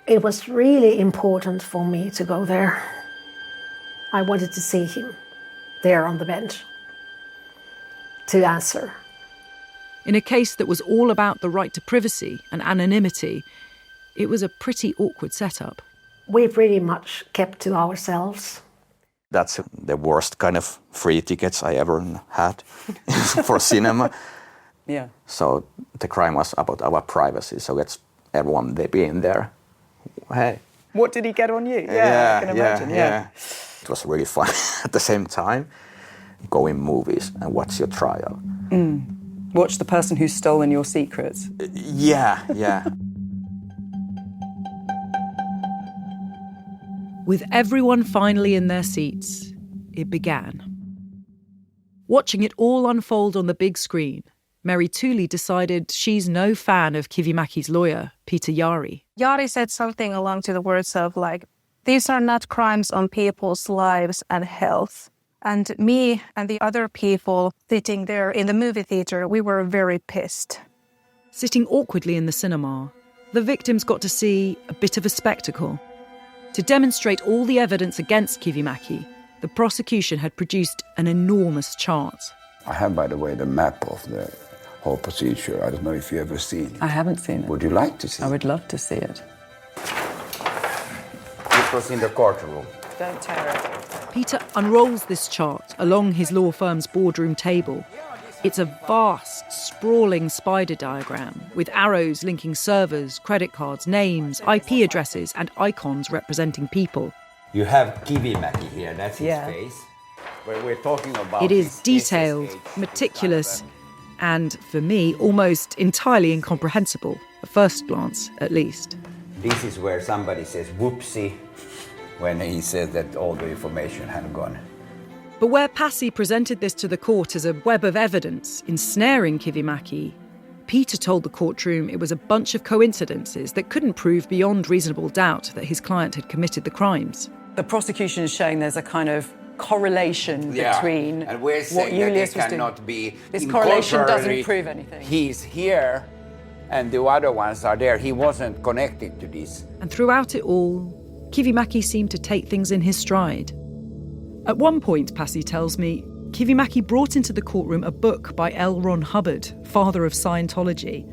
It was really important for me to go there. I wanted to see him there on the bench to answer. In a case that was all about the right to privacy and anonymity, it was a pretty awkward setup. We pretty much kept to ourselves. That's the worst kind of free tickets I ever had for cinema. Yeah. So the crime was about our privacy, so it's everyone they be in there. Hey. What did he get on you? Yeah, I can imagine. Yeah. It was really fun at the same time. Go in movies and watch your trial. Watch the person who's stolen your secrets. Yeah. With everyone finally in their seats, it began. Watching it all unfold on the big screen, Meri Tuli decided she's no fan of Kivimäki's lawyer, Peter Jari. Jari said something along to the words of like, these are not crimes on people's lives and health. And me and the other people sitting there in the movie theatre, we were very pissed. Sitting awkwardly in the cinema, the victims got to see a bit of a spectacle. To demonstrate all the evidence against Kivimäki, the prosecution had produced an enormous chart. I have, by the way, the map of the whole procedure. I don't know if you've ever seen it. I haven't seen it. Would you like to see it? I would love to see it. It was in the courtroom. Don't tear it. Peter unrolls this chart along his law firm's boardroom table. It's a vast, sprawling spider diagram with arrows linking servers, credit cards, names, IP addresses and icons representing people. You have Kivimäki here, that's his face. We're talking about. It is detailed, meticulous, and, for me, almost entirely incomprehensible, at first glance, at least. This is where somebody says whoopsie when he says that all the information had gone. But where Pasi presented this to the court as a web of evidence, ensnaring Kivimäki, Peter told the courtroom it was a bunch of coincidences that couldn't prove beyond reasonable doubt that his client had committed the crimes. The prosecution is showing there's a kind of correlation between and we're what saying Julius that was it cannot doing. be. This correlation doesn't prove anything. He's here and the other ones are there. He wasn't connected to this. And throughout it all, Kivimäki seemed to take things in his stride. At one point, Pasi tells me, Kivimäki brought into the courtroom a book by L. Ron Hubbard, father of Scientology.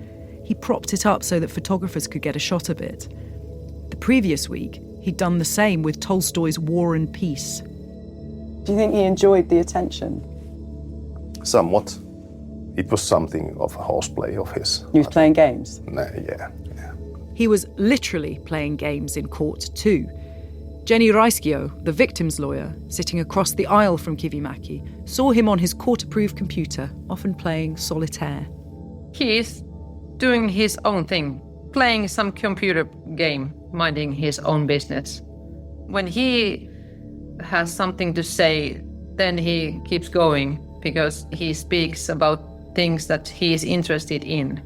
He propped it up so that photographers could get a shot of it. The previous week, he'd done the same with Tolstoy's War and Peace. Do you think he enjoyed the attention? Somewhat. It was something of a horseplay of his. He was playing games? Yeah. He was literally playing games in court too. Jenny Raiskio, the victim's lawyer, sitting across the aisle from Kivimäki, saw him on his court-approved computer, often playing solitaire. He is doing his own thing, playing some computer game, minding his own business. When he has something to say, then he keeps going because he speaks about things that he is interested in.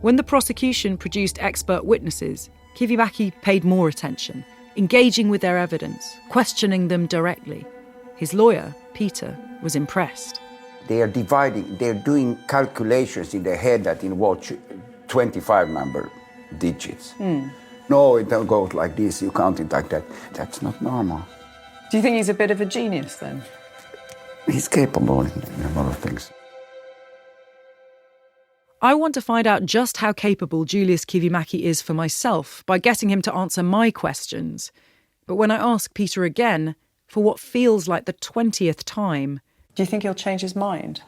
When the prosecution produced expert witnesses, Kivimäki paid more attention, engaging with their evidence, questioning them directly. His lawyer, Peter, was impressed. They are dividing, they're doing calculations in their head that involve 25 number digits. No, it don't go like this, you count it like that. That's not normal. Do you think he's a bit of a genius then? He's capable in a lot of things. I want to find out just how capable Julius Kivimäki is for myself by getting him to answer my questions. But when I ask Peter again, for what feels like the 20th time... Do you think he'll change his mind?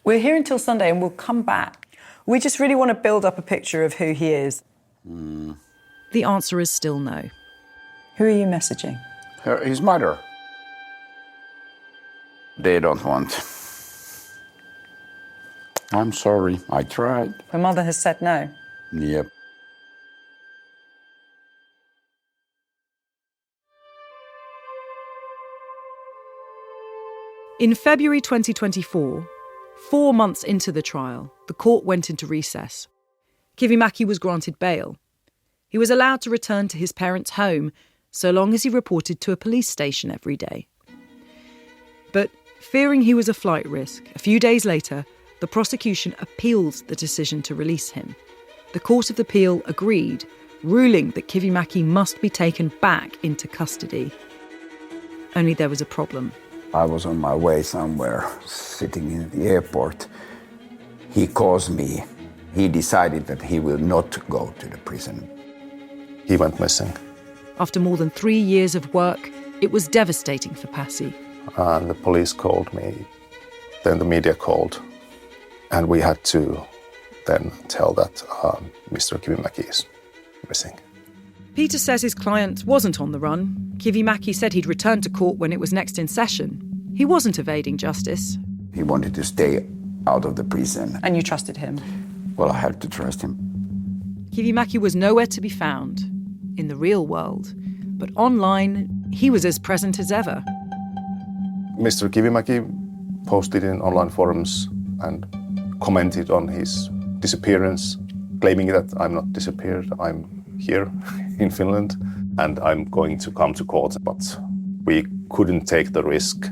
We're here until Sunday and we'll come back. We just really want to build up a picture of who he is. The answer is still no. Who are you messaging? His mother. They don't want. I'm sorry, I tried. Her mother has said no. Yep. In February 2024, 4 months into the trial, the court went into recess. Kivimäki was granted bail. He was allowed to return to his parents' home so long as he reported to a police station every day. But fearing he was a flight risk, a few days later, the prosecution appealed the decision to release him. The Court of Appeal agreed, ruling that Kivimäki must be taken back into custody. Only there was a problem. I was on my way somewhere, sitting in the airport. He calls me. He decided that he will not go to the prison. He went missing. After more than 3 years of work, it was devastating for Pasi. And the police called me. Then the media called. And we had to then tell that Mr. Kivimäki is missing. Peter says his client wasn't on the run. Kivimäki said he'd return to court when it was next in session. He wasn't evading justice. He wanted to stay out of the prison. And you trusted him? Well, I had to trust him. Kivimäki was nowhere to be found in the real world. But online, he was as present as ever. Mr. Kivimäki posted in online forums and commented on his disappearance, claiming that I'm not disappeared, I'm here in Finland and I'm going to come to court, but we couldn't take the risk.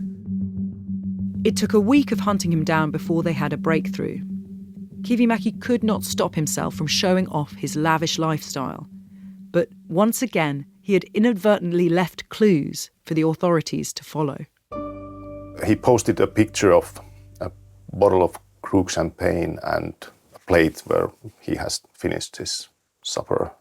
It took a week of hunting him down before they had a breakthrough. Kivimäki could not stop himself from showing off his lavish lifestyle. But once again, he had inadvertently left clues for the authorities to follow. He posted a picture of a bottle of Krug champagne and a plate where he has finished his supper.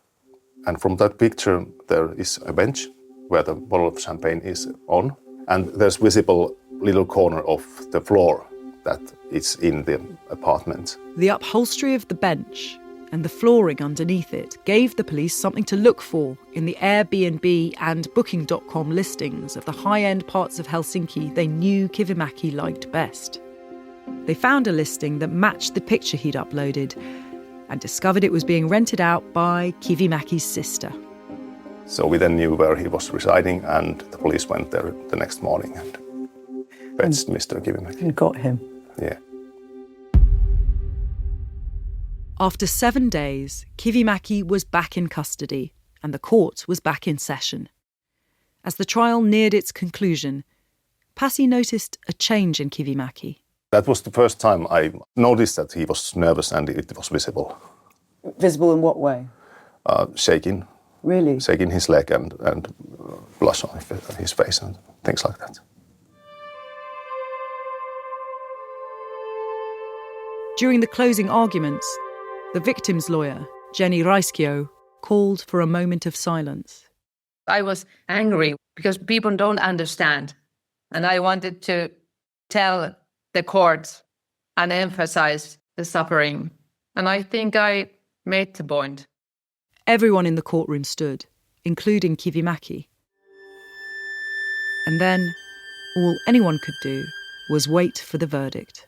And from that picture, there is a bench where the bottle of champagne is on. And there's visible little corner of the floor that is in the apartment. The upholstery of the bench and the flooring underneath it gave the police something to look for in the Airbnb and Booking.com listings of the high-end parts of Helsinki they knew Kivimäki liked best. They found a listing that matched the picture he'd uploaded and discovered it was being rented out by Kivimäki's sister. So we then knew where he was residing, and the police went there the next morning and fetched Mr. Kivimäki. And got him. Yeah. After 7 days, Kivimäki was back in custody and the court was back in session. As the trial neared its conclusion, Pasi noticed a change in Kivimäki. That was the first time I noticed that he was nervous and it was visible. Visible in what way? Shaking. Really? Shaking his leg and blush on his face and things like that. During the closing arguments, the victim's lawyer, Jenny Raiskio, called for a moment of silence. I was angry because people don't understand. And I wanted to tell the court and emphasize the suffering. And I think I made the point. Everyone in the courtroom stood, including Kivimäki. And then, all anyone could do was wait for the verdict.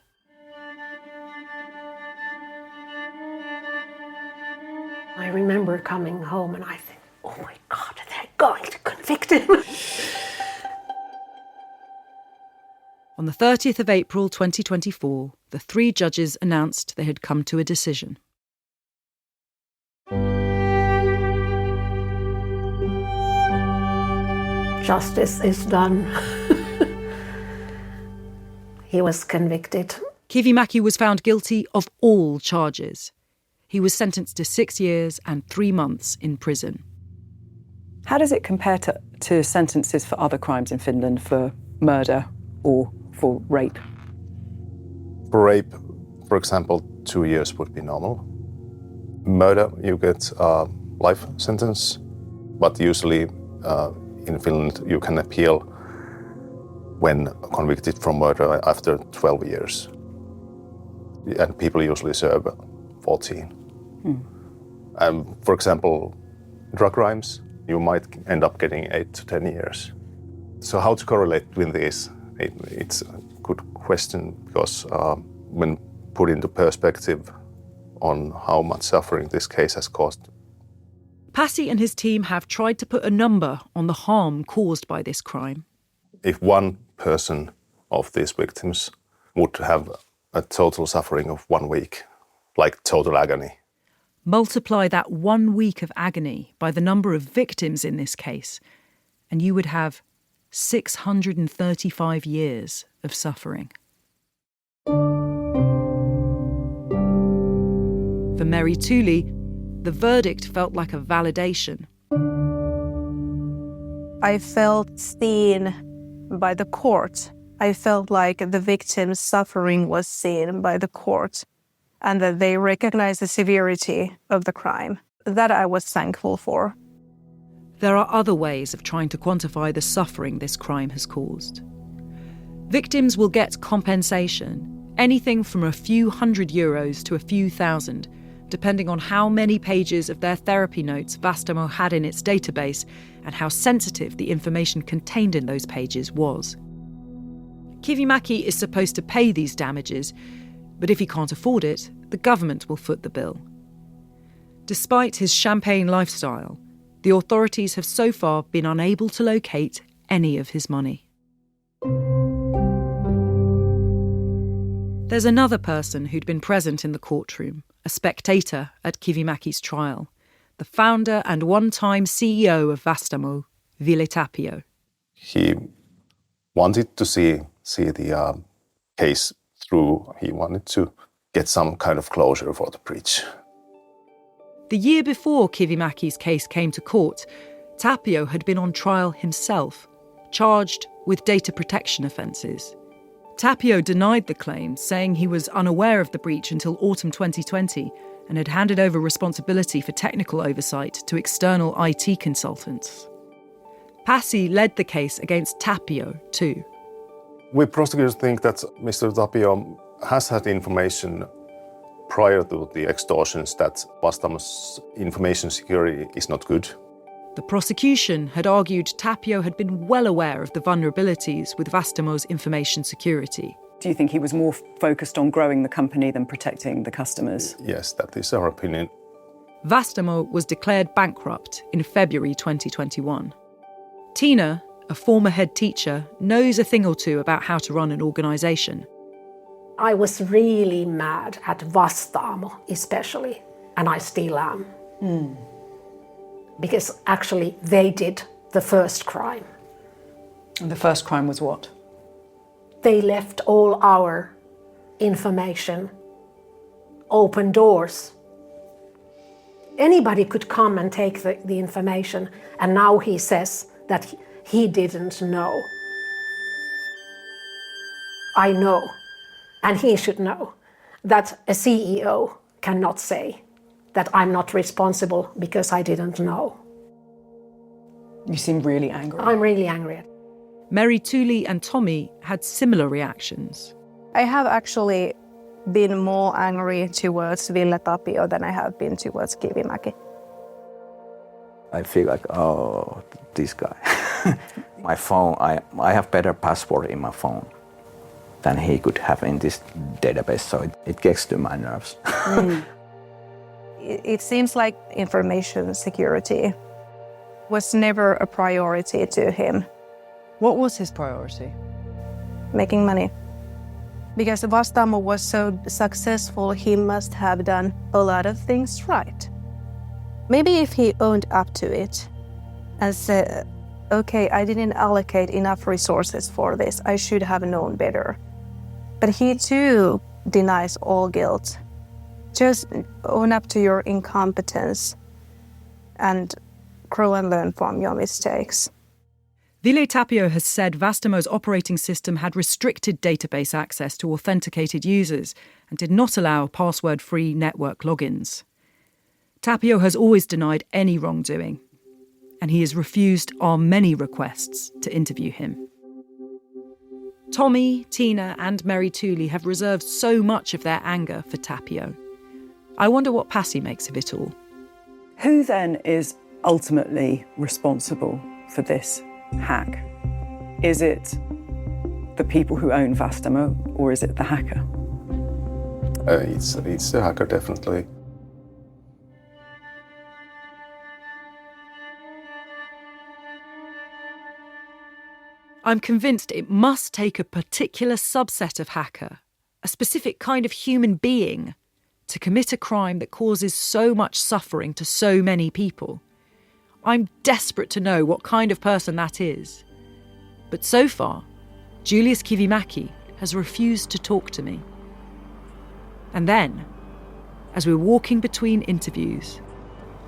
I remember coming home and I think, oh my God, they're going to convict him. On the 30th of April 2024, the 3 judges announced they had come to a decision. Justice is done. He was convicted. Kivimäki was found guilty of all charges. He was sentenced to 6 years and 3 months in prison. How does it compare to sentences for other crimes in Finland, for murder or for rape? For rape, for example, 2 years would be normal. Murder, you get a life sentence. But usually in Finland you can appeal when convicted from murder after 12 years. And people usually serve 14. For example, drug crimes, you might end up getting 8 to 10 years. So how to correlate with this? It's a good question because when put into perspective on how much suffering this case has caused. Pasi and his team have tried to put a number on the harm caused by this crime. If one person of these victims would have a total suffering of 1 week, like total agony. Multiply that 1 week of agony by the number of victims in this case, and you would have 635 years of suffering. For Meri Tuli, the verdict felt like a validation. I felt seen by the court. I felt like the victim's suffering was seen by the court and that they recognized the severity of the crime. That I was thankful for. There are other ways of trying to quantify the suffering this crime has caused. Victims will get compensation, anything from a few €100 to a few thousand, depending on how many pages of their therapy notes Vastaamo had in its database and how sensitive the information contained in those pages was. Kivimäki is supposed to pay these damages, but if he can't afford it, the government will foot the bill. Despite his champagne lifestyle, the authorities have so far been unable to locate any of his money. There's another person who'd been present in the courtroom, a spectator at Kivimäki's trial, the founder and one-time CEO of Vastaamo, Ville Tapio. He wanted to see the case through. He wanted to get some kind of closure for the breach. The year before Kivimäki's case came to court, Tapio had been on trial himself, charged with data protection offences. Tapio denied the claims, saying he was unaware of the breach until autumn 2020 and had handed over responsibility for technical oversight to external IT consultants. Pasi led the case against Tapio too. We prosecutors think that Mr. Tapio has had information prior to the extortions that Vastaamo's information security is not good. The prosecution had argued Tapio had been well aware of the vulnerabilities with Vastaamo's information security. Do you think he was more focused on growing the company than protecting the customers? Yes, that is our opinion. Vastaamo was declared bankrupt in February 2021. Tina, a former head teacher, knows a thing or two about how to run an organisation. I was really mad at Vastaamo especially, and I still am. Because actually they did the first crime. And the first crime was what? They left all our information, open doors. Anybody could come and take the information, and now he says that he didn't know. I know, and he should know, that a CEO cannot say that I'm not responsible because I didn't know. You seem really angry. I'm really angry. Meri Tuli and Tommy had similar reactions. I have actually been more angry towards Ville Tapio than I have been towards Kivimäki. I feel like, oh, this guy. My phone, I have better password in my phone than he could have in this database, so it gets to my nerves. It seems like information security was never a priority to him. What was his priority? Making money. Because Vastaamo was so successful, he must have done a lot of things right. Maybe if he owned up to it and said, okay, I didn't allocate enough resources for this, I should have known better. But he too denies all guilt. Just own up to your incompetence and grow and learn from your mistakes. Ville Tapio has said Vastaamo's operating system had restricted database access to authenticated users and did not allow password-free network logins. Tapio has always denied any wrongdoing. and he has refused our many requests to interview him. Tommy, Tina and Mary Tooley have reserved so much of their anger for Tapio. I wonder what Pasi makes of it all. Who then is ultimately responsible for this hack? Is it the people who own Vastaamo, or is it the hacker? It's the hacker, definitely. I'm convinced it must take a particular subset of hacker, a specific kind of human being, to commit a crime that causes so much suffering to so many people. I'm desperate to know what kind of person that is. But so far, Julius Kivimäki has refused to talk to me. And then, as we're walking between interviews,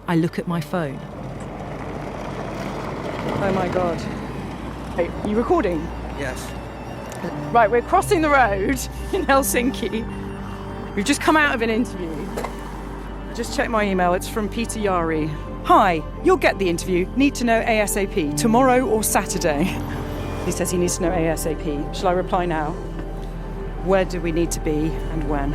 I look at my phone. Oh my God. Hey, are you recording? Yes. Right, we're crossing the road in Helsinki. We've just come out of an interview. Just check my email, it's from Peter Yari. Hi, you'll get the interview. Need to know ASAP, tomorrow or Saturday. He says he needs to know ASAP. Shall I reply now? Where do we need to be and when?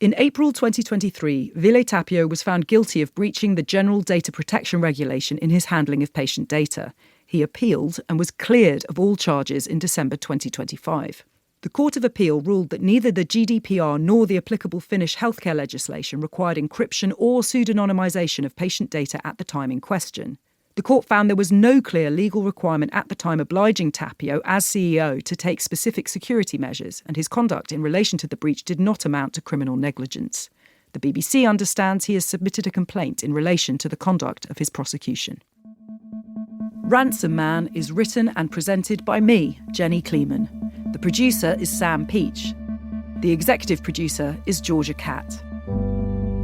In April 2023, Ville Tapio was found guilty of breaching the General Data Protection Regulation in his handling of patient data. He appealed and was cleared of all charges in December 2025. The Court of Appeal ruled that neither the GDPR nor the applicable Finnish healthcare legislation required encryption or pseudonymisation of patient data at the time in question. The court found there was no clear legal requirement at the time obliging Tapio, as CEO, to take specific security measures, and his conduct in relation to the breach did not amount to criminal negligence. The BBC understands he has submitted a complaint in relation to the conduct of his prosecution. Ransom Man is written and presented by me, Jenny Kleeman. The producer is Sam Peach. The executive producer is Georgia Catt.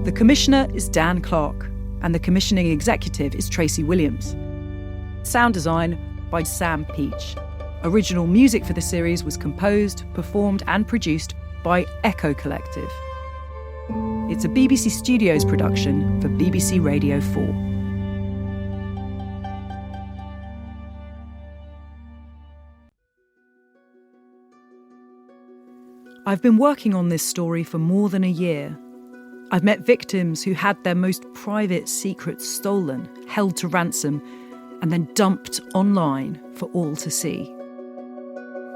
The commissioner is Dan Clark. And the commissioning executive is Tracy Williams. Sound design by Sam Peach. Original music for the series was composed, performed and produced by Echo Collective. It's a BBC Studios production for BBC Radio 4. I've been working on this story for more than a year. I've met victims who had their most private secrets stolen, held to ransom, and then dumped online for all to see.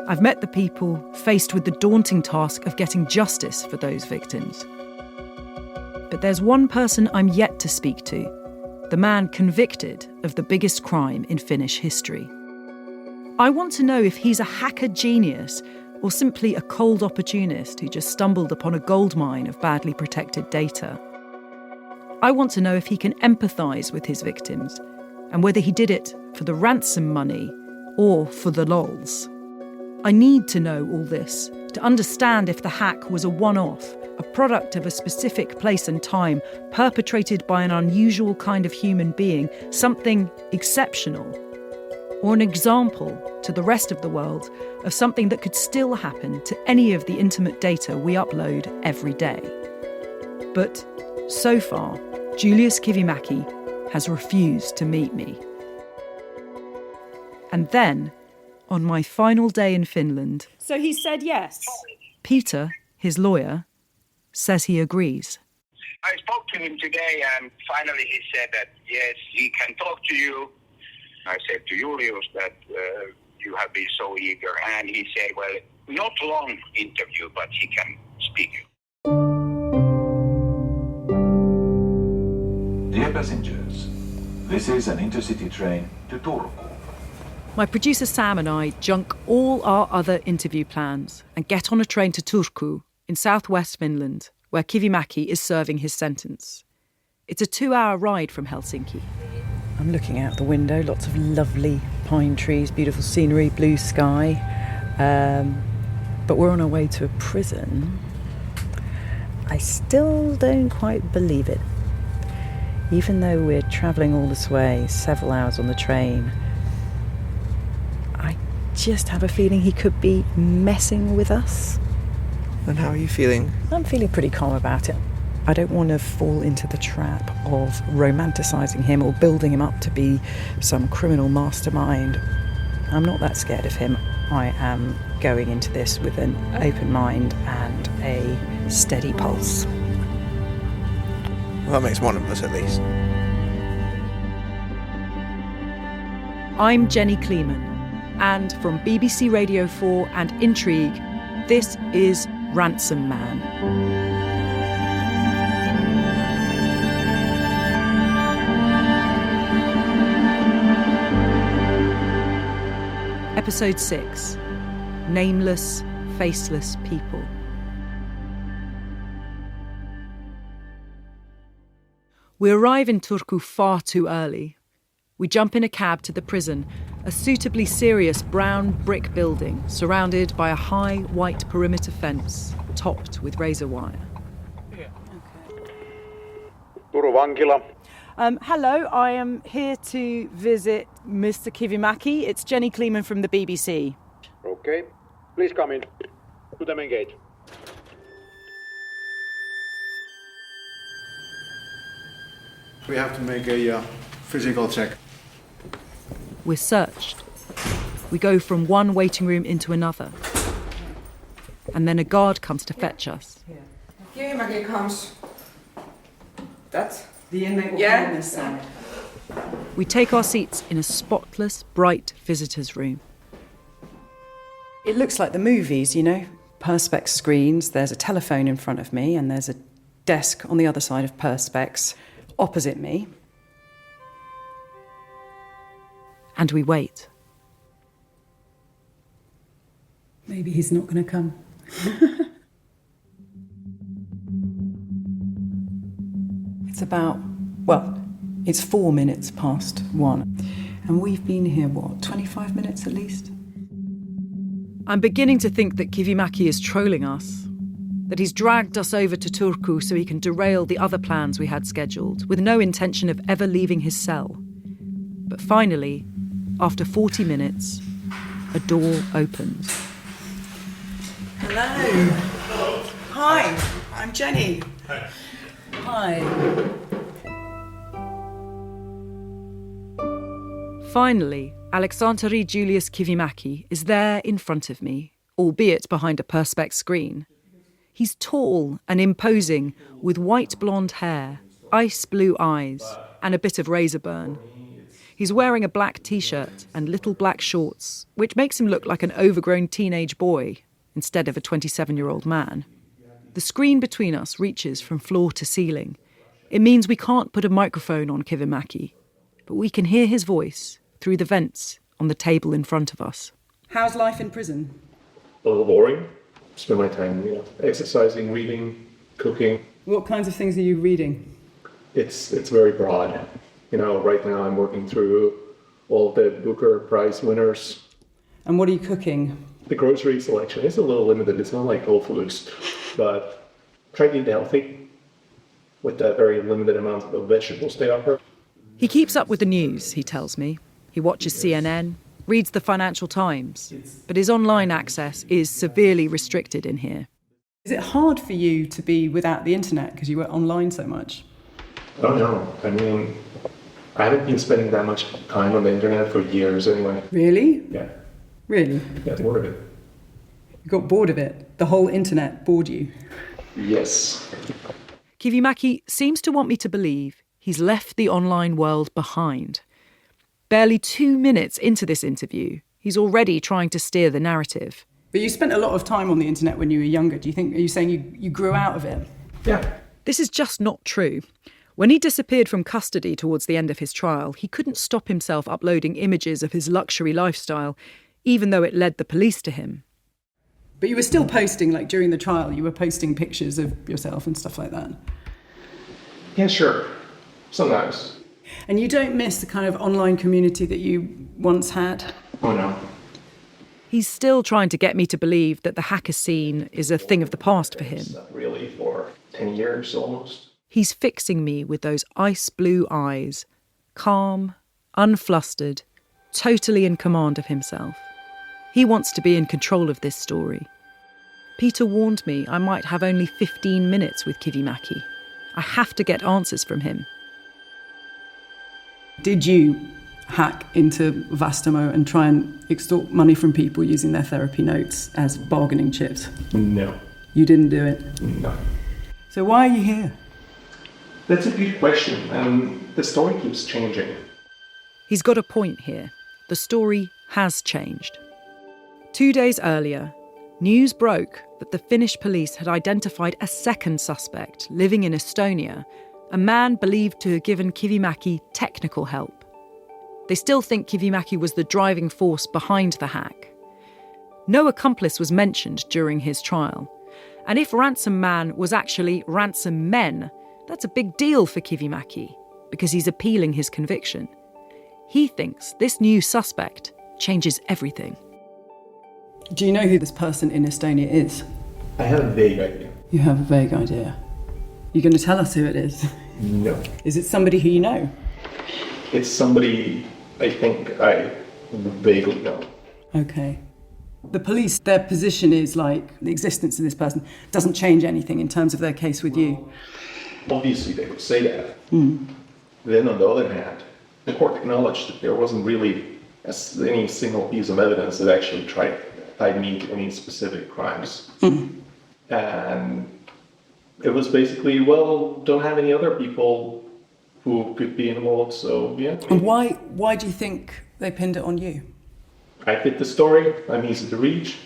I've met the people faced with the daunting task of getting justice for those victims. But there's one person I'm yet to speak to, the man convicted of the biggest crime in Finnish history. I want to know if he's a hacker genius or simply a cold opportunist who just stumbled upon a goldmine of badly protected data. I want to know if he can empathise with his victims and whether he did it for the ransom money or for the lols. I need to know all this to understand if the hack was a one-off, a product of a specific place and time, perpetrated by an unusual kind of human being, something exceptional, or an example to the rest of the world of something that could still happen to any of the intimate data we upload every day. But so far, Julius Kivimäki has refused to meet me. And then, on my final day in Finland... So he said yes? Peter, his lawyer, says he agrees. I spoke to him today and finally he said that, yes, he can talk to you. I said to Julius that you have been so eager, and he said, well, not long interview, but he can speak. Dear passengers, this is an intercity train to Turku. My producer Sam and I junk all our other interview plans and get on a train to Turku in southwest Finland, where Kivimäki is serving his sentence. It's a 2-hour ride from Helsinki. I'm looking out the window, lots of lovely pine trees, beautiful scenery, blue sky. But we're on our way to a prison. I still don't quite believe it. Even though we're travelling all this way, several hours on the train, I just have a feeling he could be messing with us. And how are you feeling? I'm feeling pretty calm about it. I don't want to fall into the trap of romanticising him or building him up to be some criminal mastermind. I'm not that scared of him. I am going into this with an open mind and a steady pulse. Well, that makes one of us at least. I'm Jenny Kleeman, and from BBC Radio 4 and Intrigue, this is Ransom Man. Episode 6, Nameless, Faceless People. We arrive in Turku far too early. We jump in a cab to the prison, a suitably serious brown brick building surrounded by a high white perimeter fence topped with razor wire. Turun vankila. Hello, I am here to visit Mr. Kivimäki. It's Jenny Kleeman from the BBC. Okay, please come in to the main gate. We have to make a physical check. We're searched. We go from one waiting room into another. And then a guard comes to fetch us. Kivimäki comes. That's the inmate will come on this side. We take our seats in a spotless, bright visitors' room. It looks like the movies, you know. Perspex screens, there's a telephone in front of me, and there's a desk on the other side of Perspex, opposite me. And we wait. Maybe he's not going to come. It's about, it's 4 minutes past 1. And we've been here, 25 minutes at least? I'm beginning to think that Kivimäki is trolling us. That he's dragged us over to Turku so he can derail the other plans we had scheduled, with no intention of ever leaving his cell. But finally, after 40 minutes, a door opens. Hello. Hi, I'm Jenny. Hi. Finally, Aleksanteri Julius Kivimäki is there in front of me, albeit behind a Perspex screen. He's tall and imposing, with white blonde hair, ice blue eyes, and a bit of razor burn. He's wearing a black t-shirt and little black shorts, which makes him look like an overgrown teenage boy instead of a 27-year-old man. The screen between us reaches from floor to ceiling. It means we can't put a microphone on Kivimäki, but we can hear his voice through the vents on the table in front of us. How's life in prison? A little boring. Spend my time, exercising, reading, cooking. What kinds of things are you reading? It's very broad. Right now I'm working through all the Booker Prize winners. And what are you cooking? The grocery selection is a little limited. It's not like Whole Foods, but try to eat healthy with the very limited amount of vegetables they offer. He keeps up with the news, he tells me. He watches CNN, reads the Financial Times, but his online access is severely restricted in here. Is it hard for you to be without the internet because you were online so much? Oh no, I haven't been spending that much time on the internet for years anyway. Really? Yeah. Really? Yeah, bored of it. You got bored of it? The whole internet bored you? Yes. Kivimäki seems to want me to believe he's left the online world behind. Barely 2 minutes into this interview, he's already trying to steer the narrative. But you spent a lot of time on the internet when you were younger. Are you saying you grew out of it? Yeah. This is just not true. When he disappeared from custody towards the end of his trial, he couldn't stop himself uploading images of his luxury lifestyle, even though it led the police to him. But you were still posting, during the trial, you were posting pictures of yourself and stuff like that? Yeah, sure. Sometimes. And you don't miss the kind of online community that you once had? Oh, no. He's still trying to get me to believe that the hacker scene is a thing of the past for him. Really, for 10 years almost. He's fixing me with those ice blue eyes, calm, unflustered, totally in command of himself. He wants to be in control of this story. Peter warned me I might have only 15 minutes with Kivimäki. I have to get answers from him. Did you hack into Vastaamo and try and extort money from people using their therapy notes as bargaining chips? No. You didn't do it? No. So why are you here? That's a good question, and the story keeps changing. He's got a point here. The story has changed. 2 days earlier, news broke that the Finnish police had identified a second suspect living in Estonia, a man believed to have given Kivimäki technical help. They still think Kivimäki was the driving force behind the hack. No accomplice was mentioned during his trial. And if Ransom Man was actually Ransom Men, that's a big deal for Kivimäki, because he's appealing his conviction. He thinks this new suspect changes everything. Do you know who this person in Estonia is? I have a vague idea. You have a vague idea. You're going to tell us who it is? No. Is it somebody who you know? It's somebody I think I vaguely know. Okay. The police, their position is like the existence of this person doesn't change anything in terms of their case with you. Obviously, they would say that. Then, on the other hand, the court acknowledged that there wasn't really any single piece of evidence that actually tied me to any specific crimes. And it was basically, well, don't have any other people who could be involved, so yeah. And why do you think they pinned it on you? I fit the story, I'm easy to reach.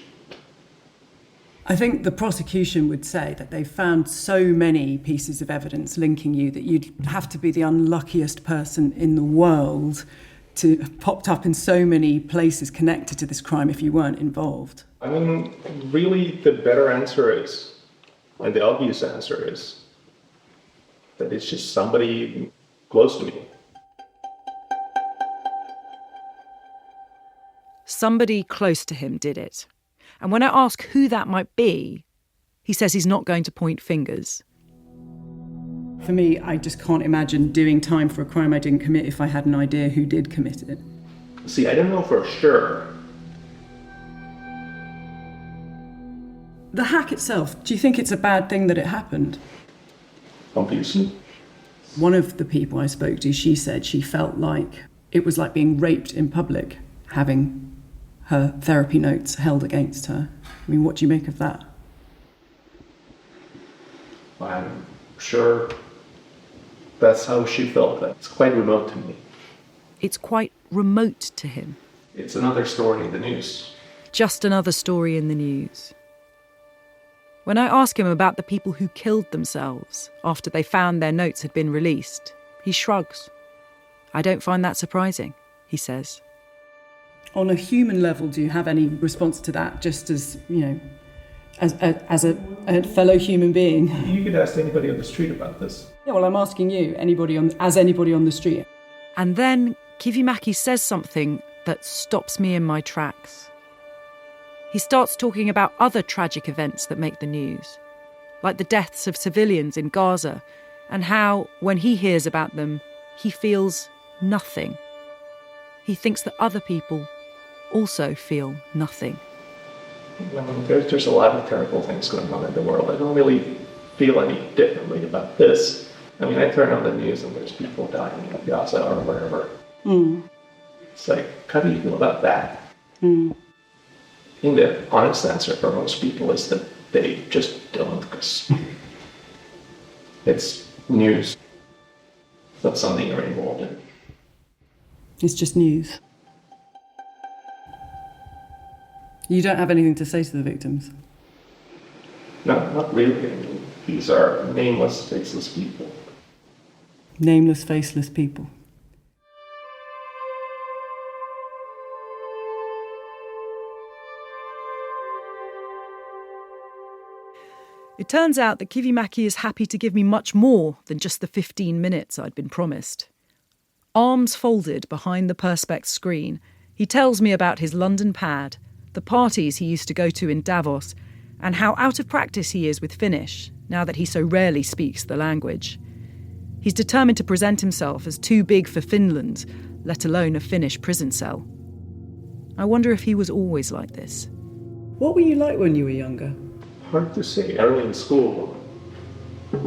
I think the prosecution would say that they found so many pieces of evidence linking you that you'd have to be the unluckiest person in the world to have popped up in so many places connected to this crime if you weren't involved. I mean, really, the better answer is, and the obvious answer is, that it's just somebody close to me. Somebody close to him did it. And when I ask who that might be, he says he's not going to point fingers. For me, I just can't imagine doing time for a crime I didn't commit if I had an idea who did commit it. See, I don't know for sure. The hack itself, do you think it's a bad thing that it happened? Obviously. One of the people I spoke to, she said she felt like it was like being raped in public, having her therapy notes held against her. I mean, what do you make of that? I'm sure that's how she felt. It's quite remote to me. It's quite remote to him. It's another story in the news. Just another story in the news. When I ask him about the people who killed themselves after they found their notes had been released, he shrugs. I don't find that surprising, he says. On a human level, do you have any response to that, just as, you know, as a fellow human being? You could ask anybody on the street about this. Yeah, well, I'm asking you, anybody on the street. And then Kivimäki says something that stops me in my tracks. He starts talking about other tragic events that make the news, like the deaths of civilians in Gaza, and how, when he hears about them, he feels nothing. He thinks that other people also feel nothing. I mean, there's a lot of terrible things going on in the world. I don't really feel any differently about this. I mean, I turn on the news and there's people dying in Gaza or wherever. It's like, how do you feel about that? I think the honest answer for most people is that they just don't, because it's news. It's not something you're involved in. It's just news. You don't have anything to say to the victims? No, not really. I mean, these are nameless, faceless people. Nameless, faceless people. It turns out that Kivimäki is happy to give me much more than just the 15 minutes I'd been promised. Arms folded behind the Perspex screen, he tells me about his London pad, the parties he used to go to in Davos, and how out of practice he is with Finnish, now that he so rarely speaks the language. He's determined to present himself as too big for Finland, let alone a Finnish prison cell. I wonder if he was always like this. What were you like when you were younger? Hard to say. Early in school,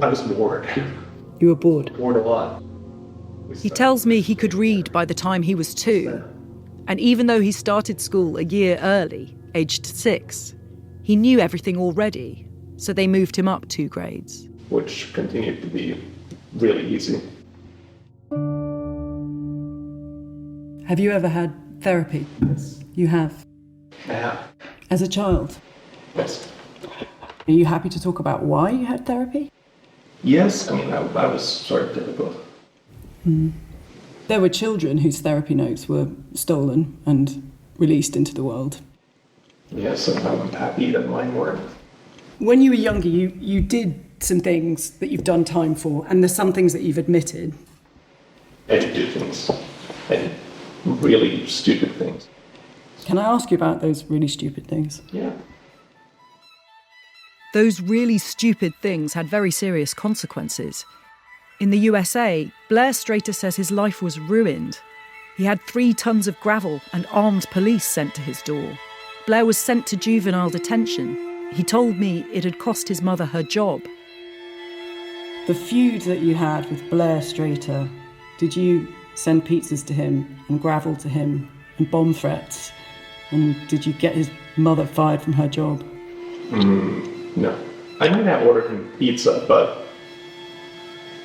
I was bored. You were bored? Bored a lot. He tells me he could read by the time he was 2. And even though he started school a year early, aged 6, he knew everything already. So they moved him up 2 grades. Which continued to be really easy. Have you ever had therapy? Yes. You have? I have. As a child? Yes. Are you happy to talk about why you had therapy? Yes, I mean, I was sort of difficult. There were children whose therapy notes were stolen and released into the world. Yes, and I'm happy that mine weren't. When you were younger, you did some things that you've done time for, and there's some things that you've admitted. I do things, and really stupid things. Can I ask you about those really stupid things? Yeah. Those really stupid things had very serious consequences. In the USA, Blair Strater says his life was ruined. He had 3 tons of gravel and armed police sent to his door. Blair was sent to juvenile detention. He told me it had cost his mother her job. The feud that you had with Blair Strater, did you send pizzas to him and gravel to him and bomb threats? And did you get his mother fired from her job? No. I might have ordered him pizza, but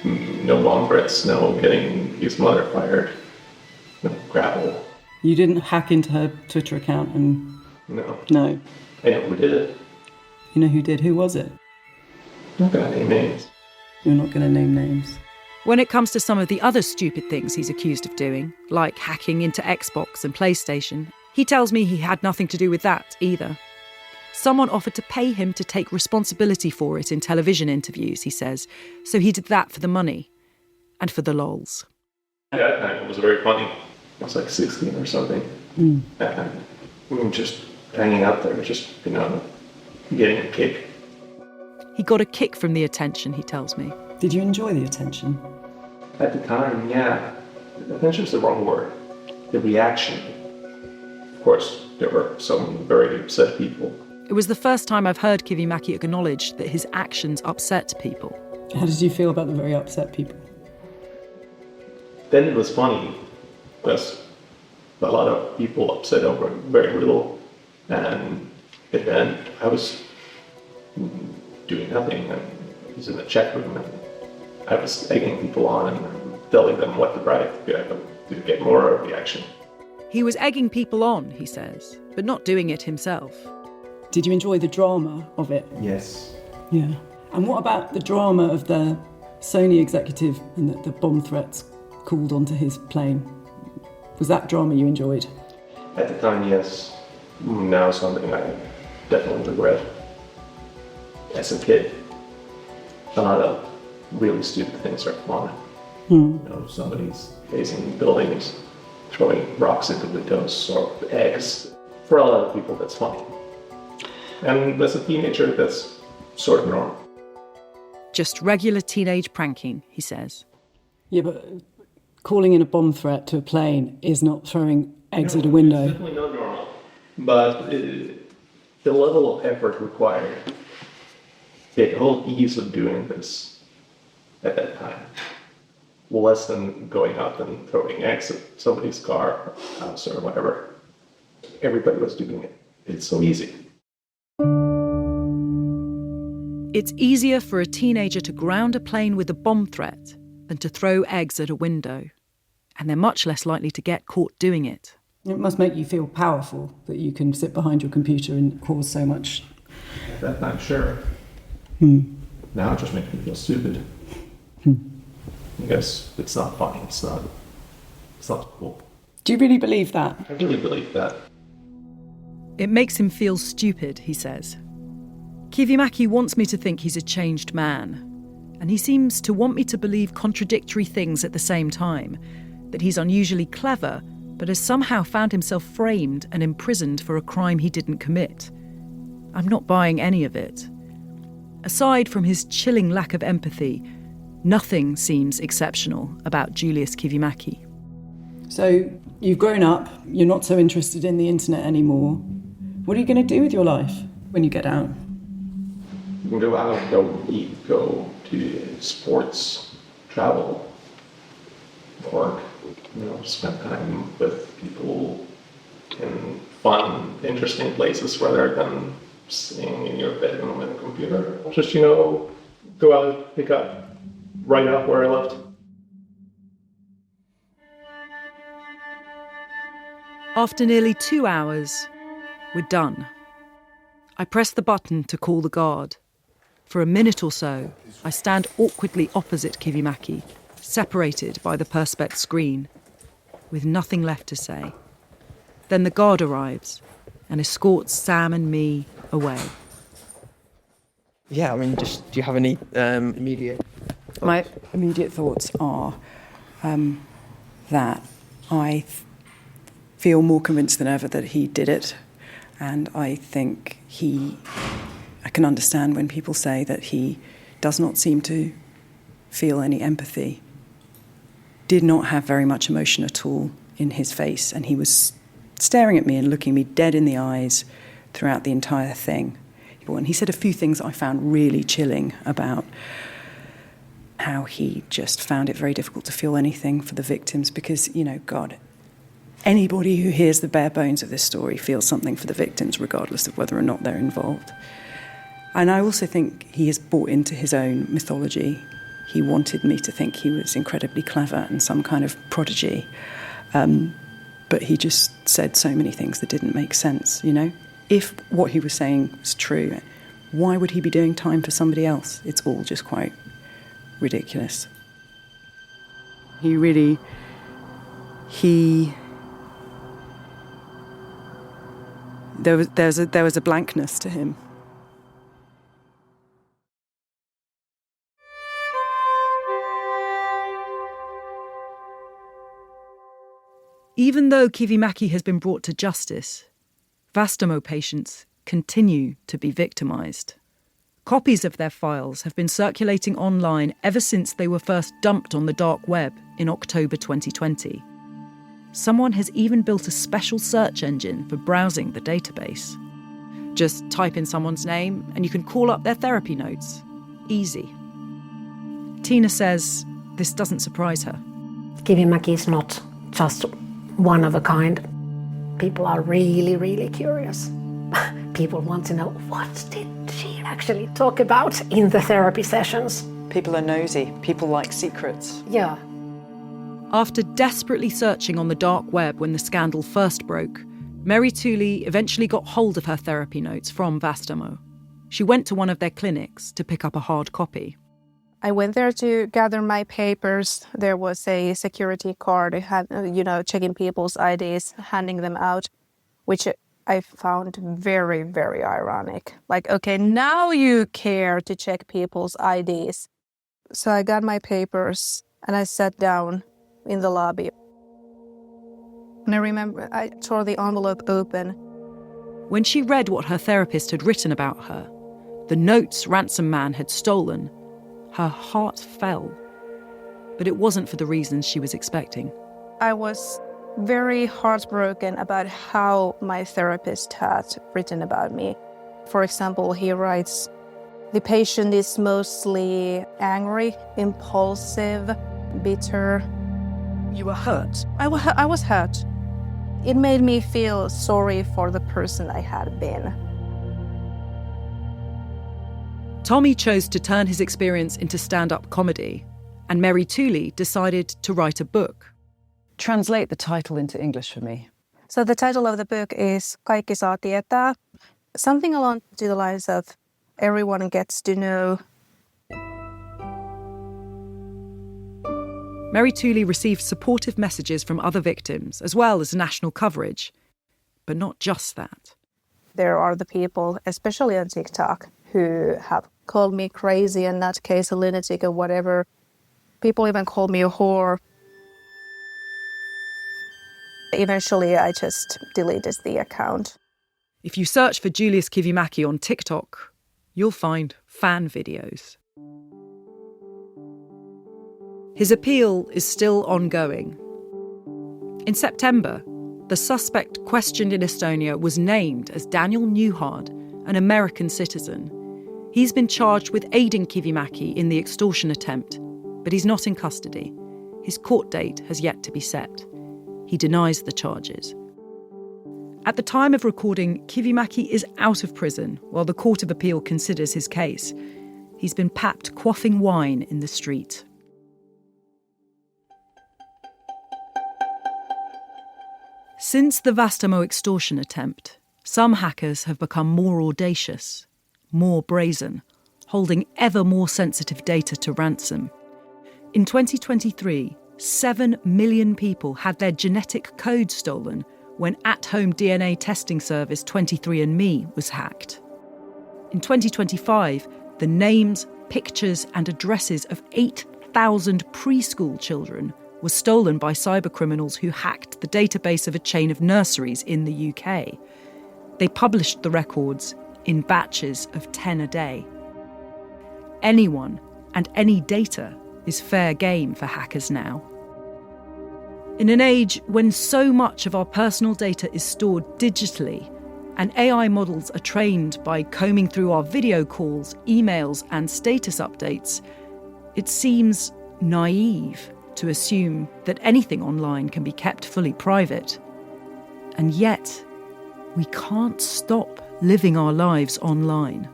no bomb threats, no getting his mother fired, no gravel. You didn't hack into her Twitter account and... No. No. I know who did it. You know who did? Who was it? I'm not going to name names. You're not going to name names. When it comes to some of the other stupid things he's accused of doing, like hacking into Xbox and PlayStation, he tells me he had nothing to do with that either. Someone offered to pay him to take responsibility for it in television interviews, he says, so he did that for the money and for the lols. At that time, it was very funny. I was like 16 or something. And we were just hanging out there, just, getting a kick. He got a kick from the attention, he tells me. Did you enjoy the attention? At the time, yeah. Attention's the wrong word. The reaction. Of course, there were some very upset people. It was the first time I've heard Kivimäki acknowledge that his actions upset people. How did you feel about the very upset people? Then it was funny, because a lot of people upset over very little, and then I was doing nothing, and I was in the chat room, and I was egging people on and telling them what to write to get more reaction. He was egging people on, he says, but not doing it himself. Did you enjoy the drama of it? Yes. Yeah. And what about the drama of the Sony executive and the bomb threats called onto his plane? Was that drama you enjoyed? At the time, yes. Now something I definitely regret. As a kid, a lot of really stupid things are fun. Somebody's facing buildings, throwing rocks into windows or eggs. For a lot of people, that's funny. And as a teenager, that's sort of normal. Just regular teenage pranking, he says. Yeah, but calling in a bomb threat to a plane is not throwing eggs at a window. It's definitely not normal. But the level of effort required, the whole ease of doing this at that time, less than going up and throwing eggs at somebody's car, house, or whatever. Everybody was doing it. It's so easy. It's easier for a teenager to ground a plane with a bomb threat than to throw eggs at a window. And they're much less likely to get caught doing it. It must make you feel powerful that you can sit behind your computer and cause so much. At that time, sure. Now it just makes me feel stupid. Because it's not funny, it's not cool. Do you really believe that? I really believe that. It makes him feel stupid, he says. Kivimäki wants me to think he's a changed man, and he seems to want me to believe contradictory things at the same time, that he's unusually clever, but has somehow found himself framed and imprisoned for a crime he didn't commit. I'm not buying any of it. Aside from his chilling lack of empathy, nothing seems exceptional about Julius Kivimäki. So you've grown up, you're not so interested in the internet anymore. What are you going to do with your life when you get out? You can go out, go eat, go to sports, travel, work, spend time with people in fun, interesting places rather than sitting in your bedroom with a computer. Just, go out, pick up, right up where I left. After nearly 2 hours, we're done. I press the button to call the guard. For a minute or so, I stand awkwardly opposite Kivimäki, separated by the perspex screen, with nothing left to say. Then the guard arrives and escorts Sam and me away. Yeah, do you have any immediate thoughts? My immediate thoughts are that I feel more convinced than ever that he did it. And I think I can understand when people say that he does not seem to feel any empathy, did not have very much emotion at all in his face. And he was staring at me and looking me dead in the eyes throughout the entire thing. And he said a few things I found really chilling about how he just found it very difficult to feel anything for the victims because, God, anybody who hears the bare bones of this story feels something for the victims, regardless of whether or not they're involved. And I also think he has bought into his own mythology. He wanted me to think he was incredibly clever and some kind of prodigy. But he just said so many things that didn't make sense, If what he was saying was true, why would he be doing time for somebody else? It's all just quite ridiculous. There was a blankness to him. Even though Kivimäki has been brought to justice, Vastaamo patients continue to be victimised. Copies of their files have been circulating online ever since they were first dumped on the dark web in October 2020. Someone has even built a special search engine for browsing the database. Just type in someone's name and you can call up their therapy notes. Easy. Tina says this doesn't surprise her. Kivimäki is not just one of a kind. People are really, really curious. People want to know, what did she actually talk about in the therapy sessions? People are nosy. People like secrets. Yeah. After desperately searching on the dark web when the scandal first broke, Meri Tuli eventually got hold of her therapy notes from Vastaamo. She went to one of their clinics to pick up a hard copy. I went there to gather my papers. There was a security card, checking people's IDs, handing them out, which I found very, very ironic. Like, okay, now you care to check people's IDs. So I got my papers and I sat down in the lobby. And I remember I tore the envelope open. When she read what her therapist had written about her, the notes Ransom Man had stolen, her heart fell. But it wasn't for the reasons she was expecting. I was very heartbroken about how my therapist had written about me. For example, he writes, "The patient is mostly angry, impulsive, bitter." You were hurt? I was hurt. It made me feel sorry for the person I had been. Tommy chose to turn his experience into stand-up comedy, and Meri Tuli decided to write a book. Translate the title into English for me. So the title of the book is Kaikki saa tietää, something along the lines of everyone gets to know. Meri Tuli received supportive messages from other victims, as well as national coverage. But not just that. There are the people, especially on TikTok, who have called me crazy and nutcase, a lunatic or whatever. People even call me a whore. Eventually, I just deleted the account. If you search for Julius Kivimäki on TikTok, you'll find fan videos. His appeal is still ongoing. In September, the suspect questioned in Estonia was named as Daniel Newhard, an American citizen. He's been charged with aiding Kivimäki in the extortion attempt, but he's not in custody. His court date has yet to be set. He denies the charges. At the time of recording, Kivimäki is out of prison while the Court of Appeal considers his case. He's been papped quaffing wine in the street. Since the Vastaamo extortion attempt, some hackers have become more audacious, more brazen, holding ever more sensitive data to ransom. In 2023, 7 million people had their genetic code stolen when at-home DNA testing service 23andMe was hacked. In 2025, the names, pictures and addresses of 8,000 preschool children were stolen by cybercriminals who hacked the database of a chain of nurseries in the UK. They published the records in batches of 10 a day. Anyone and any data is fair game for hackers now. In an age when so much of our personal data is stored digitally and AI models are trained by combing through our video calls, emails and status updates, it seems naive to assume that anything online can be kept fully private. And yet, we can't stop living our lives online.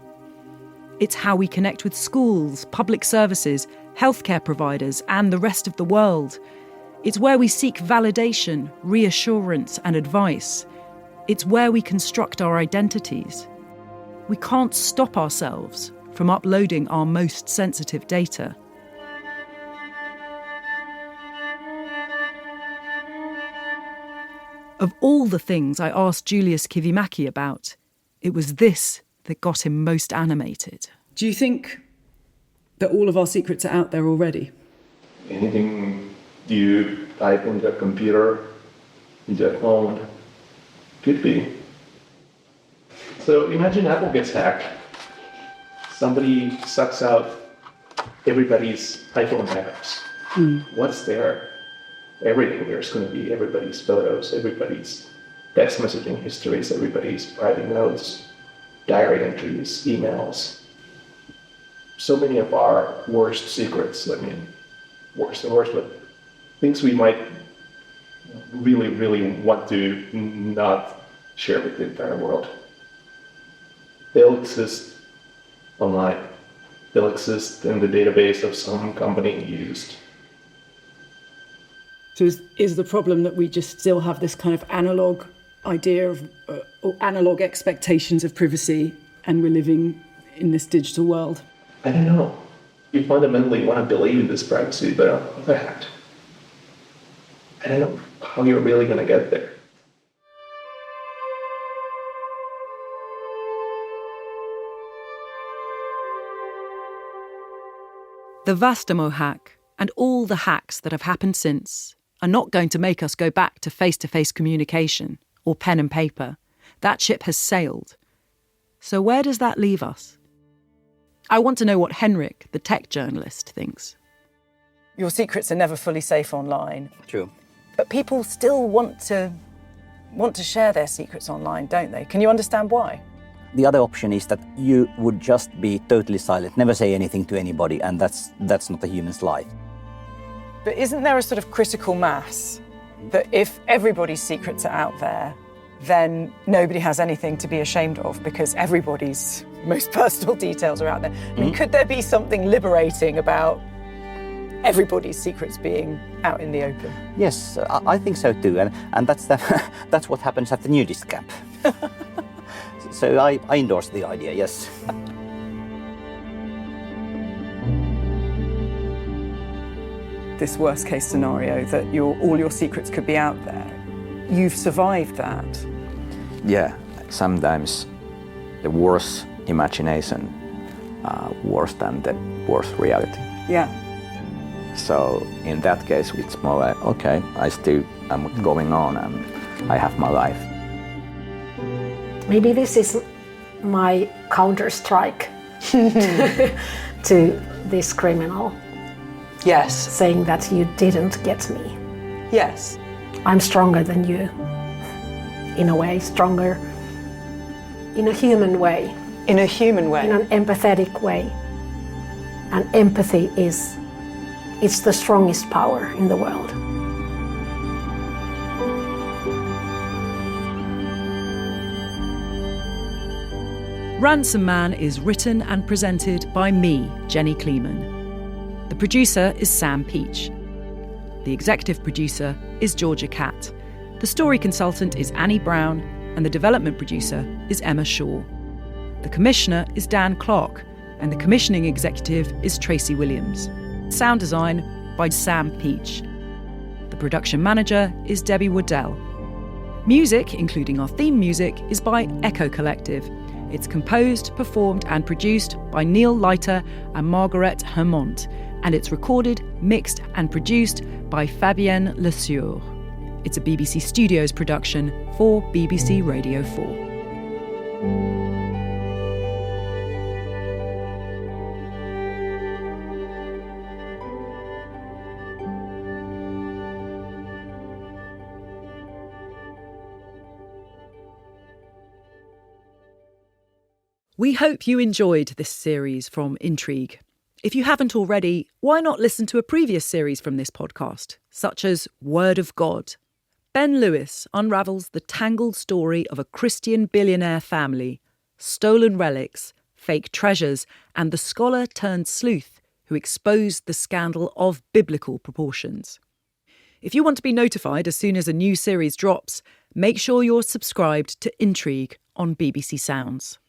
It's how we connect with schools, public services, healthcare providers, and the rest of the world. It's where we seek validation, reassurance, and advice. It's where we construct our identities. We can't stop ourselves from uploading our most sensitive data. Of all the things I asked Julius Kivimäki about, it was this that got him most animated. Do you think that all of our secrets are out there already? Anything you type into a computer, into a phone, could be. So imagine Apple gets hacked. Somebody sucks out everybody's iPhone backups. What's there? Everything there's going to be everybody's photos, everybody's text messaging histories, everybody's private notes, diary entries, emails. So many of our worst secrets, worse and worse, but things we might really, really want to not share with the entire world. They'll exist online. They'll exist in the database of some company used. So is the problem that we just still have this kind of analogue idea of, or analogue expectations of privacy, and we're living in this digital world? I don't know. You fundamentally want to believe in this privacy, but on the other hand, I don't know how you're really going to get there. The Vastaamo hack and all the hacks that have happened since are not going to make us go back to face-to-face communication or pen and paper. That ship has sailed. So where does that leave us? I want to know what Henrik, the tech journalist, thinks. Your secrets are never fully safe online. True. But people still want to share their secrets online, don't they? Can you understand why? The other option is that you would just be totally silent, never say anything to anybody, and that's not a human's life. But isn't there a sort of critical mass that if everybody's secrets are out there, then nobody has anything to be ashamed of because everybody's most personal details are out there? I mean, could there be something liberating about everybody's secrets being out in the open? Yes, I think so too, and that's what happens at the nudist camp. So I endorse the idea, yes. This worst case scenario that all your secrets could be out there, you've survived that. Yeah, sometimes the worst imagination worse than the worst reality. Yeah. So in that case, it's more like, okay, I still am going on and I have my life. Maybe this is my counter-strike to this criminal. Yes. Saying that you didn't get me. Yes. I'm stronger than you. In a way, stronger in a human way. In a human way? In an empathetic way. And empathy it's the strongest power in the world. Ransom Man is written and presented by me, Jenny Kleeman. The producer is Sam Peach. The executive producer is Georgia Catt. The story consultant is Annie Brown, and the development producer is Emma Shaw. The commissioner is Dan Clark, and the commissioning executive is Tracy Williams. Sound design by Sam Peach. The production manager is Debbie Waddell. Music, including our theme music, is by Echo Collective. It's composed, performed and produced by Neil Leiter and Margaret Hermont, and it's recorded, mixed and produced by Fabienne Lesueur. It's a BBC Studios production for BBC Radio 4. We hope you enjoyed this series from Intrigue. If you haven't already, why not listen to a previous series from this podcast, such as Word of God? Ben Lewis unravels the tangled story of a Christian billionaire family, stolen relics, fake treasures, and the scholar turned sleuth who exposed the scandal of biblical proportions. If you want to be notified as soon as a new series drops, make sure you're subscribed to Intrigue on BBC Sounds.